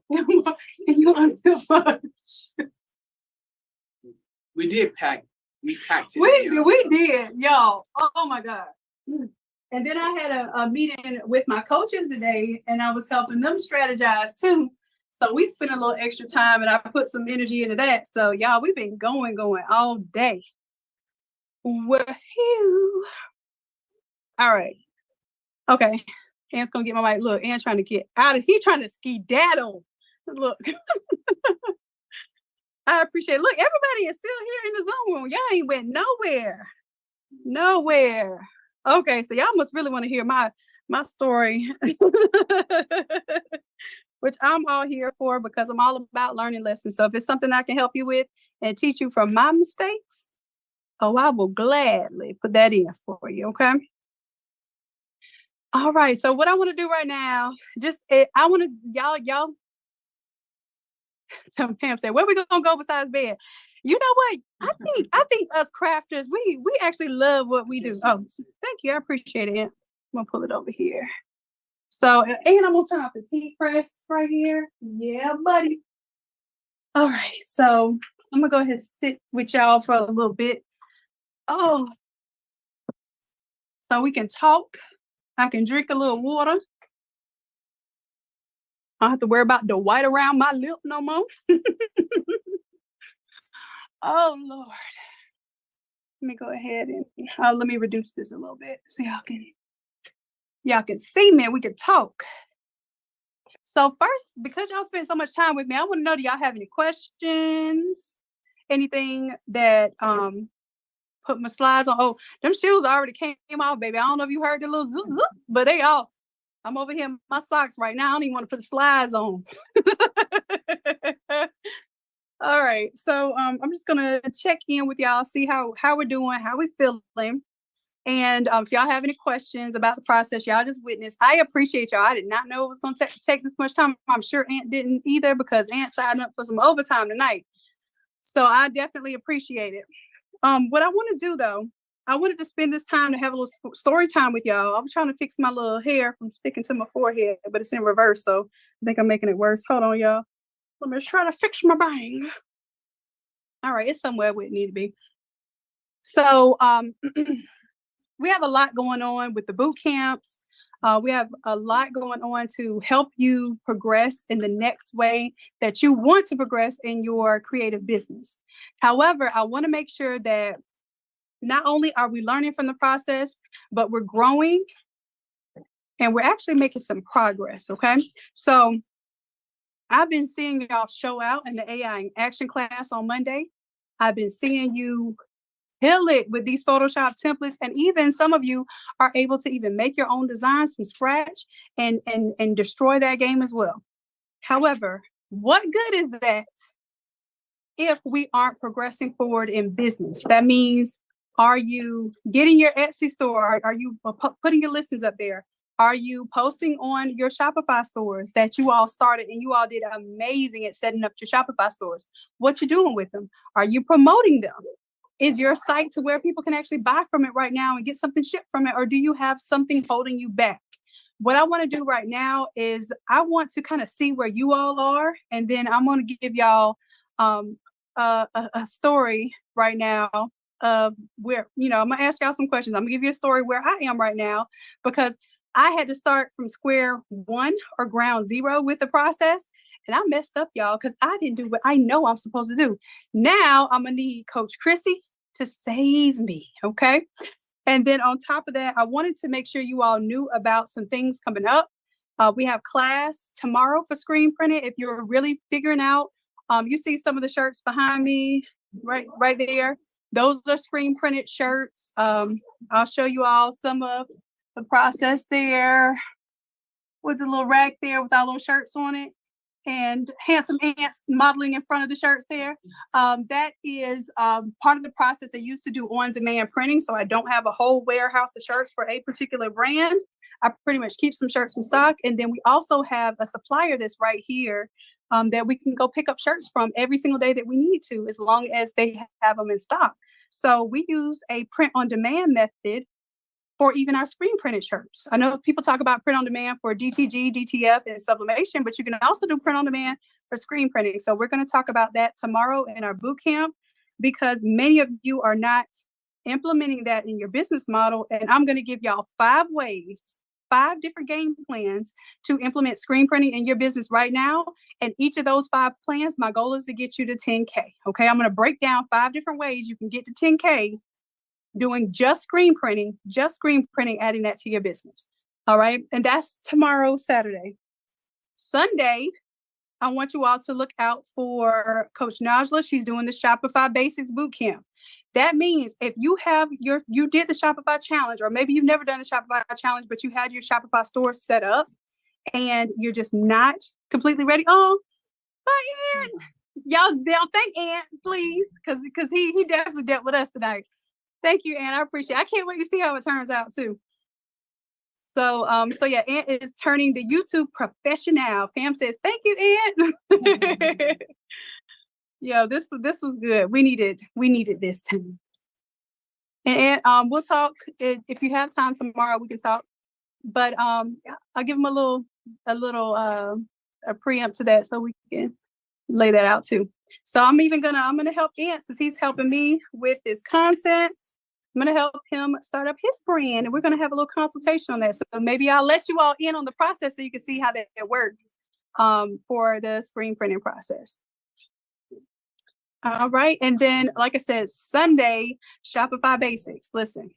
You want too much.
We did pack. We packed it.
We did, y'all. Oh my God. And then I had a meeting with my coaches today, and I was helping them strategize too. So we spent a little extra time, and I put some energy into that. So y'all, we've been going all day. Woohoo! All right. Okay. Ann's gonna get my mic. Look, Ann's trying to get out of. He's trying to skedaddle. Look. I appreciate it. Look, everybody is still here in the Zoom room. Y'all ain't went nowhere. Nowhere. Okay, so y'all must really want to hear my story, which I'm all here for because I'm all about learning lessons. So if it's something I can help you with and teach you from my mistakes, oh, I will gladly put that in for you. Okay. All right. So what I want to do right now, I want to y'all. So Pam said, "Where we gonna go besides bed?" You know what? I think us crafters, we actually love what we do. Oh, thank you. I appreciate it. I'm gonna pull it over here. So, and I'm gonna turn off this heat press right here. Yeah, buddy. All right. So I'm gonna go ahead and sit with y'all for a little bit. Oh, so we can talk. I can drink a little water. I don't have to worry about the white around my lip no more. Oh Lord. Let me go ahead and let me reduce this a little bit so y'all can see me and we can talk. So first, because y'all spent so much time with me, I want to know, do y'all have any questions? Anything that put my slides on? Oh, them shoes already came off, baby. I don't know if you heard the little zoop zoop, but they off. I'm over here in my socks right now. I don't even want to put the slides on. All right. So I'm just gonna check in with y'all, see how we're doing, how we feeling. And if y'all have any questions about the process, y'all just witness. I appreciate y'all. I did not know it was going to take this much time. I'm sure Aunt didn't either because Aunt signed up for some overtime tonight. So I definitely appreciate it. What I want to do though, I wanted to spend this time to have a little story time with y'all. I'm trying to fix my little hair from sticking to my forehead, but it's in reverse. So I think I'm making it worse. Hold on, y'all. Let me try to fix my bang. All right, it's somewhere where it need to be. So we have a lot going on with the boot camps. We have a lot going on to help you progress in the next way that you want to progress in your creative business. However, I want to make sure that not only are we learning from the process, but we're growing and we're actually making some progress. Okay. So I've been seeing y'all show out in the AI in action class on Monday. I've been seeing you kill it with these Photoshop templates. And even some of you are able to even make your own designs from scratch and destroy that game as well. However, what good is that if we aren't progressing forward in business? That means, are you getting your Etsy store? Are you putting your listings up there? Are you posting on your Shopify stores that you all started and you all did amazing at setting up your Shopify stores? What you doing with them? Are you promoting them? Is your site to where people can actually buy from it right now and get something shipped from it? Or do you have something holding you back? What I want to do right now is I want to kind of see where you all are. And then I'm going to give y'all a story right now of where, I'm going to ask y'all some questions. I'm going to give you a story where I am right now because I had to start from square one or ground zero with the process. And I messed up, y'all, because I didn't do what I know I'm supposed to do. Now I'm going to need Coach Chrissy to save me, okay? And then on top of that, I wanted to make sure you all knew about some things coming up. We have class tomorrow for screen printing. If you're really figuring out, you see some of the shirts behind me, right there. Those are screen printed shirts. I'll show you all some of the process there with the little rack there with our little shirts on it. And handsome ants modeling in front of the shirts there. That is part of the process I used to do on-demand printing. So I don't have a whole warehouse of shirts for a particular brand. I pretty much keep some shirts in stock. And then we also have a supplier that's right here that we can go pick up shirts from every single day that we need to, as long as they have them in stock. So we use a print-on-demand method for even our screen printed shirts. I know people talk about print on demand for DTG, DTF, and sublimation, but you can also do print on demand for screen printing. So we're going to talk about that tomorrow in our boot camp because many of you are not implementing that in your business model. And I'm going to give y'all 5 different game plans to implement screen printing in your business right now. And each of those 5 plans, my goal is to get you to 10K. Okay, I'm going to break down 5 different ways you can get to 10K doing just screen printing, adding that to your business. All right. And that's tomorrow, Saturday. Sunday, I want you all to look out for Coach Najla. She's doing the Shopify Basics Bootcamp. That means if you did the Shopify challenge, or maybe you've never done the Shopify challenge, but you had your Shopify store set up and you're just not completely ready. Oh, y'all thank Ant, please, because he definitely dealt with us tonight. Thank you, Ant. I appreciate it. I can't wait to see how it turns out too. So yeah, Ant is turning the YouTube professional. Pam says, thank you, Ant. Yeah, this was good. We needed this time. And we'll talk if you have time tomorrow. We can talk. But I'll give him a little a preempt to that so we can lay that out too. So I'm gonna help Ant, since he's helping me with his content. I'm gonna help him start up his brand, and we're gonna have a little consultation on that. So maybe I'll let you all in on the process so you can see how that works for the screen printing process. All right. And then, like I said, Sunday, Shopify Basics. Listen,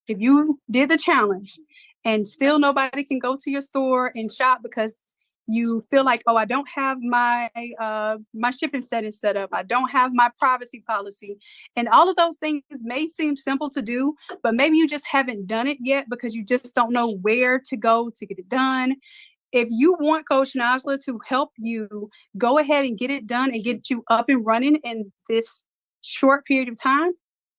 if you did the challenge and still nobody can go to your store and shop because you feel like, oh, I don't have my shipping settings set up, I don't have my privacy policy, and all of those things may seem simple to do, but maybe you just haven't done it yet because you just don't know where to go to get it done. If you want Coach Najla to help you, go ahead and get it done and get you up and running in this short period of time.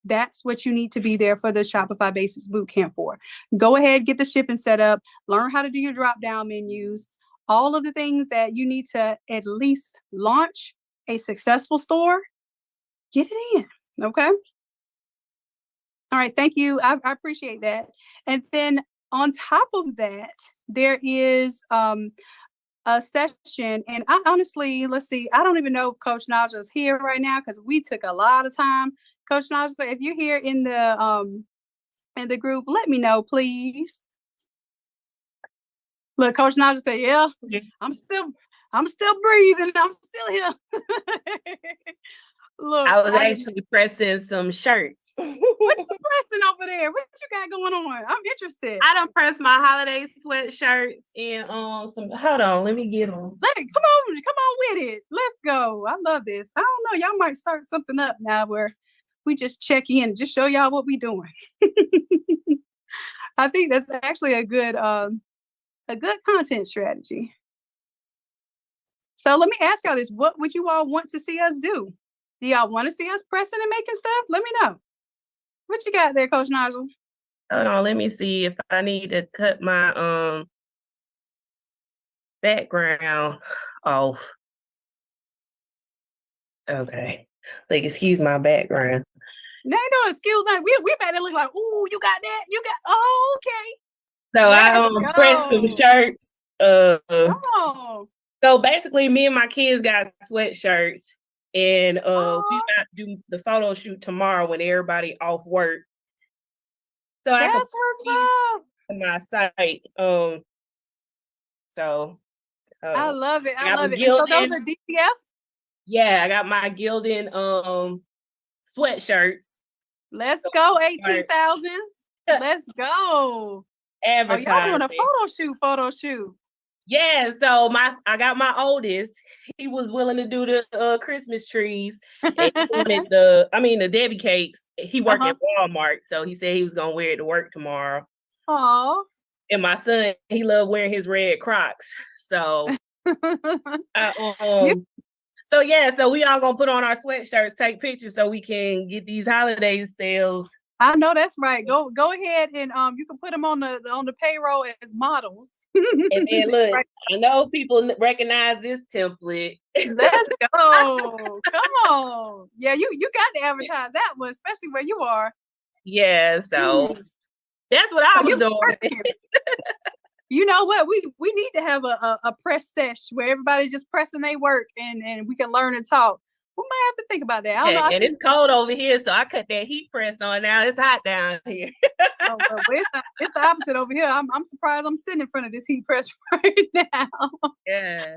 That's what you need to be there for the Shopify Basics Bootcamp for. Go ahead, get the shipping set up, learn how to do your drop-down menus, all of the things that you need to at least launch a successful store. Get it in, okay? All right, thank you. I appreciate that. And then on top of that, there is a session, and I honestly, let's see, I don't even know if Coach Najla is here right now because we took a lot of time. Coach Najla, if you're here in the group, let me know, please. Look, Coach Najla said, yeah, I'm still breathing. I'm still here. Look,
I was actually pressing some shirts.
What you pressing over there? What you got going on? I'm interested.
I done pressed my holiday sweatshirts and some. Hold on, let me get them.
Come on with it. Let's go. I love this. I don't know. Y'all might start something up now where we just check in, just show y'all what we doing. I think that's actually a good content strategy. So let me ask y'all this: what would you all want to see us do? Do y'all want to see us pressing and making stuff? Let me know. What you got there, Coach Najla?
Hold on, let me see if I need to cut my background off. Okay. Like, excuse my background.
No, excuse me. We better look like, ooh, you got that? You got, oh, okay.
So I pressed some shirts. So basically me and my kids got sweatshirts, and we got to do the photo shoot tomorrow when everybody off work. So
that's what's up.
On my site. So
I love it. I love it.
Gildan,
so those are DPF?
Yeah, I got my Gildan sweatshirts.
Let's go, 18,000s. Let's go.
Advertising.
Oh, y'all doing a photo shoot.
Yeah, so I got my oldest. He was willing to do the Christmas trees. And the Debbie cakes. He worked at Walmart, so he said he was gonna wear it to work tomorrow.
Oh.
And my son, he loved wearing his red Crocs. So so yeah, so we all gonna put on our sweatshirts, take pictures so we can get these holiday sales.
I know that's right. Go ahead and you can put them on the payroll as models.
And then look, right. I know people recognize this template.
Let's go. Come on. Yeah, you got to advertise that one, especially where you are.
Yeah, so that's what I was doing.
You know what? We need to have a press sesh where everybody just pressing their work and we can learn and talk. We might have to think about that. I don't know.
And it's cold over here, so I cut that heat press on now. It's hot down here.
It's the opposite over here. I'm surprised I'm sitting in front of this heat press right now.
Yeah.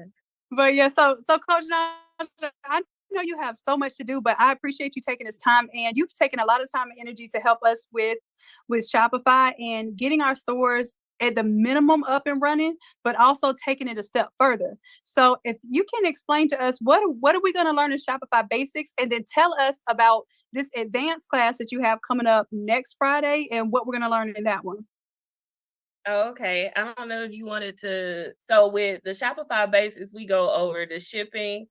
But yeah, so Coach Najla, I know you have so much to do, but I appreciate you taking this time, and you've taken a lot of time and energy to help us with Shopify and getting our stores at the minimum up and running, but also taking it a step further. So if you can explain to us what are we going to learn in Shopify Basics, and then tell us about this advanced class that you have coming up next Friday and what we're going to learn in that one.
Oh, okay. I don't know if you wanted to. So with the Shopify Basics, we go over the shipping,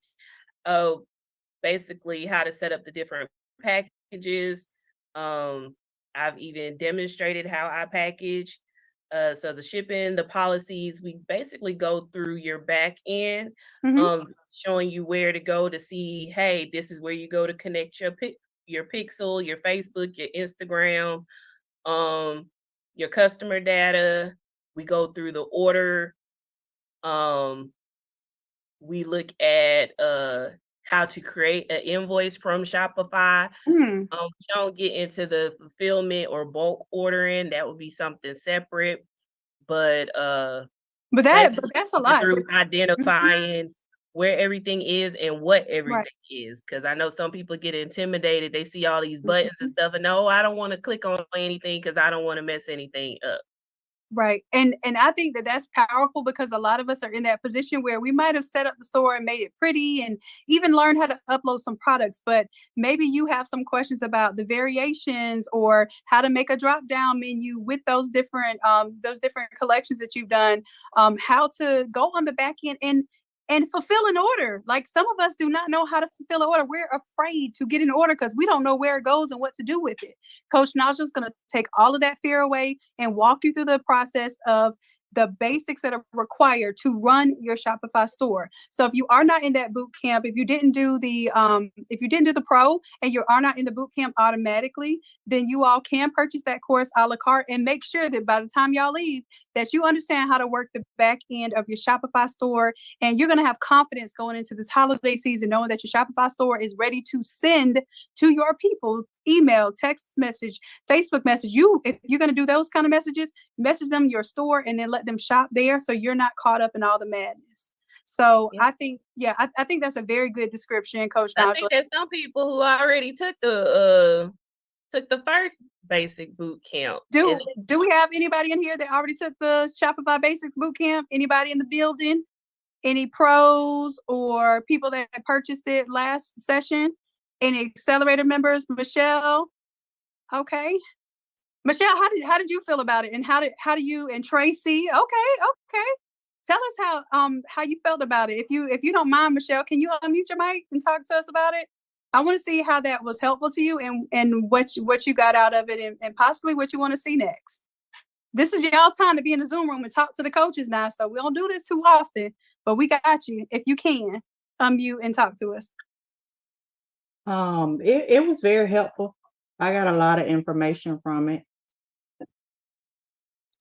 basically how to set up the different packages. I've even demonstrated how I package. So the shipping, the policies, we basically go through your back end,
Mm-hmm.
showing you where to go to see, hey, this is where you go to connect your Pixel, your Facebook, your Instagram, your customer data. We go through the order. Um, we look at how to create an invoice from Shopify.
Mm.
We don't get into the fulfillment or bulk ordering. That would be something separate. But
But
basically
that's a lot.
through
Mhm.
identifying where everything is and what everything
Right.
is. Because I know some people get intimidated. They see all these buttons and
Mhm.
stuff, and no, I don't want to click on anything because I don't want to mess anything up.
Right. And I think that that's powerful, because a lot of us are in that position where we might have set up the store and made it pretty and even learned how to upload some products, but maybe you have some questions about the variations or how to make a drop down menu with those different collections that you've done, how to go on the back end and fulfill an order. Like, some of us do not know how to fulfill an order. We're afraid to get an order because we don't know where it goes and what to do with it. Coach Naja's going to take all of that fear away and walk you through the process of the basics that are required to run your Shopify store. So if you are not in that boot camp, if you didn't do the pro and you are not in the boot camp automatically, then you all can purchase that course a la carte, and make sure that by the time y'all leave, that you understand how to work the back end of your Shopify store, and you're going to have confidence going into this holiday season, knowing that your Shopify store is ready to send to your people email, text message, Facebook message. If you're going to do those kind of messages, message them your store and then let them shop there, so you're not caught up in all the madness. So
Yeah.
I think that's a very good description, Coach
I
Najla.
think there's some people who already took the first basic boot camp.
Do we have anybody in here that already took the Shopify Basics boot camp? Anybody in the building? Any pros or people that purchased it last session? Any accelerator members? Michelle? Okay. Michelle, how did you feel about it? And how do you and Tracy? Okay. Tell us how you felt about it. If you don't mind, Michelle, can you unmute your mic and talk to us about it? I want to see how that was helpful to you, and what you got out of it, and possibly what you want to see next. This is y'all's time to be in the Zoom room and talk to the coaches now. So we don't do this too often, but we got you. If you can, unmute and talk to us.
It was very helpful. I got a lot of information from it.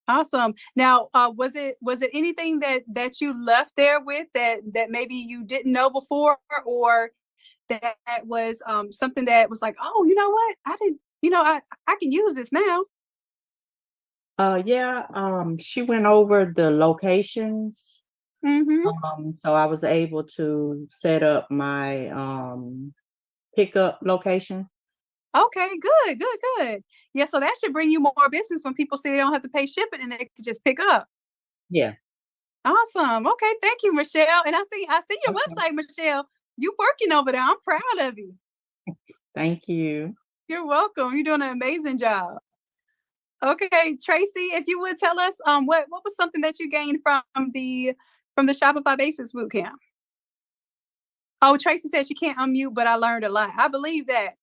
Awesome. Now, was it anything that you left there with that maybe you didn't know before, or that was something that was like, oh, you know what? I didn't, I can use this now.
She went over the locations.
Mm-hmm.
So I was able to set up my pickup location.
Okay, good. Yeah, so that should bring you more business when people say they don't have to pay shipping and they can just pick up.
Yeah.
Awesome. Okay, thank you, Michelle. And I see your
Okay.
website, Michelle. You working over there. I'm proud of you.
Thank you.
You're welcome. You're doing an amazing job. Okay, Tracy, if you would tell us what was something that you gained from the Shopify Basics Bootcamp? Oh, Tracy says she can't unmute, but I learned a lot. I believe that.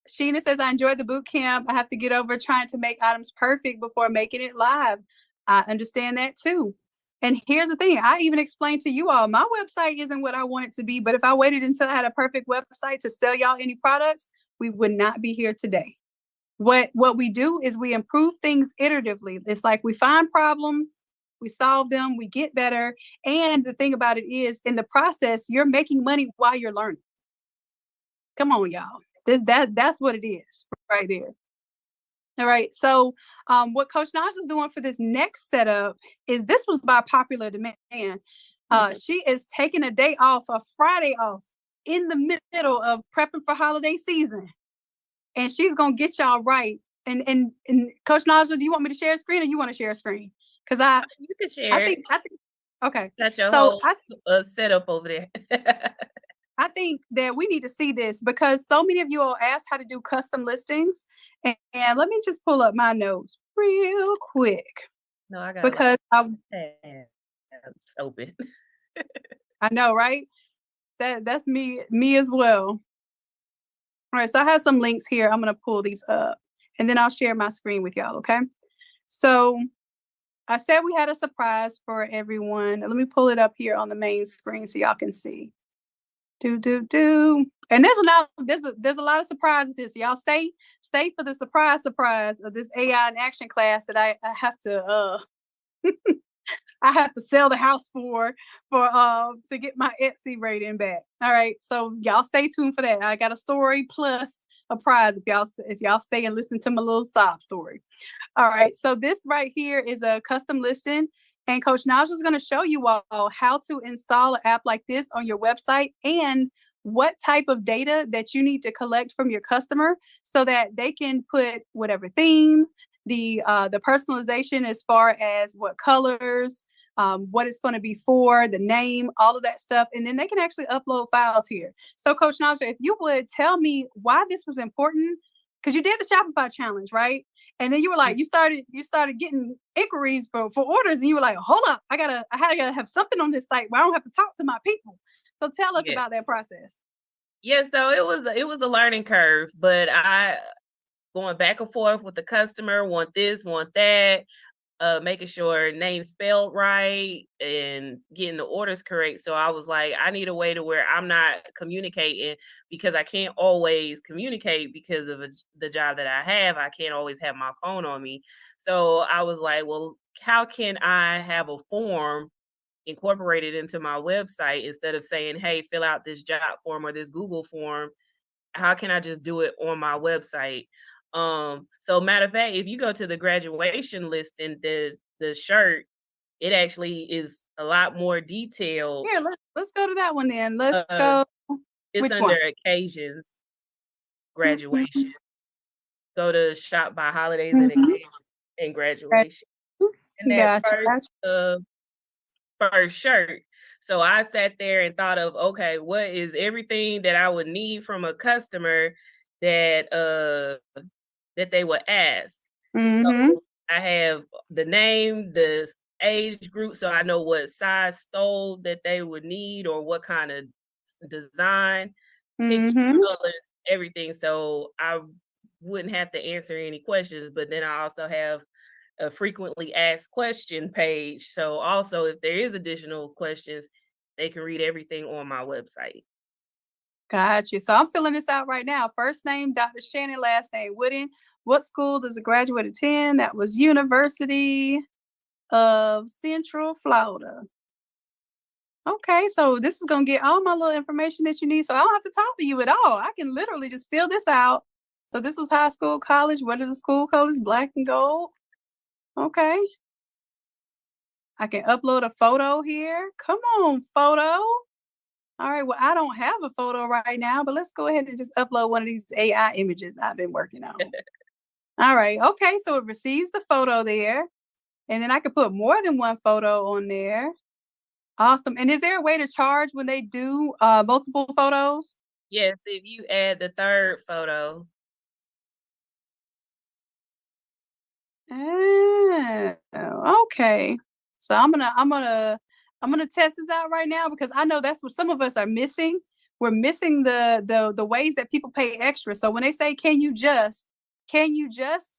Sheena says, I enjoyed the boot camp. I have to get over trying to make items perfect before making it live. I understand that too. And here's the thing. I even explained to you all, my website isn't what I want it to be, but if I waited until I had a perfect website to sell y'all any products, we would not be here today. What we do is we improve things iteratively. It's like we find problems, we solve them, we get better. And the thing about it is, in the process, you're making money while you're learning. Come on, y'all. That's what it is right there. All right. So what Coach Naj is doing for this next setup is, this was by popular demand. She is taking a day off, a Friday off, in the middle of prepping for holiday season. And she's gonna get y'all right. And Coach Naja, do you want me to share a screen, or you want to share a screen? Because
You can share it.
I think, okay.
Got your
So
whole setup over there.
I think that we need to see this because so many of you all asked how to do custom listings. And let me just pull up my notes real quick
No, I got
because
tabs open.
I know, right? That's me as well. All right, so I have some links here. I'm going to pull these up and then I'll share my screen with y'all, okay? So I said we had a surprise for everyone. Let me pull it up here on the main screen so y'all can see. And there's a lot of surprises here. So y'all stay for the surprise of this AI in action class that I have to I have to sell the house for to get my Etsy rating back. All right. So y'all stay tuned for that. I got a story plus a prize if y'all stay and listen to my little sob story. All right. So this right here is a custom listing. And Coach Naja is going to show you all how to install an app like this on your website and what type of data that you need to collect from your customer so that they can put whatever theme, the personalization as far as what colors, what it's going to be for, the name, all of that stuff. And then they can actually upload files here. So Coach Naja, if you would tell me why this was important, because you did the Shopify challenge, right? And then you were like, you started getting inquiries for orders, and you were like, hold up, I gotta have something on this site where I don't have to talk to my people. So tell us about that process.
Yeah, so it was a learning curve, but I going back and forth with the customer, want this, want that, making sure name spelled right and getting the orders correct. So I was like, I need a way to where I'm not communicating because I can't always communicate because of the job that I have. I can't always have my phone on me. So I was like, well, how can I have a form incorporated into my website instead of saying, hey, fill out this job form or this Google form? How can I just do it on my website? So matter of fact, if you go to the graduation list and the shirt, it actually is a lot more detailed.
Here, let's go to that one then. Let's go.
It's
Which
under
one?
occasions, graduation. Go to shop by holidays and occasions and graduation. And that first shirt. So I sat there and thought of, okay, what is everything that I would need from a customer that that they would ask. So I have the name, the age group, so I know what size stole that they would need or what kind of design, picture, colors, everything. So I wouldn't have to answer any questions. But then I also have a frequently asked question page. So also if there is additional questions, they can read everything on my website.
Gotcha. So I'm filling this out right now. First name, Dr. Shannon, last name, Wooden. What school does a graduate attend? That was University of Central Florida. Okay, so this is going to get all my little information that you need. So I don't have to talk to you at all. I can literally just fill this out. So this was high school, college. What are the school colors? Black and gold. Okay. I can upload a photo here. Come on, photo. All right, well, I don't have a photo right now, but let's go ahead and just upload one of these AI images I've been working on. All right, okay, so it receives the photo there. And then I could put more than one photo on there. Awesome. And is there a way to charge when they do multiple photos?
Yes, if you add the third photo.
Okay. So I'm gonna test this out right now because I know that's what some of us are missing. We're missing the ways that people pay extra. So when they say can you just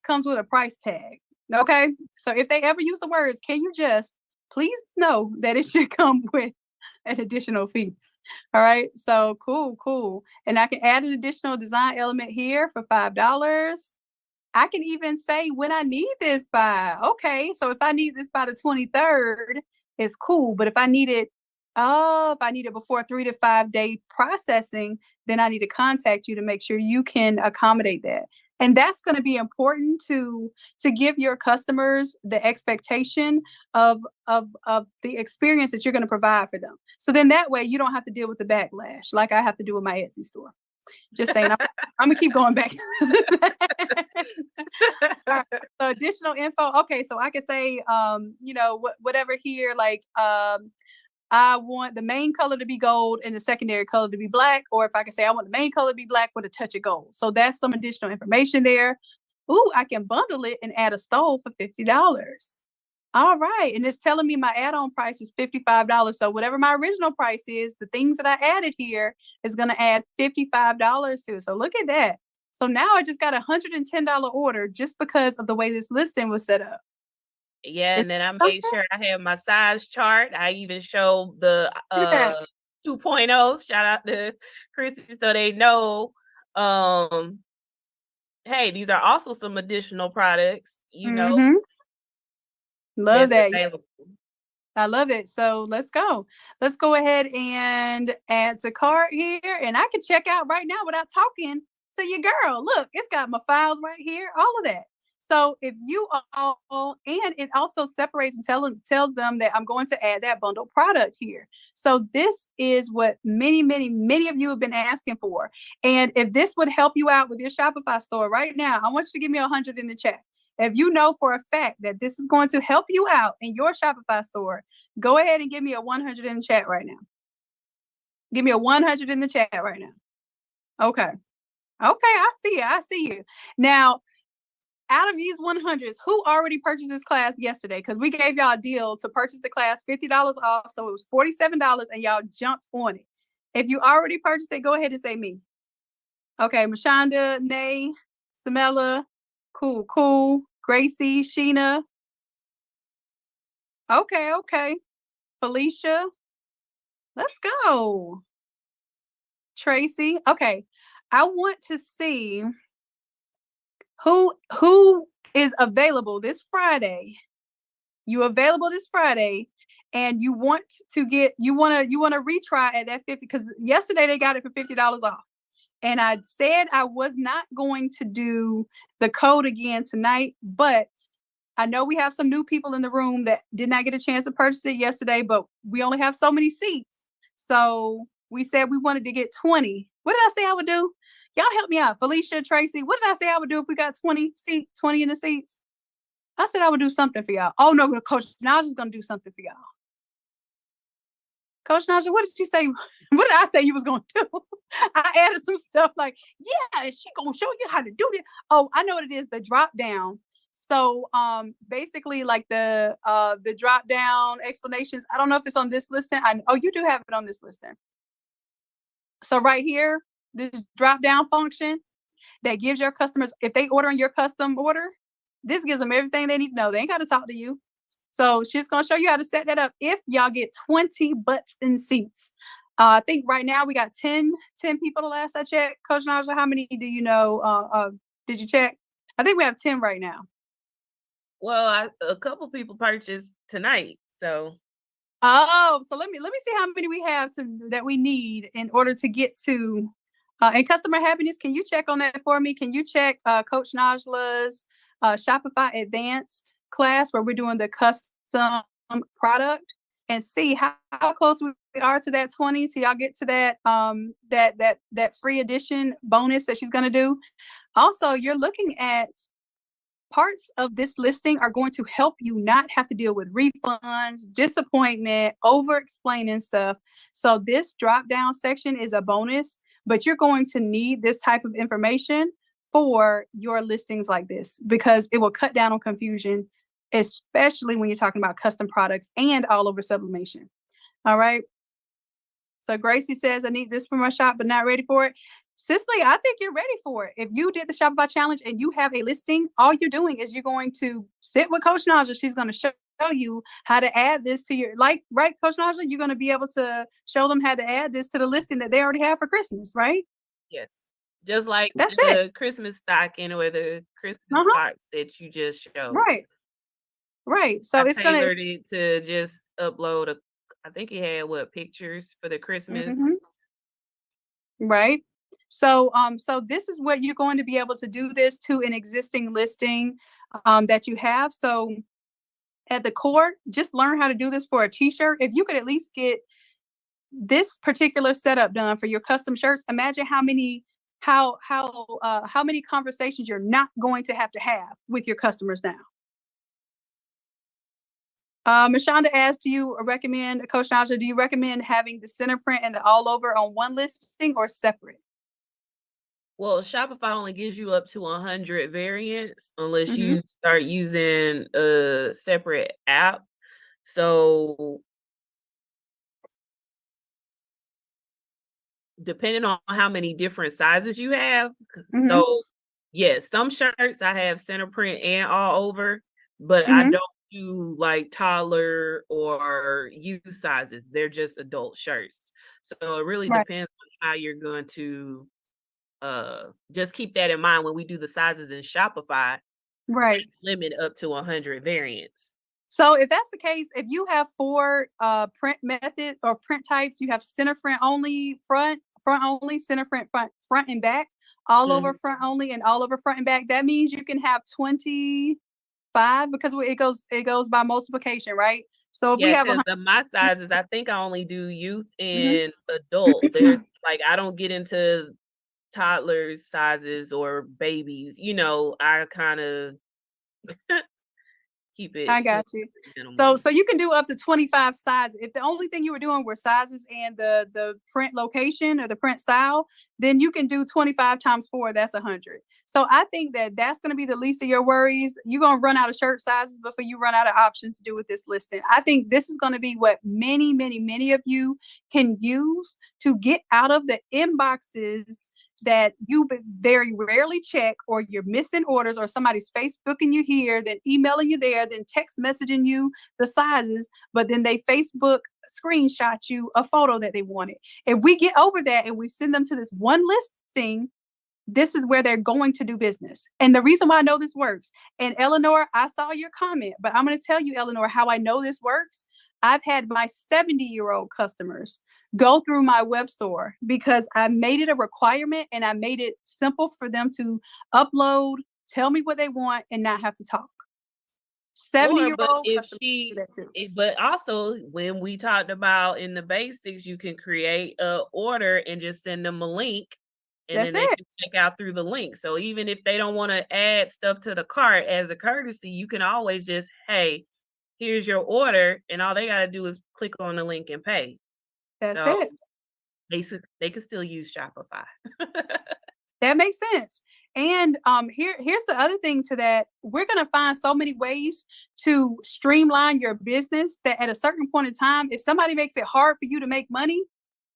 comes with a price tag. Okay. So if they ever use the words can you just, please know that it should come with an additional fee. All right. So cool. And I can add an additional design element here for $5. I can even say when I need this by. Okay, so if I need this by the 23rd, it's cool. But if I need it before 3 to 5 day processing, then I need to contact you to make sure you can accommodate that. And that's going to be important to give your customers the expectation of the experience that you're going to provide for them. So then that way you don't have to deal with the backlash like I have to do with my Etsy store. Just saying, I'm gonna keep going back. Right, so additional info. Okay, so I could say, you know, whatever here, like, I want the main color to be gold and the secondary color to be black. Or if I can say I want the main color to be black with a touch of gold. So that's some additional information there. Ooh, I can bundle it and add a stove for $50. All right. And it's telling me my add-on price is $55. So whatever my original price is, the things that I added here is going to add $55 to it. So look at that. So now I just got a $110 order just because of the way this listing was set up.
Yeah, and then I made sure I have my size chart. I even showed the 2.0. Shout out to Chrissy, so they know. Hey, these are also some additional products. You know,
love that.
Available.
I love it. So let's go. Let's go ahead and add to cart here, and I can check out right now without talking to your girl. Look, it's got my files right here, all of that. So if you all, and it also separates and tells them that I'm going to add that bundle product here. So this is what many of you have been asking for. And if this would help you out with your Shopify store right now, I want you to give me 100 in the chat. If you know for a fact that this is going to help you out in your Shopify store, go ahead and give me a 100 in the chat right now. Give me a 100 in the chat right now. Okay. Okay, I see you. I see you. Now, out of these 100s, who already purchased this class yesterday? Because we gave y'all a deal to purchase the class, $50 off. So it was $47 and y'all jumped on it. If you already purchased it, go ahead and say me. Okay, Mashonda, Nay, Samela, cool. Gracie, Sheena. Okay. Felicia. Let's go. Tracy. Okay. I want to see who is available this Friday. You available this Friday and you want to retry at that 50, because yesterday they got it for $50 off. And I said I was not going to do the code again tonight, but I know we have some new people in the room that did not get a chance to purchase it yesterday, but we only have so many seats. So we said we wanted to get 20. What did I say I would do? Y'all help me out. Felicia, Tracy, what did I say I would do if we got 20 in the seats? I said I would do something for y'all. Oh no, Coach Naja's gonna do something for y'all. Coach Naja, what did you say? What did I say you was gonna do? I added some stuff like, yeah, and she gonna show you how to do this. Oh, I know what it is, the drop down. So basically like the drop down explanations. I don't know if it's on this listing. You do have it on this listing. So right here, this drop down function that gives your customers, if they order in your custom order, this gives them everything they need to know. They ain't got to talk to you. So she's going to show you how to set that up if y'all get 20 butts in seats. I think right now we got 10 people the last I checked. Coach Naja, how many do you know? Did you check? I think we have 10 right now.
Well, a couple people purchased tonight, so.
Oh, so let me see how many we have that we need in order to get to and customer happiness. Can you check on that for me? Can you check Coach Najla's Shopify Advanced class where we're doing the custom product and see how close we are to that 20 till y'all get to that that free edition bonus that she's going to do. Also, you're looking at parts of this listing are going to help you not have to deal with refunds, disappointment, over explaining stuff. So this drop down section is a bonus, but you're going to need this type of information for your listings like this because it will cut down on confusion, especially when you're talking about custom products and all over sublimation. All right. So Gracie says, I need this for my shop, but not ready for it. Cicely, I think you're ready for it. If you did the Shopify challenge and you have a listing, all you're doing is you're going to sit with Coach Naja. She's going to show you how to add this to your, right, Coach Naja? You're going to be able to show them how to add this to the listing that they already have for Christmas, right?
Yes. Just like
that's
the
it.
Christmas stocking or the Christmas box that you just showed.
Right. So
I
it's going
to just upload I think he had pictures for the Christmas.
Right. So this is what you're going to be able to do this to an existing listing that you have. So at the core, just learn how to do this for a t-shirt. If you could at least get this particular setup done for your custom shirts, imagine how many how many conversations you're not going to have with your customers now. Ms. Shonda asked, Coach Naja, do you recommend having the center print and the all over on one listing or separate?
Well, Shopify only gives you up to 100 variants unless you start using a separate app. So depending on how many different sizes you have. So yes, some shirts I have center print and all over, but I don't do like toddler or youth sizes. They're just adult shirts. So it really depends on how you're going to just keep that in mind when we do the sizes in Shopify.
Right.
Limit up to 100 variants.
So if that's the case, if you have 4 print methods or print types, you have center print only, front only, center print front and back, all over front only, and all over front and back. That means you can have 25 because it goes by multiplication, right? So if we have
my sizes, I think I only do youth and adult. There's like I don't get into toddlers sizes or babies. I kind of keep it.
I got you. So you can do up to 25 sizes. If the only thing you were doing were sizes and the print location or the print style, then you can do 25 times 4. That's 100. So I think that's going to be the least of your worries. You're going to run out of shirt sizes before you run out of options to do with this listing. I think this is going to be what many, many, many of you can use to get out of the inboxes that you very rarely check, or you're missing orders, or somebody's Facebooking you here, then emailing you there, then text messaging you the sizes, but then they Facebook screenshot you a photo that they wanted. If we get over that and we send them to this one listing, this is where they're going to do business. And the reason why I know this works, and Eleanor, I saw your comment, but I'm going to tell you, Eleanor, how I know this works. I've had my 70-year-old customers go through my web store because I made it a requirement and I made it simple for them to upload, tell me what they want, and not have to talk. 70-year-old
but also when we talked about in the basics, you can create an order and just send them a link, and then they can check out through the link. So even if they don't want to add stuff to the cart as a courtesy, you can always just, hey, here's your order, and all they got to do is click on the link and pay.
That's it.
They can still use Shopify.
That makes sense. And here's the other thing to that. We're going to find so many ways to streamline your business that at a certain point in time, if somebody makes it hard for you to make money,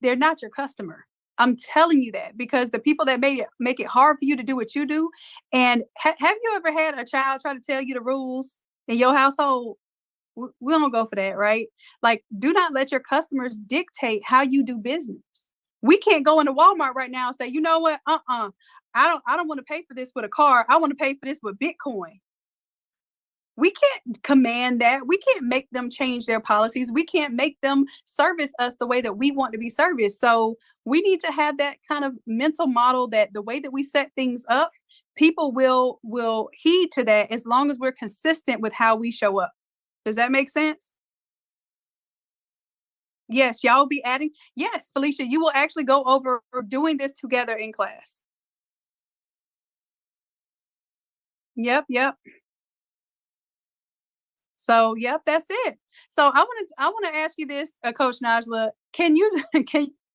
they're not your customer. I'm telling you that, because the people that make it hard for you to do what you do. And have you ever had a child try to tell you the rules in your household? We don't go for that, right? Like, do not let your customers dictate how you do business. We can't go into Walmart right now and say, you know what? I don't want to pay for this with a card. I want to pay for this with Bitcoin. We can't command that. We can't make them change their policies. We can't make them service us the way that we want to be serviced. So we need to have that kind of mental model that the way that we set things up, people will heed to that as long as we're consistent with how we show up. Does that make sense? Yes, y'all will be adding. Yes, Felicia, you will actually go over doing this together in class. Yep. So, yep, that's it. So I want to ask you this, Coach Najla.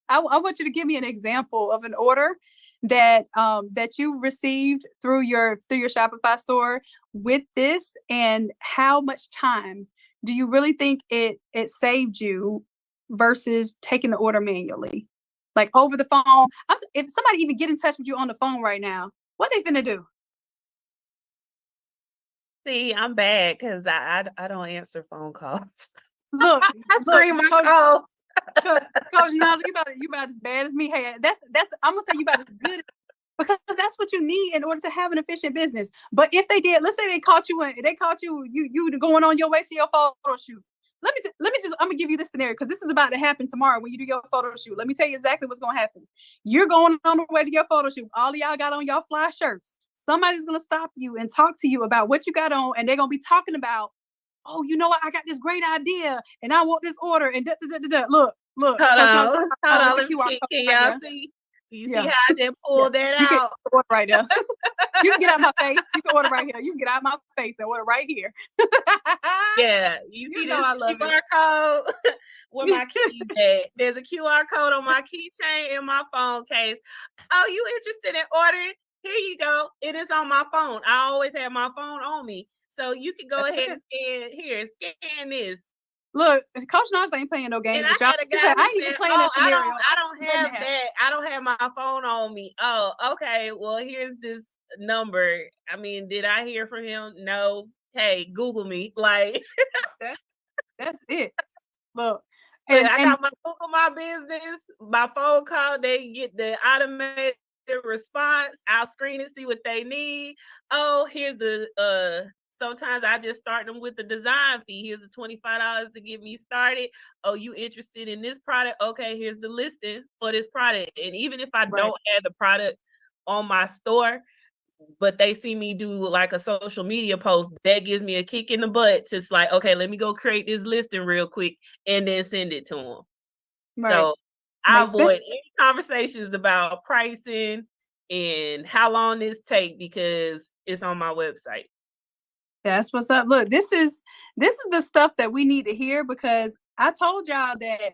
I want you to give me an example of an order that you received through your Shopify store with this, and how much time do you really think it saved you versus taking the order manually, like over the phone? If somebody even get in touch with you on the phone right now, what they finna do?
See, I'm bad because I don't answer phone calls.
Look,
I screen my calls.
Coach Najla, you about as bad as me. Hey, that's I'm gonna say you about as good, because that's what you need in order to have an efficient business. But if they did, let's say they caught you you going on your way to your photo shoot. Let me just I'm gonna give you this scenario, because this is about to happen tomorrow when you do your photo shoot. Let me tell you exactly what's gonna happen. You're going on the way to your photo shoot. All of y'all got on y'all fly shirts. Somebody's gonna stop you and talk to you about what you got on, and they're gonna be talking about, oh, you know what? I got this great idea, and I want this order. And Look.
Hold on. Can y'all see? You
Yeah.
see how I just pulled that
You can
out?
order right now. You can get out my face. You can order right here. You can get out my face and order right here.
Yeah, you
You
see
know
this
I love
QR code where my keys at? There's a QR code on my keychain in my phone case. Oh, you interested in ordering? Here you go. It is on my phone. I always have my phone on me. So you can go ahead and scan this.
Look, Coach Nash ain't playing no games
And I
with y'all.
had a
He
guy
said,
who
I ain't even
said,
playing
"Oh,
that scenario.
I don't
Letting it
have
happen."
that. I don't have my phone on me." Oh, okay. Well, here's this number. I mean, did I hear from him? No. Hey, Google me. Like,
That's it. Look,
look,
and
I got my Google my business, my phone call. They get the automated response. I'll screen and see what they need. Oh, here's the sometimes I just start them with the design fee. Here's the $25 to get me started. Oh, you interested in this product? Okay, here's the listing for this product. And even if I
right,
don't add the product on my store, but they see me do like a social media post, that gives me a kick in the butt to like, okay, let me go create this listing real quick and then send it to them.
right.
So I
Makes sense.
avoid any conversations about pricing and how long this take because it's on my website.
That's what's up. Look, this is the stuff that we need to hear, because I told y'all that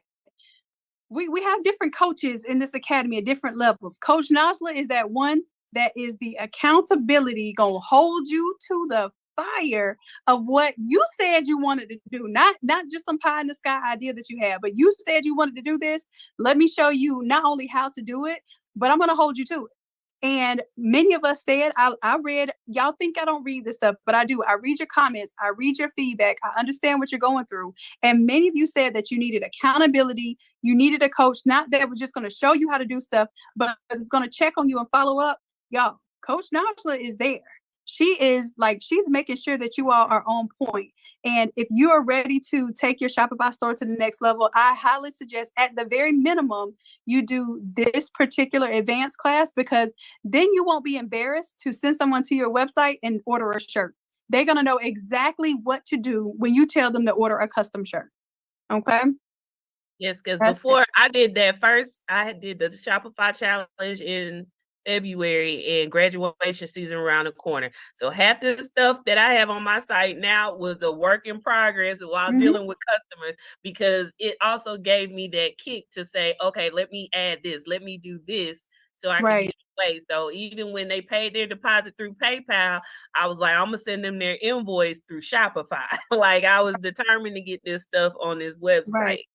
we have different coaches in this academy at different levels. Coach Najla is that one that is the accountability, gonna hold you to the fire of what you said you wanted to do, not just some pie in the sky idea that you had, but you said you wanted to do this. Let me show you not only how to do it, but I'm gonna hold you to it. And many of us said, I read, y'all think I don't read this stuff, but I do. I read your comments. I read your feedback. I understand what you're going through. And many of you said that you needed accountability. You needed a coach, not that was just going to show you how to do stuff, but it's going to check on you and follow up. Y'all, Coach Najla is there. She is like, she's making sure that you all are on point. And if you are ready to take your Shopify store to the next level, I highly suggest at the very minimum, you do this particular advanced class, because then you won't be embarrassed to send someone to your website and order a shirt. They're going to know exactly what to do when you tell them to order a custom shirt. Okay.
Yes, because
That's
before
it.
I did that first, I did the Shopify challenge in February and graduation season around the corner. So half the stuff that I have on my site now was a work in progress while dealing with customers, because it also gave me that kick to say, okay, let me add this, let me do this so I can
Right.
get it away. So even when they paid their deposit through PayPal, I was like, I'm gonna send them their invoice through Shopify. Like I was determined to get this stuff on this website.
Right.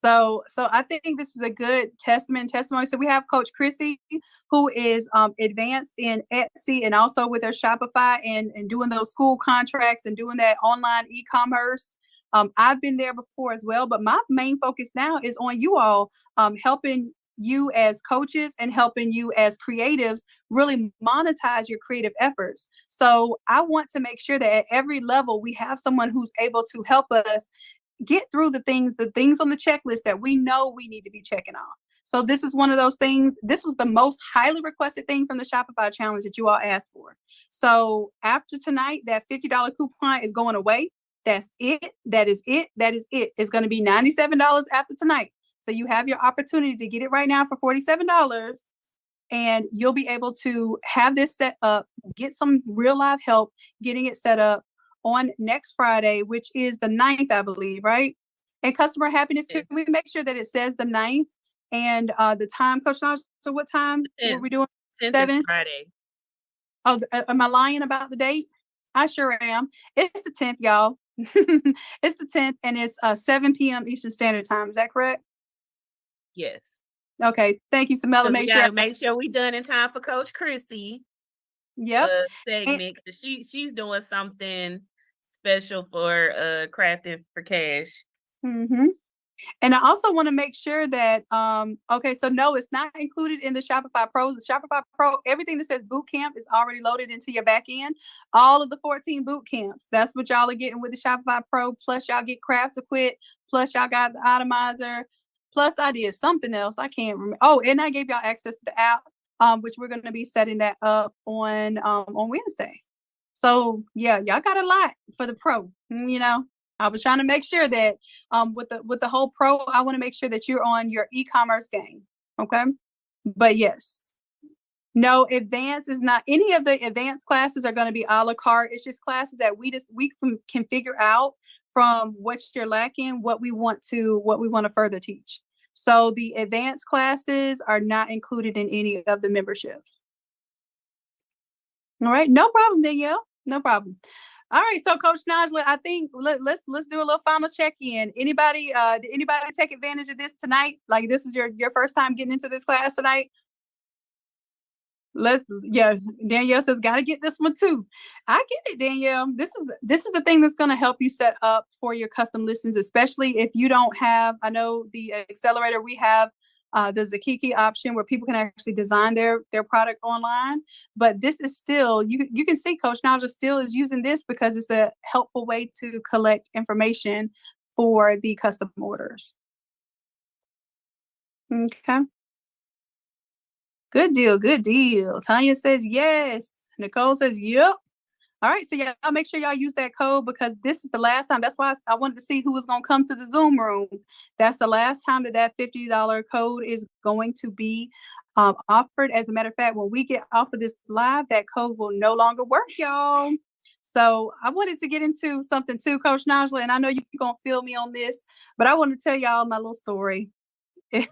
So I think this is a good testimony. So we have Coach Chrissy, who is advanced in Etsy and also with her Shopify and doing those school contracts and doing that online e-commerce. I've been there before as well, but my main focus now is on you all, helping you as coaches and helping you as creatives really monetize your creative efforts. So I want to make sure that at every level we have someone who's able to help us get through the things on the checklist that we know we need to be checking off. So this is one of those things. This was the most highly requested thing from the Shopify challenge that you all asked for. So after tonight, that $50 coupon is going away. That's it. That is it. That is it. It's going to be $97 after tonight. So you have your opportunity to get it right now for $47. And you'll be able to have this set up, get some real live help getting it set up on next Friday, which is the 9th, I believe, right? And customer happiness, can we make sure that it says the 9th and the time, Coach Nash? So what time were we doing?
10th
7?
is Friday.
Oh, am I lying about the date? I sure am. It's the 10th, y'all. It's the 10th, and it's 7 p.m. Eastern Standard Time. Is that correct?
Yes.
Okay. Thank you, Samela.
So we gotta make sure we done in time for Coach Chrissy.
Yep.
Segment, because she's doing something special for crafting for cash.
Mm-hmm. And I also want to make sure that, okay, so no, it's not included in the Shopify Pro. The Shopify Pro, everything that says boot camp is already loaded into your back end. All of the 14 boot camps, that's what y'all are getting with the Shopify Pro. Plus y'all get Craft to Quit. Plus y'all got the Automizer. Plus I did something else. I can't remember. Oh, and I gave y'all access to the app, which we're going to be setting that up on Wednesday. So yeah, y'all got a lot for the pro, I was trying to make sure that with the whole pro, I want to make sure that you're on your e-commerce game. Okay. But yes, no, advanced is not, any of the advanced classes are going to be a la carte. It's just classes that we can figure out from what you're lacking, what we want to further teach. So the advanced classes are not included in any of the memberships. All right, no problem, Danielle. No problem. All right, so Coach Najla, I think let's do a little final check-in. Anybody, did anybody take advantage of this tonight? Like, this is your first time getting into this class tonight? Danielle says, gotta get this one too. I get it, Danielle. This is the thing that's going to help you set up for your custom listings, especially if you don't have, I know the accelerator we have, the Zakiki option where people can actually design their product online. But this is still, you can see Coach Najla still is using this because it's a helpful way to collect information for the custom orders. Okay. Good deal. Good deal. Tanya says yes. Nicole says yep. All right. So y'all make sure y'all use that code because this is the last time. That's why I wanted to see who was going to come to the Zoom room. That's the last time that $50 code is going to be offered. As a matter of fact, when we get off of this live, that code will no longer work, y'all. So I wanted to get into something too, Coach Najla, and I know you're going to feel me on this, but I want to tell y'all my little story. And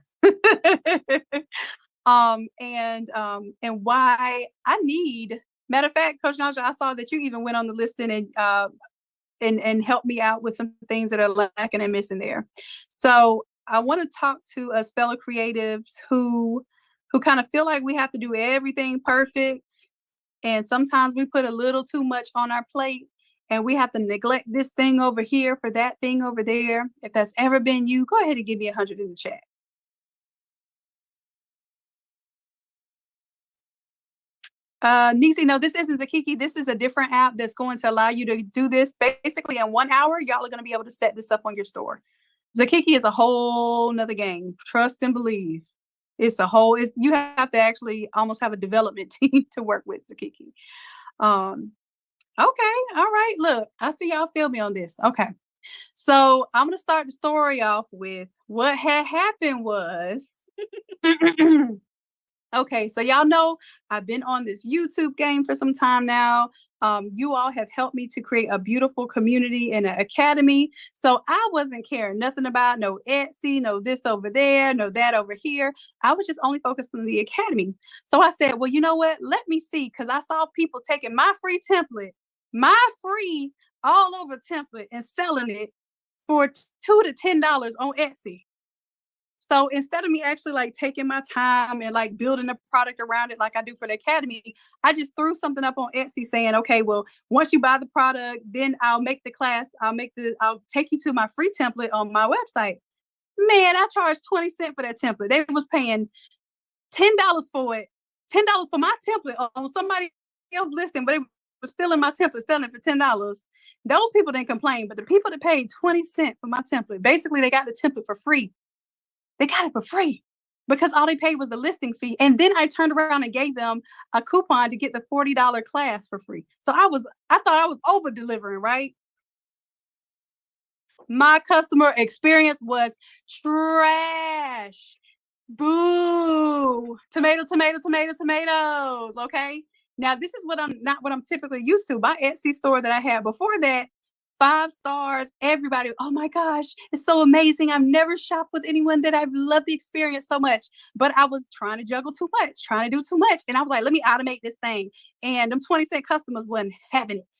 why I need, matter of fact, Coach Najla, I saw that you even went on the listing and helped me out with some things that are lacking and missing there. So I want to talk to us fellow creatives who kind of feel like we have to do everything perfect. And sometimes we put a little too much on our plate and we have to neglect this thing over here for that thing over there. If that's ever been you, go ahead and give me 100 in the chat. Nisi, no, this isn't Zakiki. This is a different app that's going to allow you to do this basically in 1 hour. Y'all are going to be able to set this up on your store. Zakiki is a whole nother game. Trust and believe. You have to actually almost have a development team to work with Zakiki. Okay. All right. Look, I see y'all feel me on this. Okay. So I'm going to start the story off with what had happened was okay, so y'all know I've been on this YouTube game for some time now. You all have helped me to create a beautiful community and an academy. So I wasn't caring nothing about no Etsy, no this over there, no that over here. I was just only focused on the academy. So I said, well, you know what? Let me see, because I saw people taking my free template, my free all over template and selling it for $2 to $10 on Etsy. So instead of me actually like taking my time and like building a product around it like I do for the academy, I just threw something up on Etsy saying, okay, well, once you buy the product, then I'll make the class, I'll take you to my free template on my website. Man, I charged 20 cents for that template. They was paying $10 for it, $10 for my template on somebody else listing, but it was still in my template selling it for $10. Those people didn't complain, but the people that paid 20 cents for my template, basically they got the template for free. They got it for free because all they paid was the listing fee. And then I turned around and gave them a coupon to get the $40 class for free. So I thought I was over delivering, right? My customer experience was trash. Boo. Tomato, tomato, tomato, tomatoes. Okay. Now this is not what I'm typically used to. My Etsy store that I had before that, 5 stars, everybody, oh my gosh, it's so amazing. I've never shopped with anyone that I've loved the experience so much, but I was trying to juggle too much, trying to do too much. And I was like, let me automate this thing. And them 20-cent customers wasn't having it.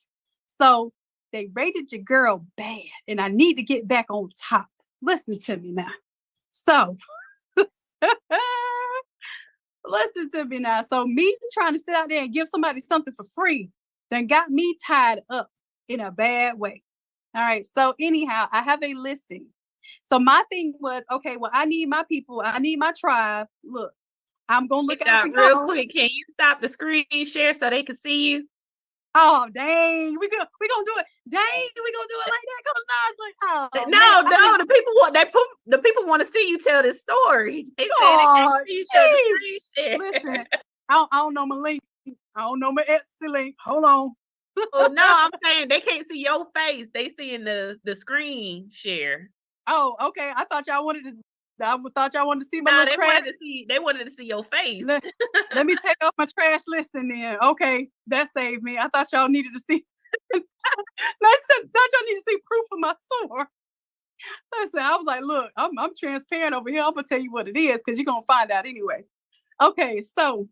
So they rated your girl bad and I need to get back on top. Listen to me now. So listen to me now. So me trying to sit out there and give somebody something for free then got me tied up in a bad way. All right. So anyhow, I have a listing. So my thing was, okay, well, I need my people. I need my tribe. Look, I'm going to look out for
real quick. Can you stop the screen share so they can see you?
Oh, dang. We're going to do it. Dang, we're going to do it like that. Come on. Oh,
no. The people want to see you tell this story. They
listen, I don't know my link. I don't know my Etsy link. Hold on.
Oh no, I'm saying they can't see your face. They seeing the screen share.
Oh, okay. I thought y'all wanted to I thought y'all wanted to see my
Nah,
little trash.
they wanted to see your face.
Let me take off my trash listing then. Okay, that saved me. I thought y'all needed to see. Thought y'all need to see proof of my store. Listen, I was like, look, I'm transparent over here. I'm gonna tell you what it is because you're gonna find out anyway. Okay, so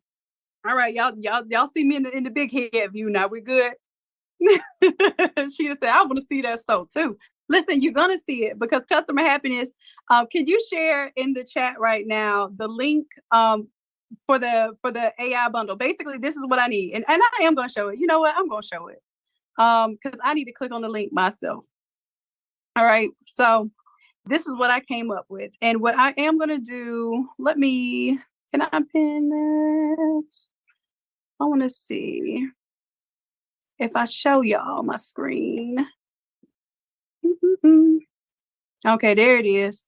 all right, y'all see me in the big head view now. We're good. She just said, I want to see that store too. Listen, you're gonna see it because customer happiness. Can you share in the chat right now the link for the AI bundle? Basically, this is what I need, and I am gonna show it. You know what? I'm gonna show it because I need to click on the link myself. All right, so this is what I came up with, and what I am gonna do. Can I pin that? I want to see if I show y'all my screen. Okay, there it is.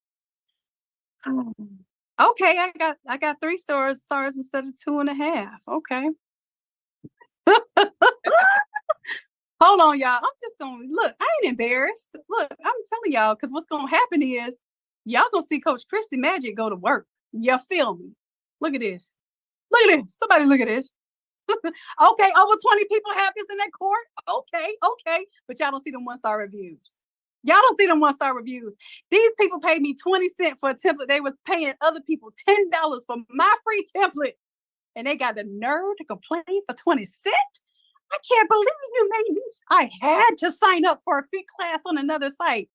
Okay, I got 3 stars instead of 2.5. Okay. Hold on, y'all. I'm just gonna look. I ain't embarrassed. Look, I'm telling y'all, because what's gonna happen is y'all gonna see Coach Christy Magic go to work. You feel me? Look at this. Look at this. Somebody look at this. Okay, over 20 people have this in that court. Okay. But y'all don't see them 1-star reviews. Y'all don't see them 1-star reviews. These people paid me 20 cents for a template. They was paying other people $10 for my free template. And they got the nerve to complain for 20 cents? I can't believe you made me. I had to sign up for a free class on another site.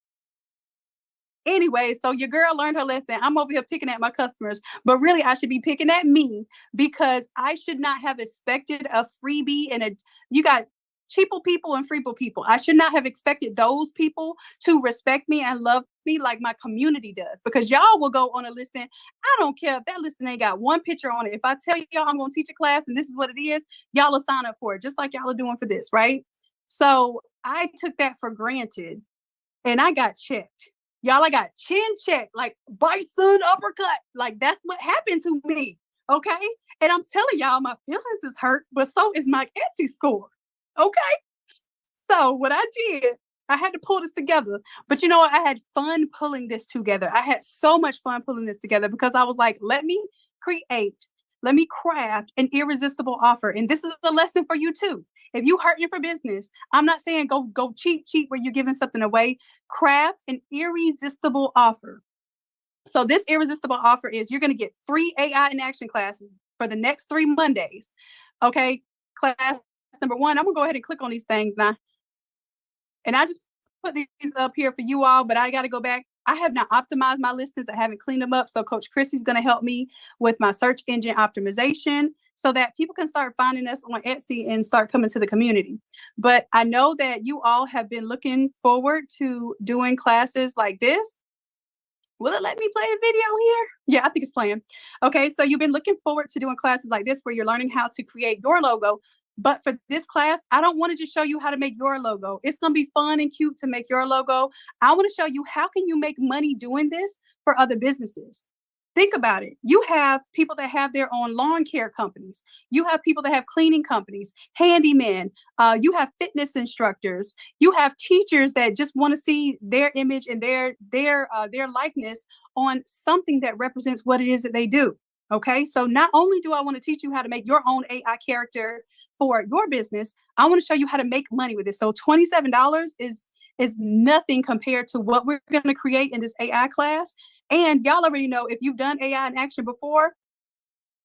Anyway, so your girl learned her lesson. I'm over here picking at my customers, but really I should be picking at me because I should not have expected a freebie and you got cheaper people and freeple people. I should not have expected those people to respect me and love me like my community does, because y'all will go on a listing. I don't care if that listing ain't got one picture on it. If I tell y'all I'm going to teach a class and this is what it is, y'all will sign up for it, just like y'all are doing for this, right? So I took that for granted and I got checked. Y'all, I got chin checked, like bison uppercut. Like that's what happened to me, okay? And I'm telling y'all, my feelings is hurt, but so is my Etsy score, okay? So what I did, I had to pull this together. But you know what? I had fun pulling this together. I had so much fun pulling this together because I was like, let me craft an irresistible offer. And this is a lesson for you too. If you hurting for business, I'm not saying go cheap where you're giving something away. Craft an irresistible offer. So this irresistible offer is you're going to get 3 AI in action classes for the next 3 Mondays. Okay, class number 1. I'm going to go ahead and click on these things now. And I just put these up here for you all, but I got to go back. I have not optimized my listings. I haven't cleaned them up. So Coach Chrissy's going to help me with my search engine optimization so that people can start finding us on Etsy and start coming to the community. But I know that you all have been looking forward to doing classes like this. Will it let me play a video here? Yeah, I think it's playing. Okay, so you've been looking forward to doing classes like this where you're learning how to create your logo. But for this class, I don't want to just show you how to make your logo. It's going to be fun and cute to make your logo. I want to show you how can you make money doing this for other businesses. Think about it. You have people that have their own lawn care companies. You have people that have cleaning companies, handymen. You have fitness instructors. You have teachers that just want to see their image and their likeness on something that represents what it is that they do. Okay, so not only do I want to teach you how to make your own AI character for your business, I want to show you how to make money with it. So $27 is nothing compared to what we're going to create in this AI class. And y'all already know, if you've done AI in action before,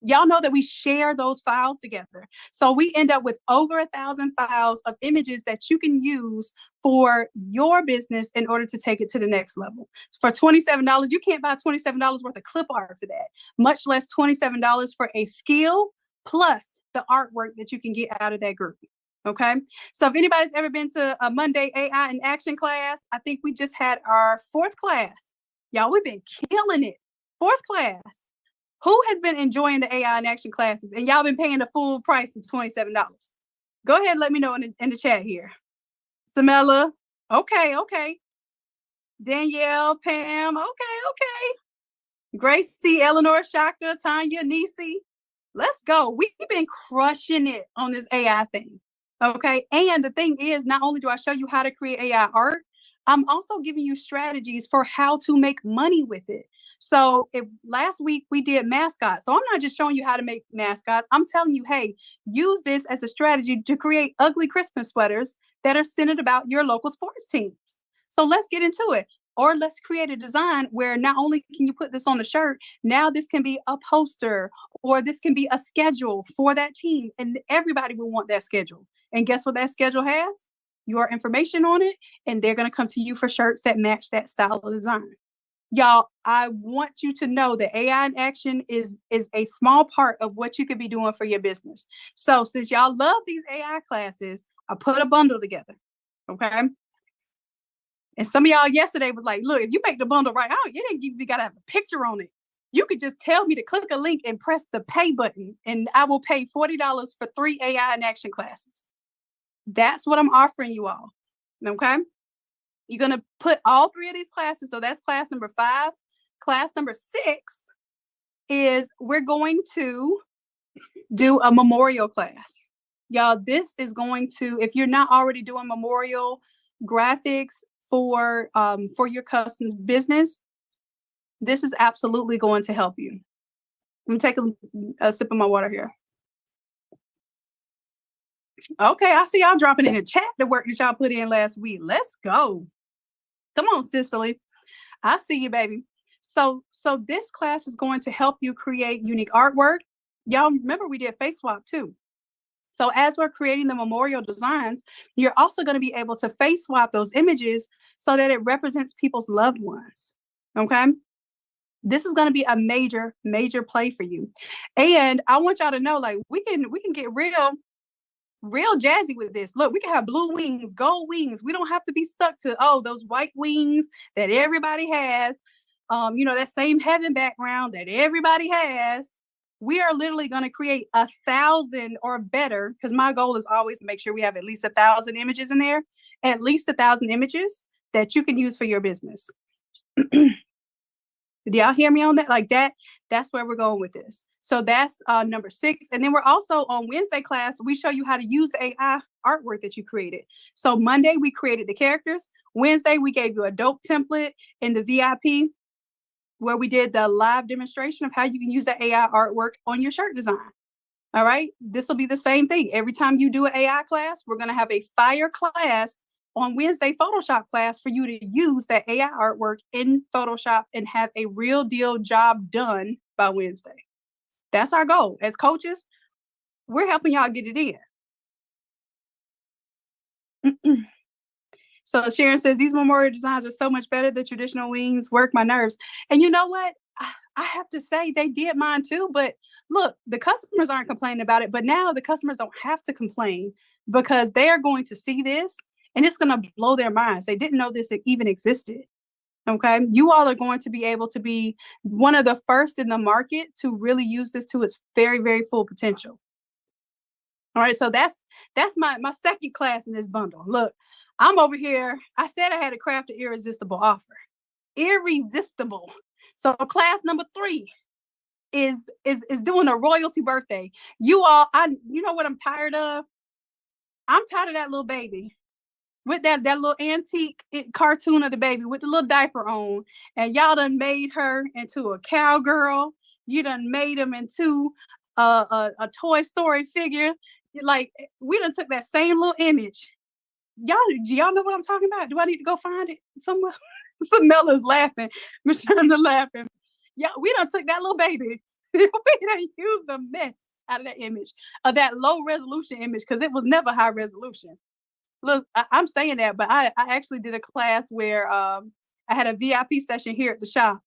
y'all know that we share those files together. So we end up with over 1,000 files of images that you can use for your business in order to take it to the next level. For $27, you can't buy $27 worth of clip art for that, much less $27 for a skill plus the artwork that you can get out of that group. Okay, so if anybody's ever been to a Monday AI in action class, I think we just had our 4th class. Y'all, we've been killing it. 4th class. Who has been enjoying the AI in action classes and y'all been paying the full price of $27? Go ahead and let me know in the chat here. Samela, okay. Danielle, Pam, okay. Gracie, Eleanor, Shaka, Tanya, Nisi. Let's go. We've been crushing it on this AI thing. Okay. And the thing is, not only do I show you how to create AI art, I'm also giving you strategies for how to make money with it. So last week we did mascots. So I'm not just showing you how to make mascots. I'm telling you, hey, use this as a strategy to create ugly Christmas sweaters that are centered about your local sports teams. So let's get into it. Or let's create a design where not only can you put this on the shirt, now this can be a poster, or this can be a schedule for that team. And everybody will want that schedule. And guess what that schedule has? Your information on it. And they're going to come to you for shirts that match that style of design. Y'all, I want you to know that AI in action is a small part of what you could be doing for your business. So since y'all love these AI classes, I put a bundle together. Okay. And some of y'all yesterday was like, look, if you make the bundle right, you didn't even got to have a picture on it. You could just tell me to click a link and press the pay button, and I will pay $40 for 3 AI in action classes. That's what I'm offering you all. Okay. You're going to put all 3 of these classes. So that's class number 5. Class number 6 is we're going to do a memorial class. Y'all, this is going to, if you're not already doing memorial graphics for your customers' business, this is absolutely going to help you. Let me take a sip of my water here. Okay, I see y'all dropping in the chat the work that y'all put in last week. Let's go. Come on, Cicely. I see you, baby. So this class is going to help you create unique artwork. Y'all remember we did face swap too. So as we're creating the memorial designs, you're also going to be able to face swap those images so that it represents people's loved ones. Okay. This is going to be a major, major play for you. And I want y'all to know, like, we can get real jazzy with this. Look, we can have blue wings, gold wings. We don't have to be stuck to, those white wings that everybody has. That same heaven background that everybody has. We are literally going to create 1,000 or better, because my goal is always to make sure we have at least 1,000 images in there, at least 1,000 images that you can use for your business. Did y'all hear me on that? Like that's where we're going with this. So that's number 6. And then we're also on Wednesday class, we show you how to use the AI artwork that you created. So Monday, we created the characters. Wednesday, we gave you a dope template in the VIP where we did the live demonstration of how you can use the AI artwork on your shirt design. All right. This will be the same thing. Every time you do an AI class, we're going to have a fire class on Wednesday Photoshop class for you to use that AI artwork in Photoshop and have a real deal job done by Wednesday. That's our goal. As coaches, we're helping y'all get it in. So Sharon says, these memorial designs are so much better than traditional wings, work my nerves. And you know what? I have to say they did mine too. But look, the customers aren't complaining about it. But now the customers don't have to complain because they are going to see this and it's going to blow their minds. They didn't know this even existed. Okay. You all are going to be able to be one of the first in the market to really use this to its very, very full potential. All right. So that's my second class in this bundle. Look, I'm over here. I said I had to craft an irresistible offer. Irresistible. So class number 3 is doing a royalty birthday. You all, you know what I'm tired of? I'm tired of that little baby with that little antique cartoon of the baby with the little diaper on. And y'all done made her into a cowgirl. You done made him into a Toy Story figure. Like, we done took that same little image. Y'all know what I'm talking about? Do I need to go find it somewhere? Samella's laughing. Michelle laughing. Yeah, we done took that little baby. We done used the mess out of that image, of that low resolution image, because it was never high resolution. Look, I'm saying that, but I actually did a class where I had a VIP session here at the shop.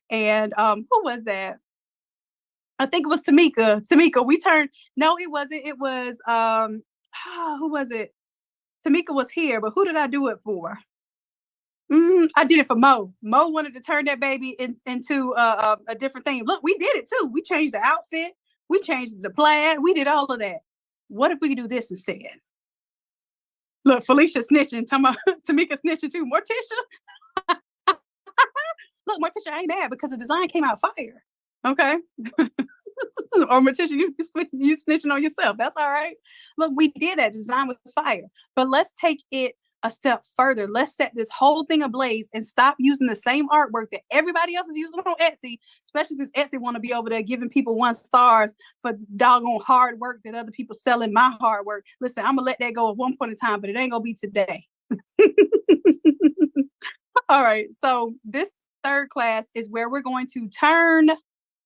And who was that? I think it was Tamika. No, it wasn't. It was, who was it? Tamika was here, but who did I do it for? I did it for Mo. Mo wanted to turn that baby into a different thing. Look, we did it too. We changed the outfit. We changed the plaid. We did all of that. What if we could do this instead? Look, Felicia snitching. Tamika snitching too. Morticia. Look, Morticia, I ain't mad because the design came out fire. Okay. Or Morticia, you snitching on yourself. That's all right. Look, we did that. The design was fire. But let's take it a step further. Let's set this whole thing ablaze and stop using the same artwork that everybody else is using on Etsy, especially since Etsy want to be over there giving people 1 stars for doggone hard work that other people selling my hard work. Listen, I'm gonna let that go at one point in time, but it ain't gonna be today. All right, so this third class is where we're going to turn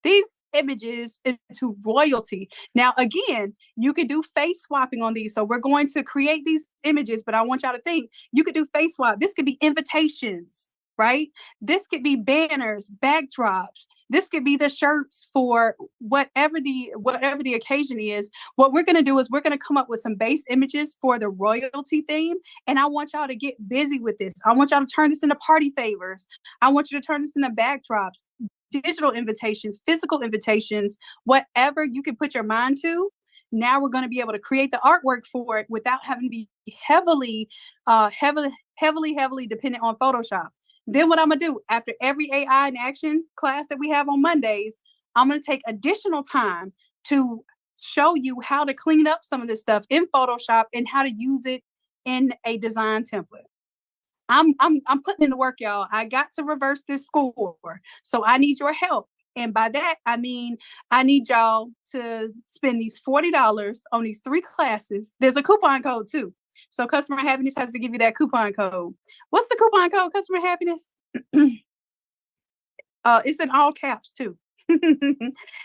these images into royalty. Now, again, you could do face swapping on these. So we're going to create these images, but I want y'all to think you could do face swap. This could be invitations, right? This could be banners, backdrops. This could be the shirts for whatever the occasion is. What we're going to do is we're going to come up with some base images for the royalty theme. And I want y'all to get busy with this. I want y'all to turn this into party favors. I want you to turn this into backdrops, digital invitations, physical invitations, whatever you can put your mind to. Now we're going to be able to create the artwork for it without having to be heavily dependent on Photoshop. Then what I'm going to do after every AI in action class that we have on Mondays, I'm going to take additional time to show you how to clean up some of this stuff in Photoshop and how to use it in a design template. I'm putting in the work, y'all. I got to reverse this score. So I need your help. And by that, I mean, I need y'all to spend these $40 on these 3 classes. There's a coupon code too. So Customer Happiness has to give you that coupon code. What's the coupon code, Customer Happiness? It's in all caps too.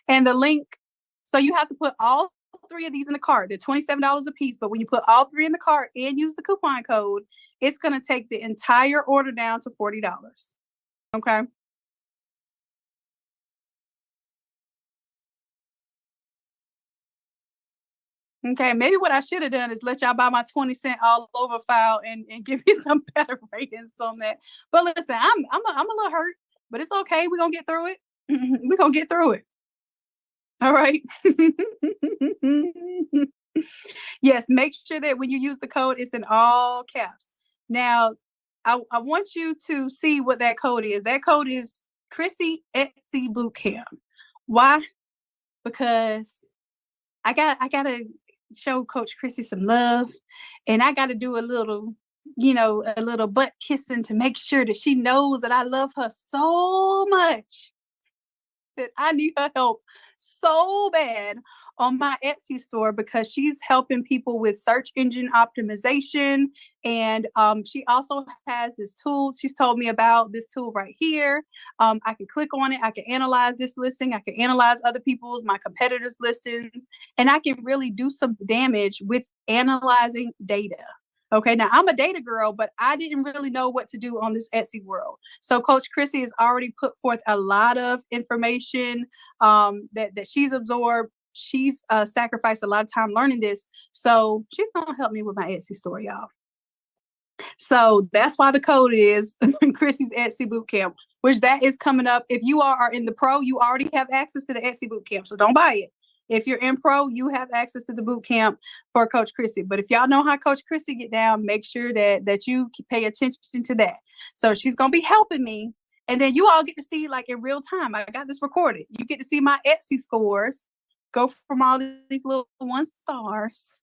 And the link, so you have to put all 3 of these in the cart. They're $27 a piece, but when you put all 3 in the cart and use the coupon code, it's going to take the entire order down to $40. Okay. Okay, maybe what I should have done is let y'all buy my 20-cent all over file and give me some better ratings on that. But listen, I'm a little hurt, but it's okay. We're gonna get through it. We're gonna get through it. All right. Yes, make sure that when you use the code, it's in all caps. Now, I want you to see what that code is. That code is Chrissy Etsy Bootcamp. Why? Because I gotta show Coach Chrissy some love, and I gotta do a little butt kissing to make sure that she knows that I love her so much that I need her help so bad on my Etsy store, because she's helping people with search engine optimization. And she also has this tool. She's told me about this tool right here. I can click on it. I can analyze this listing. I can analyze other people's, my competitors' listings, and I can really do some damage with analyzing data. Okay, now I'm a data girl, but I didn't really know what to do on this Etsy world. So Coach Chrissy has already put forth a lot of information that she's absorbed. She's sacrificed a lot of time learning this. So she's going to help me with my Etsy store, y'all. So that's why the code is Chrissy's Etsy Bootcamp, which that is coming up. If you are in the pro, you already have access to the Etsy Bootcamp, so don't buy it. If you're in pro, you have access to the boot camp for Coach Chrissy. But if y'all know how Coach Chrissy get down, make sure that you pay attention to that. So she's going to be helping me. And then you all get to see, like, in real time. I got this recorded. You get to see my Etsy scores go from all these little 1 stars.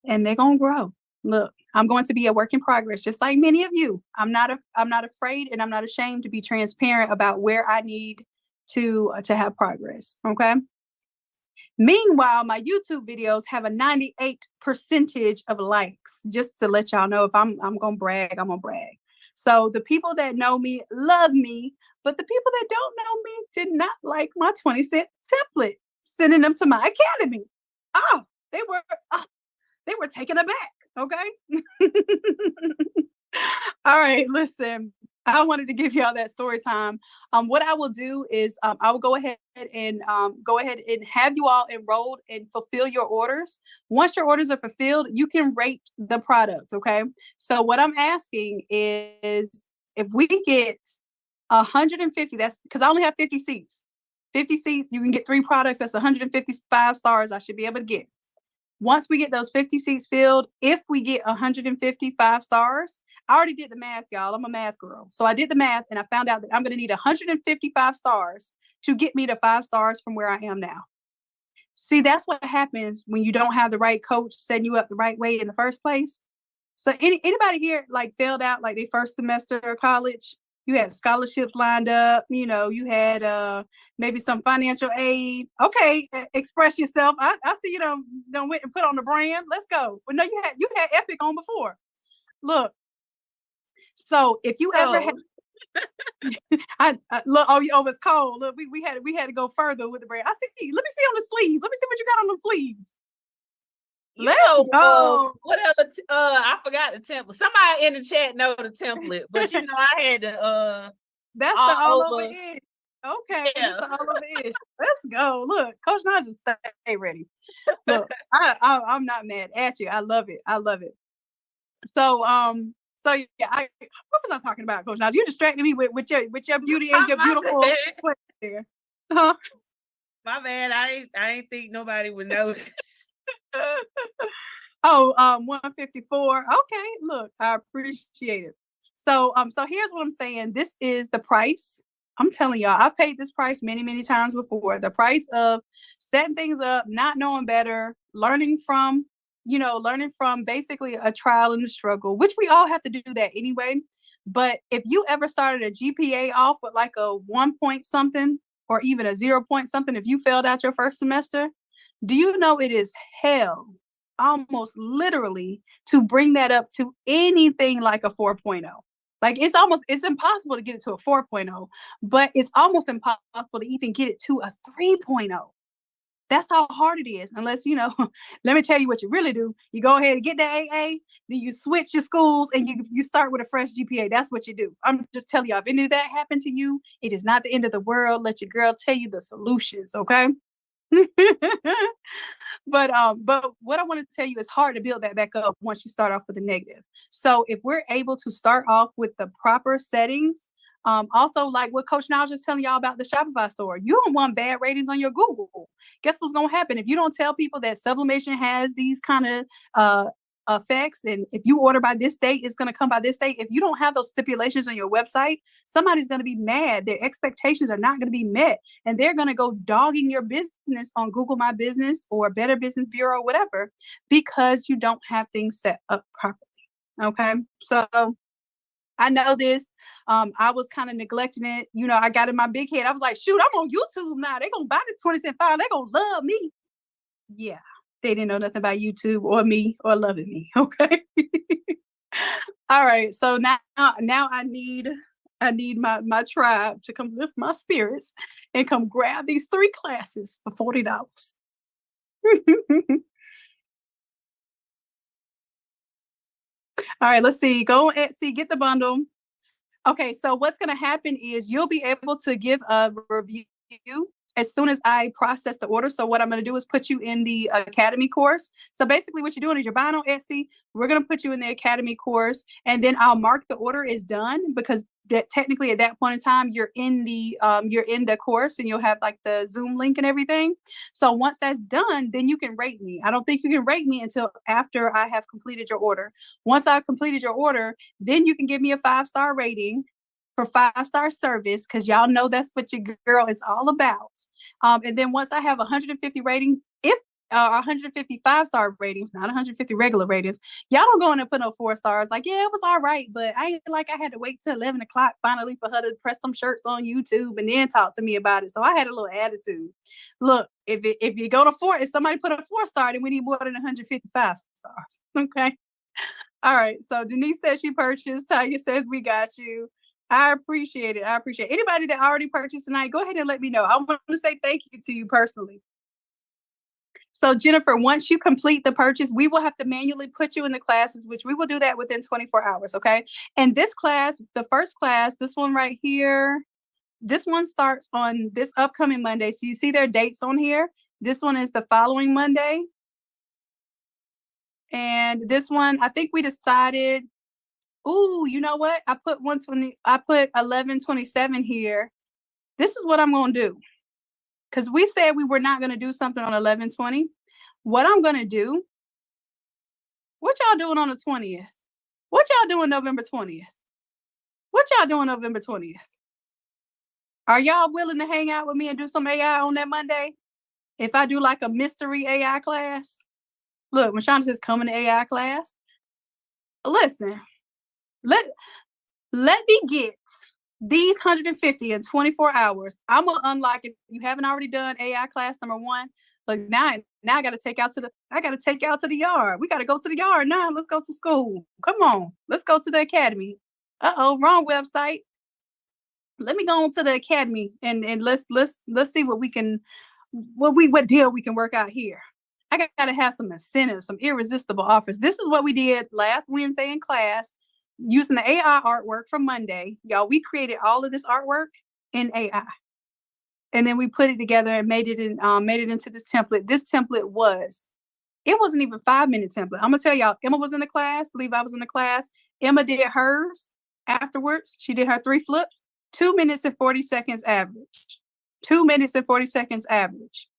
And they're going to grow. Look, I'm going to be a work in progress, just like many of you. I'm not afraid, and I'm not ashamed to be transparent about where I need to have progress. Okay. Meanwhile, my YouTube videos have a 98% of likes, just to let y'all know. If I'm going to brag, I'm going to brag. So the people that know me love me, but the people that don't know me did not like my 20-cent template, sending them to my academy. Oh, they were taken aback. Okay. All right, listen. I wanted to give y'all that story time. What I will do is I will go ahead and have you all enrolled and fulfill your orders. Once your orders are fulfilled, you can rate the product. Okay. So what I'm asking is, if we get 150, that's because I only have 50 seats. 50 seats, you can get 3 products. That's 155 stars I should be able to get. Once we get those 50 seats filled, if we get 155 stars, I already did the math, y'all. I'm a math girl. So I did the math, and I found out that I'm going to need 155 stars to get me to 5 stars from where I am now. See, that's what happens when you don't have the right coach setting you up the right way in the first place. So anybody here like failed out like their first semester of college? You had scholarships lined up, you know, you had maybe some financial aid. Okay, express yourself. I see you done went and put on the brand. Let's go. But no, you had Epic on before. Look, so if you ever had I look, oh, it's cold. Look, we had to go further with the brand. I see, let me see on the sleeves. Let me see what you got on the sleeves. Let's go.
What other I forgot the template. Somebody in the chat know the template, but you know I had to
that's the all over ish. Okay, yeah. That's the all over ish. Let's go. Look, Coach Naj, just stay ready. Look, I'm not mad at you. I love it. I love it. So so yeah, what was I talking about, Coach Naj? You distracted me with your beauty and your beautiful there. Huh?
My bad. I ain't think nobody would notice.
Oh, 154. Okay, look, I appreciate it. So here's what I'm saying. This is the price. I'm telling y'all, I've paid this price many times before. The price of setting things up, not knowing better, learning from basically a trial and a struggle, which we all have to do that anyway. But if you ever started a GPA off with like a 1 point something or even a 0 point something, if you failed out your first semester, do you know it is hell, almost literally, to bring that up to anything like a 4.0? Like it's impossible to get it to a 4.0, but it's almost impossible to even get it to a 3.0. That's how hard it is. Unless, let me tell you what you really do. You go ahead and get the AA, then you switch your schools and you start with a fresh GPA. That's what you do. I'm just telling you, if any of that happened to you, it is not the end of the world. Let your girl tell you the solutions, okay? But what I want to tell you is hard to build that back up once you start off with a negative. So if we're able to start off with the proper settings, also like what Coach Niles was telling y'all about the Shopify store, you don't want bad ratings on your Google. Guess what's going to happen if you don't tell people that sublimation has these kind of effects, and if you order by this date, it's going to come by this date. If you don't have those stipulations on your website, somebody's going to be mad. Their expectations are not going to be met, and they're going to go dogging your business on Google My Business or Better Business Bureau or whatever, because you don't have things set up properly. Okay, so I know this. I was kind of neglecting it. I got in my big head. I was like, shoot, I'm on YouTube now. They're going to buy this 20-cent file. They're going to love me. Yeah. They didn't know nothing about YouTube or me or loving me. Okay. All right. So now I need my tribe to come lift my spirits and come grab these 3 classes for $40. All right, let's see. Go on Etsy, get the bundle. Okay, so what's going to happen is you'll be able to give a review as soon as I process the order. So what I'm going to do is put you in the Academy course. So basically what you're doing is you're buying on Etsy. We're going to put you in the Academy course, and then I'll mark the order is done, because that technically at that point in time, you're in the course, and you'll have like the Zoom link and everything. So once that's done, then you can rate me. I don't think you can rate me until after I have completed your order. Once I've completed your order, then you can give me a 5-star rating for 5-star service, because y'all know that's what your girl is all about. And then once I have 150 ratings, if 150 5-star ratings, not 150 regular ratings, y'all don't go in and put no 4 stars. Like, yeah, it was all right, but I had to wait till 11 o'clock finally for her to press some shirts on YouTube and then talk to me about it. So I had a little attitude. Look, if you go to 4, if somebody put a 4-star, then we need more than 155 stars. Okay. All right. So Denise says she purchased. Tanya says we got you. I appreciate it. Anybody that already purchased tonight, go ahead and let me know. I want to say thank you to you personally. So Jennifer, once you complete the purchase, we will have to manually put you in the classes, which we will do that within 24 hours. Okay. And this class, the first class, this one right here, this one starts on this upcoming Monday. So you see their dates on here. This one is the following Monday. And this one, I think we decided, ooh, you know what? I put 11/27 here. This is what I'm going to do. Because we said we were not going to do something on 11/20. What I'm going to do, what y'all doing on the 20th? What y'all doing November 20th? What y'all doing November 20th? Are y'all willing to hang out with me and do some AI on that Monday? If I do like a mystery AI class? Look, Mashonda says come in the AI class. listen, let me get these 150 in 24 hours. I'm gonna unlock it. If you haven't already done AI class number 1, look, now I gotta take out to the yard. We gotta go to the yard now. Let's go to school. Come on, let's go to the academy. Wrong website. Let me go on to the academy and let's see what deal we can work out here. I gotta have some incentives, some irresistible offers. This is what we did last Wednesday in class using the AI artwork from Monday. Y'all, we created all of this artwork in AI. And then we put it together and made it into this template. This template it wasn't even 5-minute template. I'm gonna tell y'all, Emma was in the class, Levi was in the class. Emma did hers afterwards. She did her 3 flips, 2 minutes and 40 seconds average. 2 minutes and 40 seconds average.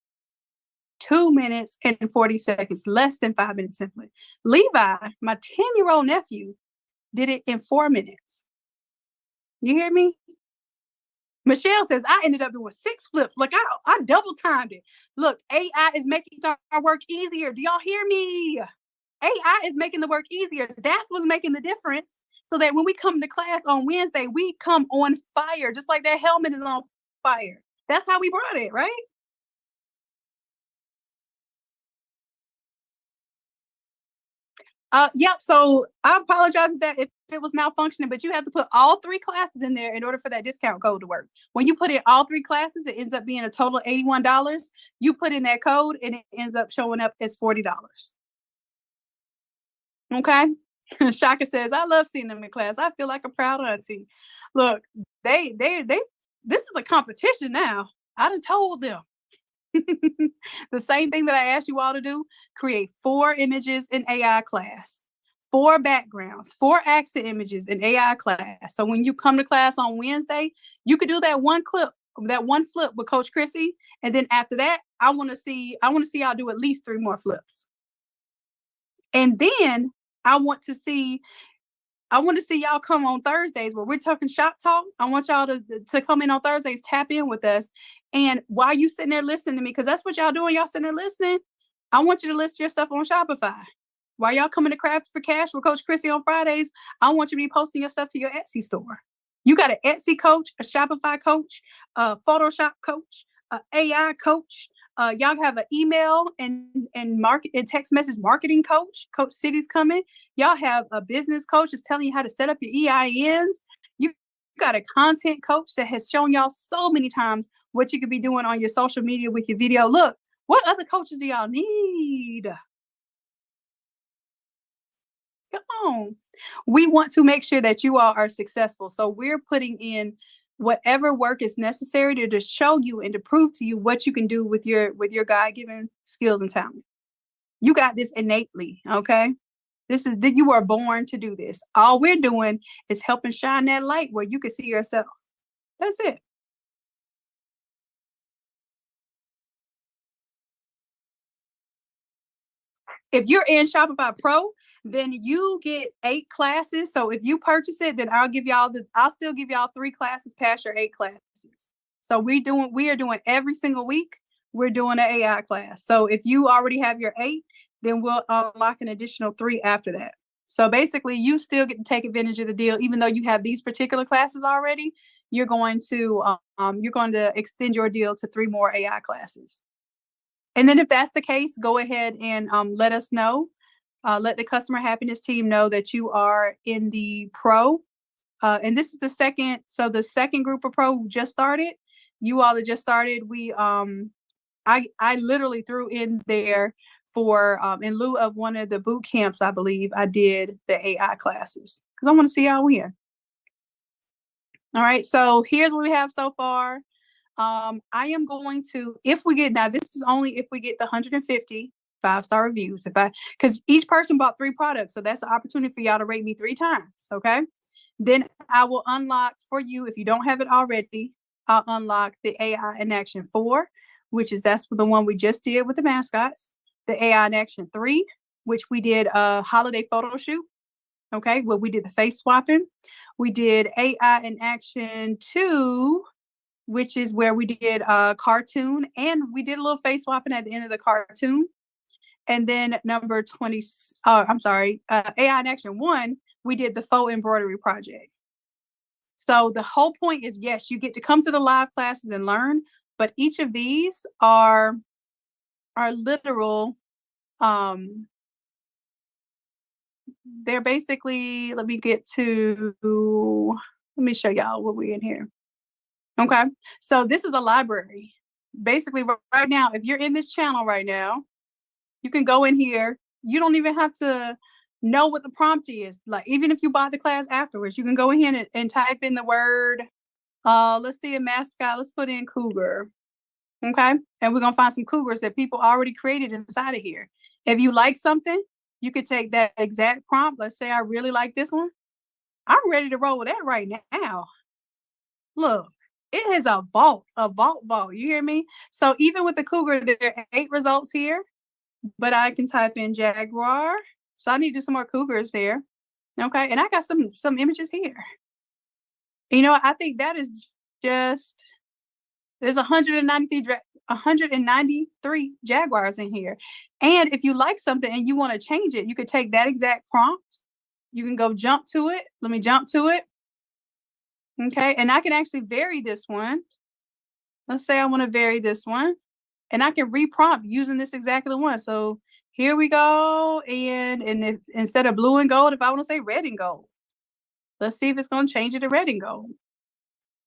2 minutes and 40 seconds, less than 5-minute template. Levi, my 10-year-old nephew, did it in 4 minutes. You hear me? Michelle says, I ended up doing 6 flips. Look, I double timed it. Look, AI is making our work easier. Do y'all hear me? AI is making the work easier. That's what's making the difference. So that when we come to class on Wednesday, we come on fire, just like that helmet is on fire. That's how we brought it, right? Yep. So I apologize if it was malfunctioning, but you have to put all 3 classes in there in order for that discount code to work. When you put in all 3 classes, it ends up being a total of $81. You put in that code and it ends up showing up as $40. Okay. Shaka says, I love seeing them in class. I feel like a proud auntie. Look, this is a competition now. I done told them. The same thing that I asked you all to do, create 4 images in AI class, 4 backgrounds, 4 accent images in AI class. So when you come to class on Wednesday, you could do that one flip with Coach Chrissy. And then after that, I want to see y'all do at least 3 more flips. And then I want to see y'all come on Thursdays where we're talking shop talk. I want y'all to come in on Thursdays, tap in with us. And while you sitting there listening to me, because that's what y'all doing, y'all sitting there listening, I want you to list your stuff on Shopify. While y'all coming to Craft for Cash with Coach Chrissy on Fridays, I want you to be posting your stuff to your Etsy store. You got an Etsy coach, a Shopify coach, a Photoshop coach, an AI coach. Y'all have an email and text message marketing coach. Coach City's coming. Y'all have a business coach that's telling you how to set up your EINs. You got a content coach that has shown y'all so many times what you could be doing on your social media with your video. Look, what other coaches do y'all need? Come on. We want to make sure that you all are successful. So we're putting in whatever work is necessary to show you and to prove to you what you can do with your God-given skills and talent. You got this innately, okay? This is that you are born to do this. All we're doing is helping shine that light where you can see yourself. That's it. If you're in Shopify Pro, then you get 8 classes. So if you purchase it, then I'll still give y'all 3 classes past your 8 classes. So we are doing every single week, we're doing an AI class. So if you already have your 8, then we'll unlock an additional 3 after that. So basically you still get to take advantage of the deal, even though you have these particular classes already. You're going to extend your deal to 3 more AI classes. And then if that's the case, go ahead and let us know. Let the customer happiness team know that you are in the pro. And this is the second. So the second group of pro just started. You all that just started, I literally threw in there for in lieu of one of the boot camps, I believe I did the AI classes because I want to see y'all win. All right. So here's what we have so far. I am going to, this is only if we get the 150 5-star reviews, because each person bought 3 products. So that's the opportunity for y'all to rate me 3 times. Okay. Then I will unlock for you, if you don't have it already, I'll unlock the AI in Action 4, that's the one we just did with the mascots. The AI in Action 3, which we did a holiday photo shoot. Okay. Well, we did the face swapping. We did AI in Action 2, which is where we did a cartoon and we did a little face swapping at the end of the cartoon. And then number 20, AI in Action 1, we did the faux embroidery project. So the whole point is, yes, you get to come to the live classes and learn, but each of these are literal, they're basically, let me show y'all what we're in here. Okay, so this is a library. Basically, right now, if you're in this channel right now, you can go in here. You don't even have to know what the prompt is. Like, even if you bought the class afterwards, you can go in here and type in the word, let's see, a mascot, let's put in cougar. Okay, and we're gonna find some cougars that people already created inside of here. If you like something, you could take that exact prompt. Let's say I really like this one. I'm ready to roll with that right now. Look, it is a vault. You hear me? So even with the cougar, there are 8 results here, but I can type in jaguar. So I need to do some more cougars there. Okay, and I got some images here. You know, I think that is just, there's 193 jaguars in here. And if you like something and you want to change it, you could take that exact prompt. You can go jump to it. Let me jump to it. Okay, and I can actually vary this one. Let's say I want to vary this one, and I can reprompt using this exactly one. So here we go. And if instead of blue and gold, if I want to say red and gold, let's see if it's going to change it to red and gold.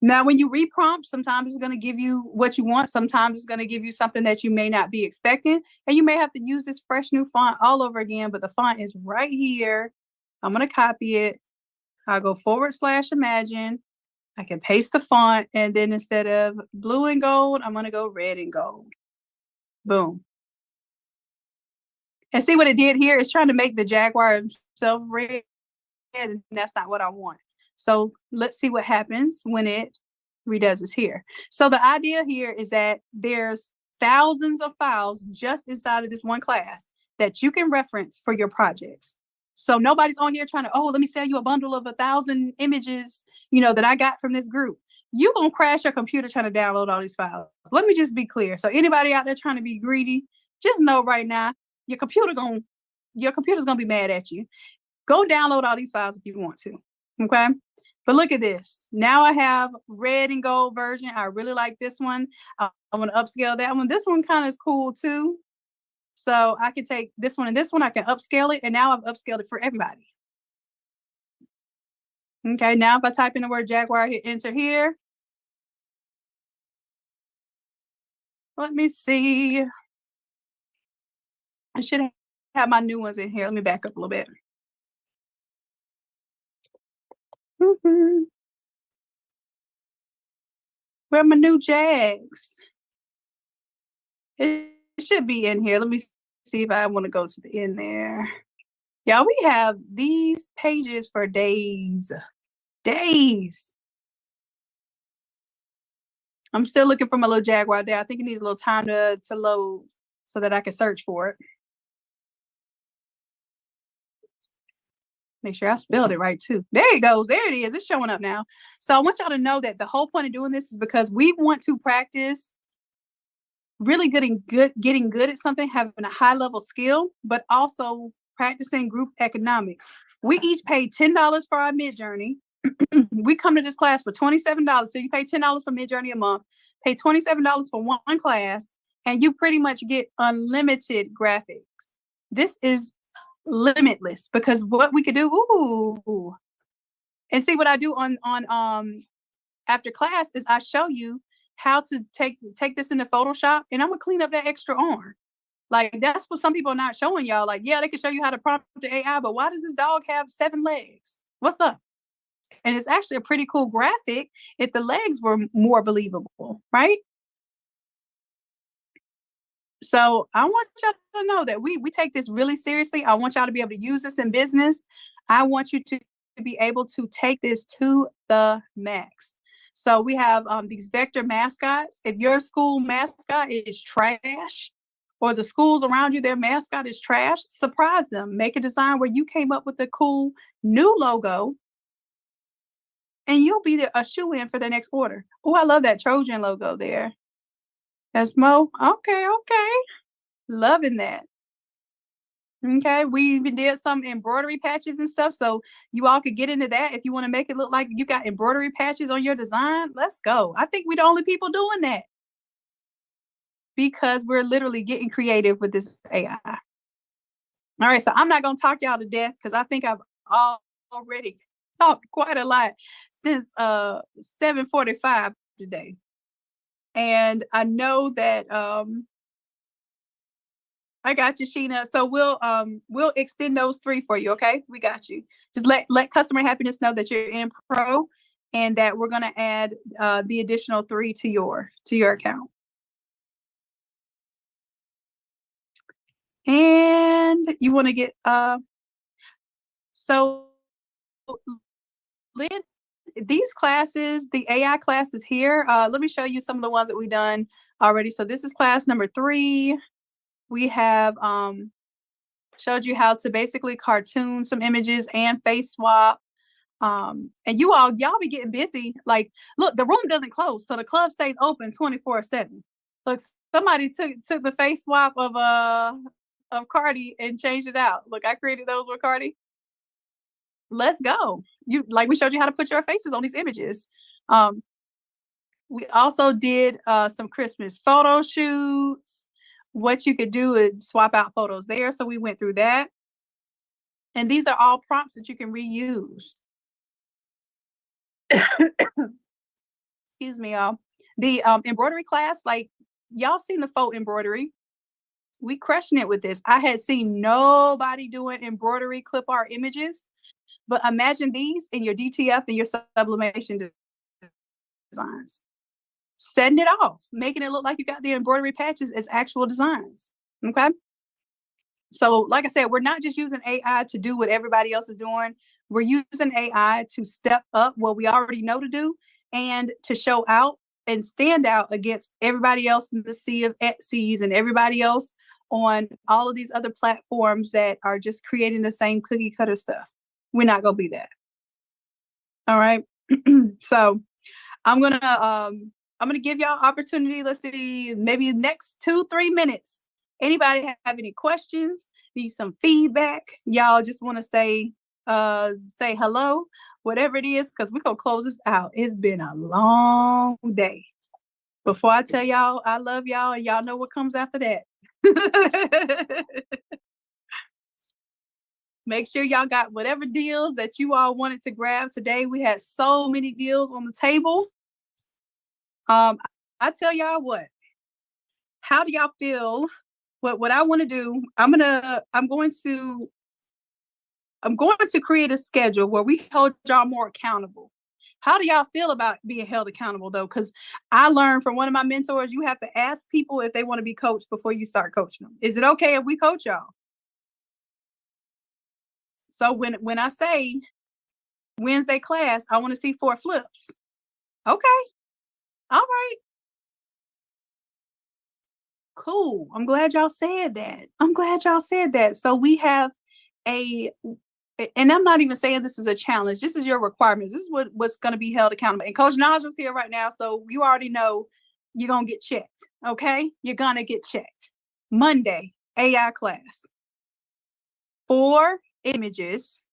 Now, when you reprompt, sometimes it's going to give you what you want. Sometimes it's going to give you something that you may not be expecting. And you may have to use this fresh new font all over again, but the font is right here. I'm going to copy it. I'll go /imagine. I can paste the font, and then instead of blue and gold, I'm going to go red and gold. Boom. And see what it did here? It's trying to make the jaguar himself red, and that's not what I want. So let's see what happens when it redoes this here. So the idea here is that there's thousands of files just inside of this one class that you can reference for your projects. So nobody's on here trying to, let me sell you a bundle of 1,000 images, that I got from this group. You're going to crash your computer trying to download all these files. Let me just be clear. So anybody out there trying to be greedy, just know right now, your computer's going to be mad at you. Go download all these files if you want to. Okay. But look at this. Now I have red and gold version. I really like this one. I want to upscale that one. This one kind of is cool too. So I can take this one and this one. I can upscale it. And now I've upscaled it for everybody. Okay. Now if I type in the word jaguar, hit enter here. Let me see. I should have my new ones in here. Let me back up a little bit. Where are my new jags? It should be in here. Let me see if I want to go to the end there. Y'all, we have these pages for days. I'm still looking for my little jaguar there. I think it needs a little time to load so that I can search for it. Make sure I spelled it right too. There it goes. There it is. It's showing up now. So I want y'all to know that the whole point of doing this is because we want to practice really getting good at something, having a high level skill, but also practicing group economics. We each pay $10 for our Midjourney. We come to this class for $27. So you pay $10 for Midjourney a month, pay $27 for one class, and you pretty much get unlimited graphics. This is limitless because what we could do, and see what I do on after class is I show you how to take this into Photoshop, and I'm gonna clean up that extra arm. Like, that's what some people are not showing y'all. Like, yeah, they can show you how to prompt the AI, but why does this dog have 7 legs? What's up? And it's actually a pretty cool graphic if the legs were more believable, right? So I want y'all to know that we take this really seriously. I want y'all to be able to use this in business. I want you to be able to take this to the max. So we have these vector mascots. If your school mascot is trash, or the schools around you, their mascot is trash, surprise them. Make a design where you came up with a cool new logo, and you'll be a shoe-in for the next order. Oh, I love that Trojan logo there. That's Mo. Okay. Loving that. Okay, we even did some embroidery patches and stuff, so you all could get into that if you want to make it look like you got embroidery patches on your design. Let's go. I think we're the only people doing that because we're literally getting creative with this AI. All right, so I'm not gonna talk y'all to death because I think I've already talked quite a lot since 7:45 today. And I know that I got you, Sheena. So we'll extend those 3 for you, okay? We got you. Just let customer happiness know that you're in pro and that we're gonna add the additional 3 to your account. And you want to get so Lynn, these classes, the AI classes here, let me show you some of the ones that we've done already. So this is class number 3. We have showed you how to basically cartoon some images and face swap. And y'all be getting busy. Like, look, the room doesn't close, so the club stays open 24/7. Look, somebody took the face swap of Cardi and changed it out. Look, I created those with Cardi. Let's go. We showed you how to put your faces on these images. We also did some Christmas photo shoots. What you could do is swap out photos there. So we went through that. And these are all prompts that you can reuse. Excuse me, y'all. The embroidery class, like y'all seen the faux embroidery. We crushing it with this. I had seen nobody doing embroidery clip art images, but imagine these in your DTF and your sublimation designs. Setting it off, making it look like you got the embroidery patches as actual designs. Okay. So like I said, we're not just using AI to do what everybody else is doing. We're using AI to step up what we already know to do and to show out and stand out against everybody else in the sea of Etsy's and everybody else on all of these other platforms that are just creating the same cookie cutter stuff. We're not going to be that. All right. So I'm going to give y'all opportunity. Let's see, maybe next 2-3 minutes. Anybody have any questions? Need some feedback? Y'all just want to say hello, whatever it is, because we're gonna close this out. It's been a long day. Before I tell y'all I love y'all, and y'all know what comes after that. Make sure y'all got whatever deals that you all wanted to grab today. We had so many deals on the table. I tell y'all what. How do y'all feel? What I want to do, I'm going to create a schedule where we hold y'all more accountable. How do y'all feel about being held accountable though? Because I learned from one of my mentors, you have to ask people if they want to be coached before you start coaching them. Is it okay if we coach y'all? So when I say Wednesday class, I want to see 4 flips. Okay. All right. Cool. I'm glad y'all said that. So we have and I'm not even saying this is a challenge. This is your requirements. This is what's going to be held accountable. And Coach Naja's here right now, so you already know you're going to get checked. Okay? You're going to get checked. Monday, AI class. 4 images,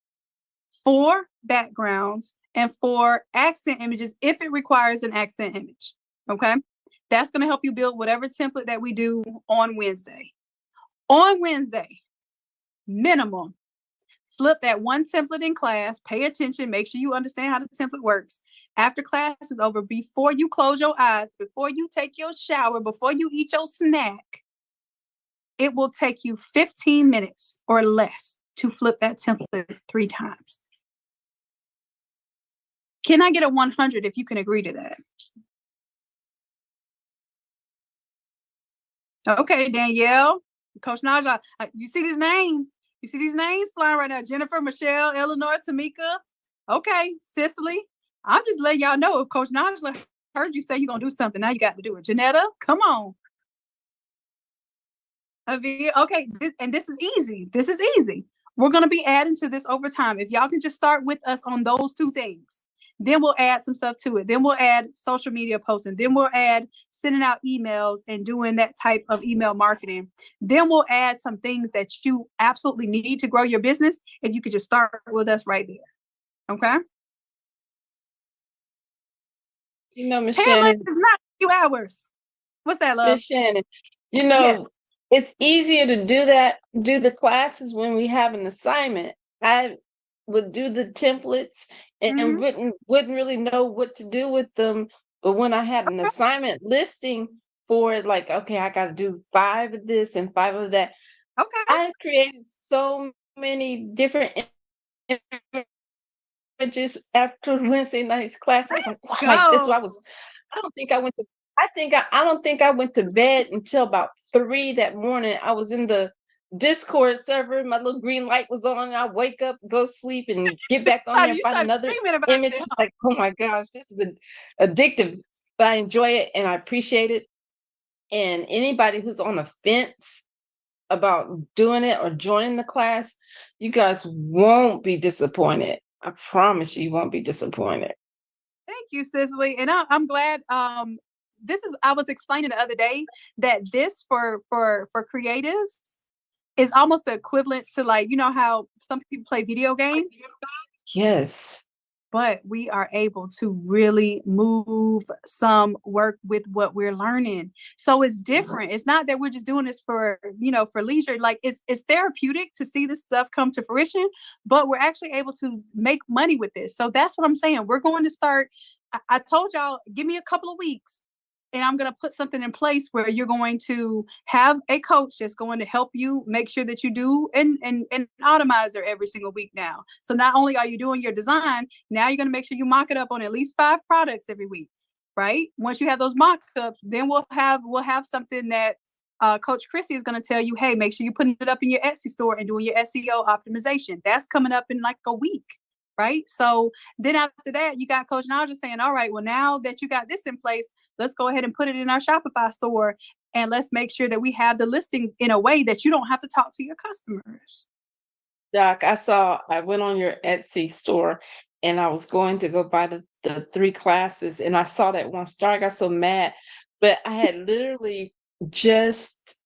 4 backgrounds, and 4 accent images if it requires an accent image. Okay? That's going to help you build whatever template that we do on Wednesday. On Wednesday, minimum, flip that one template in class, pay attention, make sure you understand how the template works. After class is over, before you close your eyes, before you take your shower, before you eat your snack, it will take you 15 minutes or less to flip that template 3 times. Can I get a 100 if you can agree to that? Okay, Danielle, Coach Naja, you see these names? You see these names flying right now? Jennifer, Michelle, Eleanor, Tamika. Okay, Cicely. I'm just letting y'all know if Coach Naja heard you say you're going to do something, now you got to do it. Janetta, come on. Okay, this is easy. This is easy. We're going to be adding to this over time. If y'all can just start with us on those 2 things. Then we'll add some stuff to it. Then we'll add social media posting. Then we'll add sending out emails and doing that type of email marketing. Then we'll add some things that you absolutely need to grow your business. And you could just start with us right there. Okay.
Miss
Pamela
Shannon,
is not a few hours. What's that, love?
Miss Shannon,
Yes.
it's easier to do the classes when we have an assignment. I would do the templates and
Mhm.
wouldn't really know what to do with them. But when I had an assignment listing for it, like, okay, I got to do 5 of this and 5 of that.
Okay.
I created so many different images after Wednesday night's class. I was like, wow, like this.
Go.
I don't think I went to. I don't think I went to bed until about 3 that morning. I was in the Discord server. My little green light was on. I wake up, go sleep, and get back on there and
You
find
start
another
dreaming about
image.
it.
I'm like, oh my gosh, this is addictive. But I enjoy it and I appreciate it. And anybody who's on the fence about doing it or joining the class, you guys won't be disappointed. I promise you won't be disappointed.
Thank you, Cicely. And I'm glad. I was explaining the other day that this for creatives is almost the equivalent to, like, you know how some people play video games,
Yes.
but we are able to really move some work with what we're learning. So it's different. It's not that we're just doing this for leisure. Like, it's therapeutic to see this stuff come to fruition, but we're actually able to make money with this. So that's what I'm saying. We're going to start. I told y'all, give me a couple of weeks and I'm going to put something in place where you're going to have a coach that's going to help you make sure that you do an Automizer every single week now. So not only are you doing your design, now you're going to make sure you mock it up on at least 5 products every week, right? Once you have those mock-ups, then we'll have something that Coach Chrissy is going to tell you, hey, make sure you're putting it up in your Etsy store and doing your SEO optimization. That's coming up in like a week. Right. So then after that, you got Coach Naj saying, all right, well, now that you got this in place, let's go ahead and put it in our Shopify store. And let's make sure that we have the listings in a way that you don't have to talk to your customers.
Doc, I went on your Etsy store and I was going to go buy the 3 classes and I saw that one star. I got so mad, but I had literally just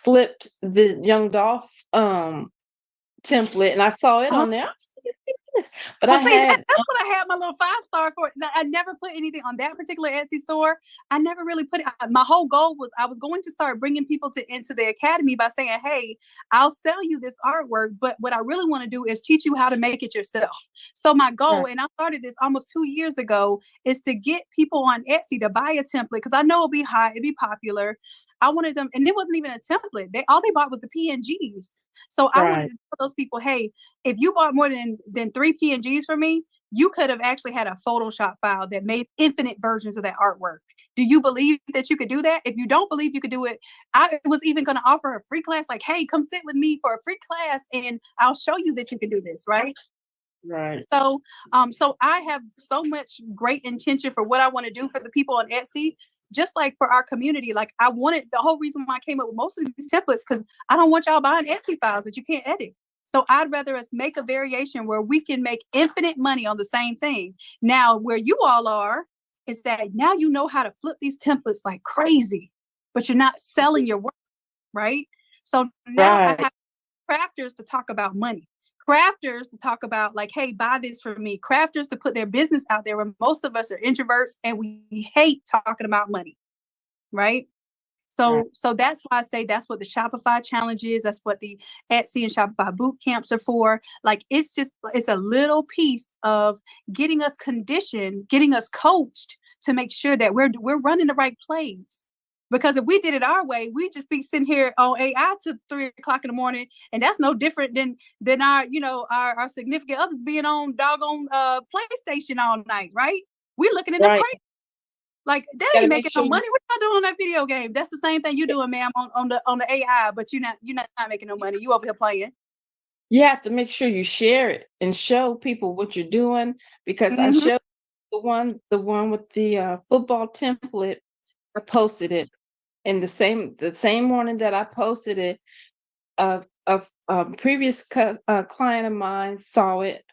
flipped the Young Dolph template and I saw it on there. I was like, "Look at this." But
Well,
I
see,
had
that's what I had my little 5-star for. I never put anything on that particular Etsy store. I never really put it. My whole goal was I was going to start bringing people into the academy by saying, hey, I'll sell you this artwork, but what I really want to do is teach you how to make it yourself. So my goal, and I started this almost 2 years ago, is to get people on Etsy to buy a template because I know it'll be hot, it'll be popular. I wanted them, and it wasn't even a template. All they bought was the PNGs. So I wanted to tell those people, hey, if you bought more than 3 PNGs from me, you could have actually had a Photoshop file that made infinite versions of that artwork. Do you believe that you could do that? If you don't believe you could do it, I was even going to offer a free class, like, hey, come sit with me for a free class and I'll show you that you can do this, right?
right.
So I have so much great intention for what I want to do for the people on Etsy, just like for our community. Like, I wanted, the whole reason why I came up with most of these templates, because I don't want y'all buying Etsy files that you can't edit. So I'd rather us make a variation where we can make infinite money on the same thing. Now, where you all are is that now you know how to flip these templates like crazy, but you're not selling your work, right? So now I have crafters to talk about money. Crafters to talk about, like, hey, buy this for me. Crafters to put their business out there, where most of us are introverts and we hate talking about money, right? So that's why I say that's what the Shopify challenge is. That's what the Etsy and Shopify boot camps are for. Like, it's a little piece of getting us conditioned, getting us coached to make sure that we're running the right plays. Because if we did it our way, we'd just be sitting here on AI till 3 o'clock in the morning, and that's no different than our significant others being on doggone PlayStation all night, right? We're looking at the crazy. Like, that ain't making no money. What y'all doing on that video game? That's the same thing you doing, ma'am, on the AI, but you're not making no money. You over here playing.
You have to make sure you share it and show people what you're doing, because I showed the one with the football template. I posted it, and the same morning that I posted it, a previous client of mine saw it.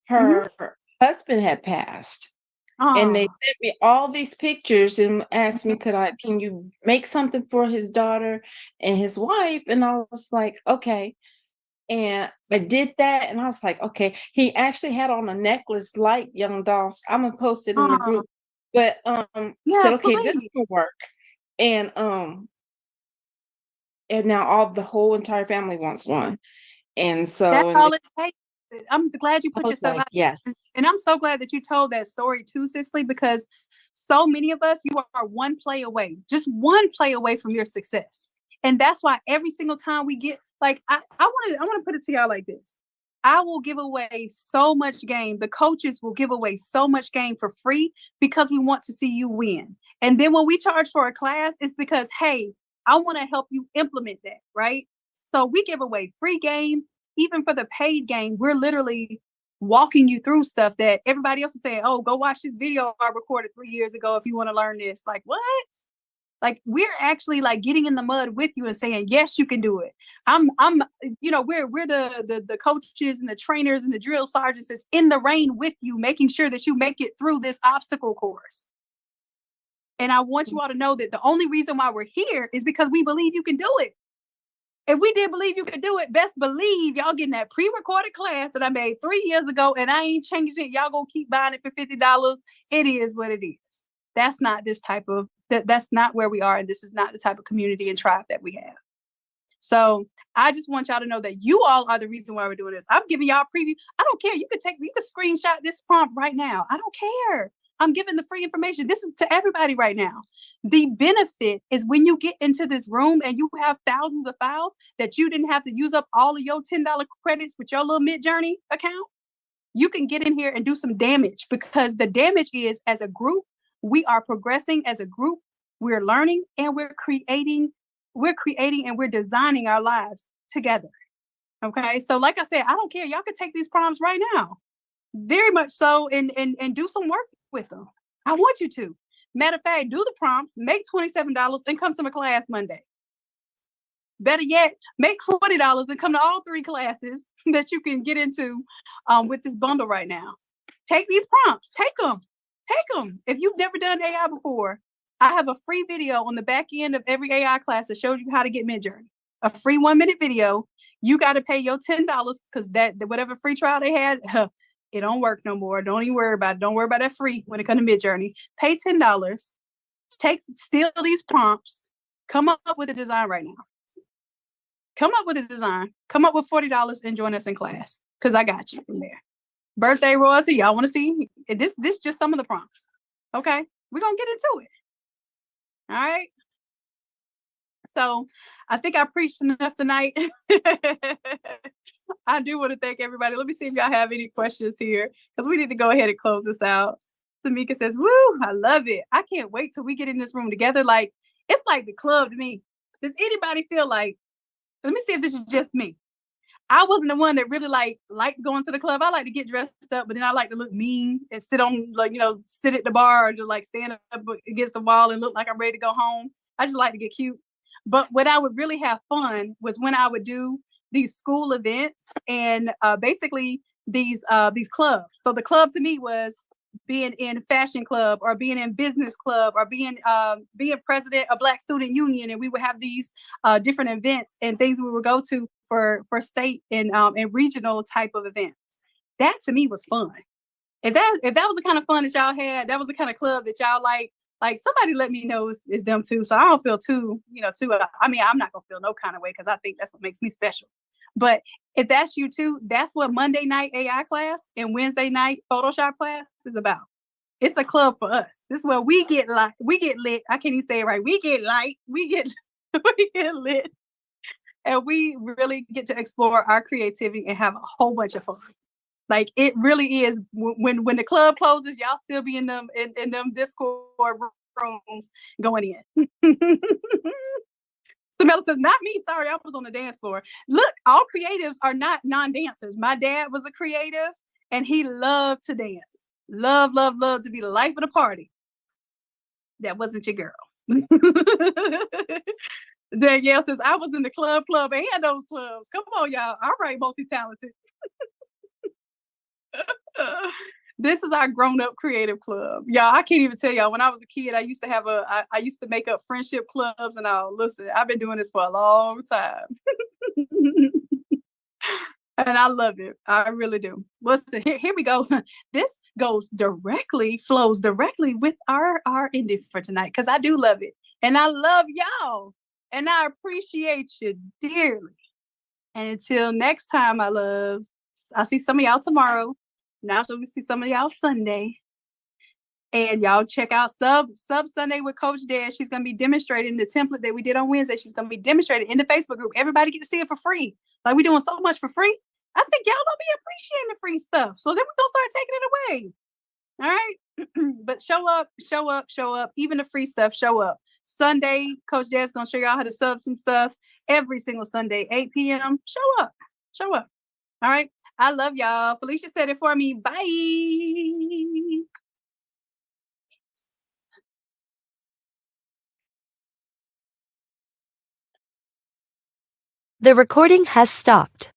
Her husband had passed. And they sent me all these pictures and asked me, can you make something for his daughter and his wife? And I was like, okay. And I did that, and I was like, okay. He actually had on a necklace like Young Dolph's. I'm gonna post it in the group. But I said, okay, this will work. And now the whole entire family wants one. And so
that's all it takes. I'm glad you put yourself out.
Yes.
And I'm so glad that you told that story too, Cicely, because so many of us, you are one play away, just one play away from your success. And that's why every single time we get, like, I want to put it to y'all like this. I will give away so much game. The coaches will give away so much game for free because we want to see you win. And then when we charge for a class, it's because, hey, I want to help you implement that, right? So we give away free game. Even for the paid game, we're literally walking you through stuff that everybody else is saying, oh, go watch this video I recorded 3 years ago if you want to learn this. Like, what? Like, we're actually like getting in the mud with you and saying, yes, you can do it. We're the coaches and the trainers and the drill sergeants that's in the rain with you, making sure that you make it through this obstacle course. And I want you all to know that the only reason why we're here is because we believe you can do it. If we did believe you could do it, best believe y'all getting that pre-recorded class that I made 3 years ago, and I ain't changed it. Y'all gonna keep buying it for $50. It is what it is. That's not that's not where we are, and this is not the type of community and tribe that we have. So I just want y'all to know that you all are the reason why we're doing this. I'm giving y'all a preview. I don't care. You could screenshot this prompt right now. I don't care. I'm giving the free information. This is to everybody right now. The benefit is when you get into this room and you have thousands of files that you didn't have to use up all of your $10 credits with your little Midjourney account. You can get in here and do some damage, because the damage is, as a group, we are progressing as a group. We're learning and we're creating and we're designing our lives together. Okay. So like I said, I don't care. Y'all can take these prompts right now. Very much so, and do some work with them. I want you to. Matter of fact, do the prompts, make $27 and come to my class Monday. Better yet, make $40 and come to all 3 classes that you can get into with this bundle right now. Take these prompts, take them. If you've never done AI before, I have a free video on the back end of every AI class that shows you how to get Midjourney. A free 1-minute video. You got to pay your $10 because that whatever free trial they had, it don't work no more. Don't even worry about it. Don't worry about that free when it comes to Midjourney. Pay $10. Steal these prompts. Come up with a design right now. Come up with a design. Come up with $40 and join us in class, because I got you from there. Birthday royalty. Y'all want to see? This just some of the prompts. Okay, we're gonna get into it. All right. So I think I preached enough tonight. I do want to thank everybody. Let me see if y'all have any questions here, because we need to go ahead and close this out. Tamika says, woo, I love it. I can't wait till we get in this room together. Like, it's like the club to me. Does anybody feel like, let me see if this is just me. I wasn't the one that really liked going to the club. I like to get dressed up, but then I like to look mean and sit at the bar, or just stand up against the wall and look like I'm ready to go home. I just like to get cute. But what I would really have fun was when I would do these school events and basically these clubs. So the club to me was being in fashion club, or being in business club, or being president of Black Student Union, and we would have these different events and things we would go to for state and regional type of events. That to me was fun. If that was the kind of fun that y'all had, that was the kind of club that y'all like somebody let me know is them too. So I don't feel too. I mean, I'm not gonna feel no kind of way, because I think that's what makes me special. But if that's you too, that's what Monday night AI class and Wednesday night Photoshop class is about. It's a club for us. This is where we get lit. I can't even say it right. We get light. We get lit. And we really get to explore our creativity and have a whole bunch of fun. Like, it really is. When the club closes, y'all still be in them Discord rooms going in. Samela says, not me. Sorry, I was on the dance floor. Look, all creatives are not non-dancers. My dad was a creative, and he loved to dance. Love to be the life of the party. That wasn't your girl. Danielle says, I was in the club and those clubs. Come on, y'all. All right, multi-talented. This is our grown-up creative club. Y'all, I can't even tell y'all. When I was a kid, I used to have I used to make up friendship clubs and all. Listen, I've been doing this for a long time. And I love it. I really do. Listen, here we go. This flows directly with our ending for tonight because I do love it. And I love y'all. And I appreciate you dearly. And until next time, my loves, I'll see some of y'all tomorrow. Now we see some of y'all Sunday. And y'all check out Sub Sunday with Coach Dad. She's going to be demonstrating the template that we did on Wednesday. She's going to be demonstrating in the Facebook group. Everybody get to see it for free. Like we're doing so much for free. I think y'all don't be appreciating the free stuff. So then we're going to start taking it away. All right. But show up, show up, show up. Even the free stuff, show up. Sunday, Coach Dad's going to show y'all how to sub some stuff every single Sunday, 8 p.m. Show up. Show up. All right. I love y'all. Felicia said it for me. Bye.
The recording has stopped.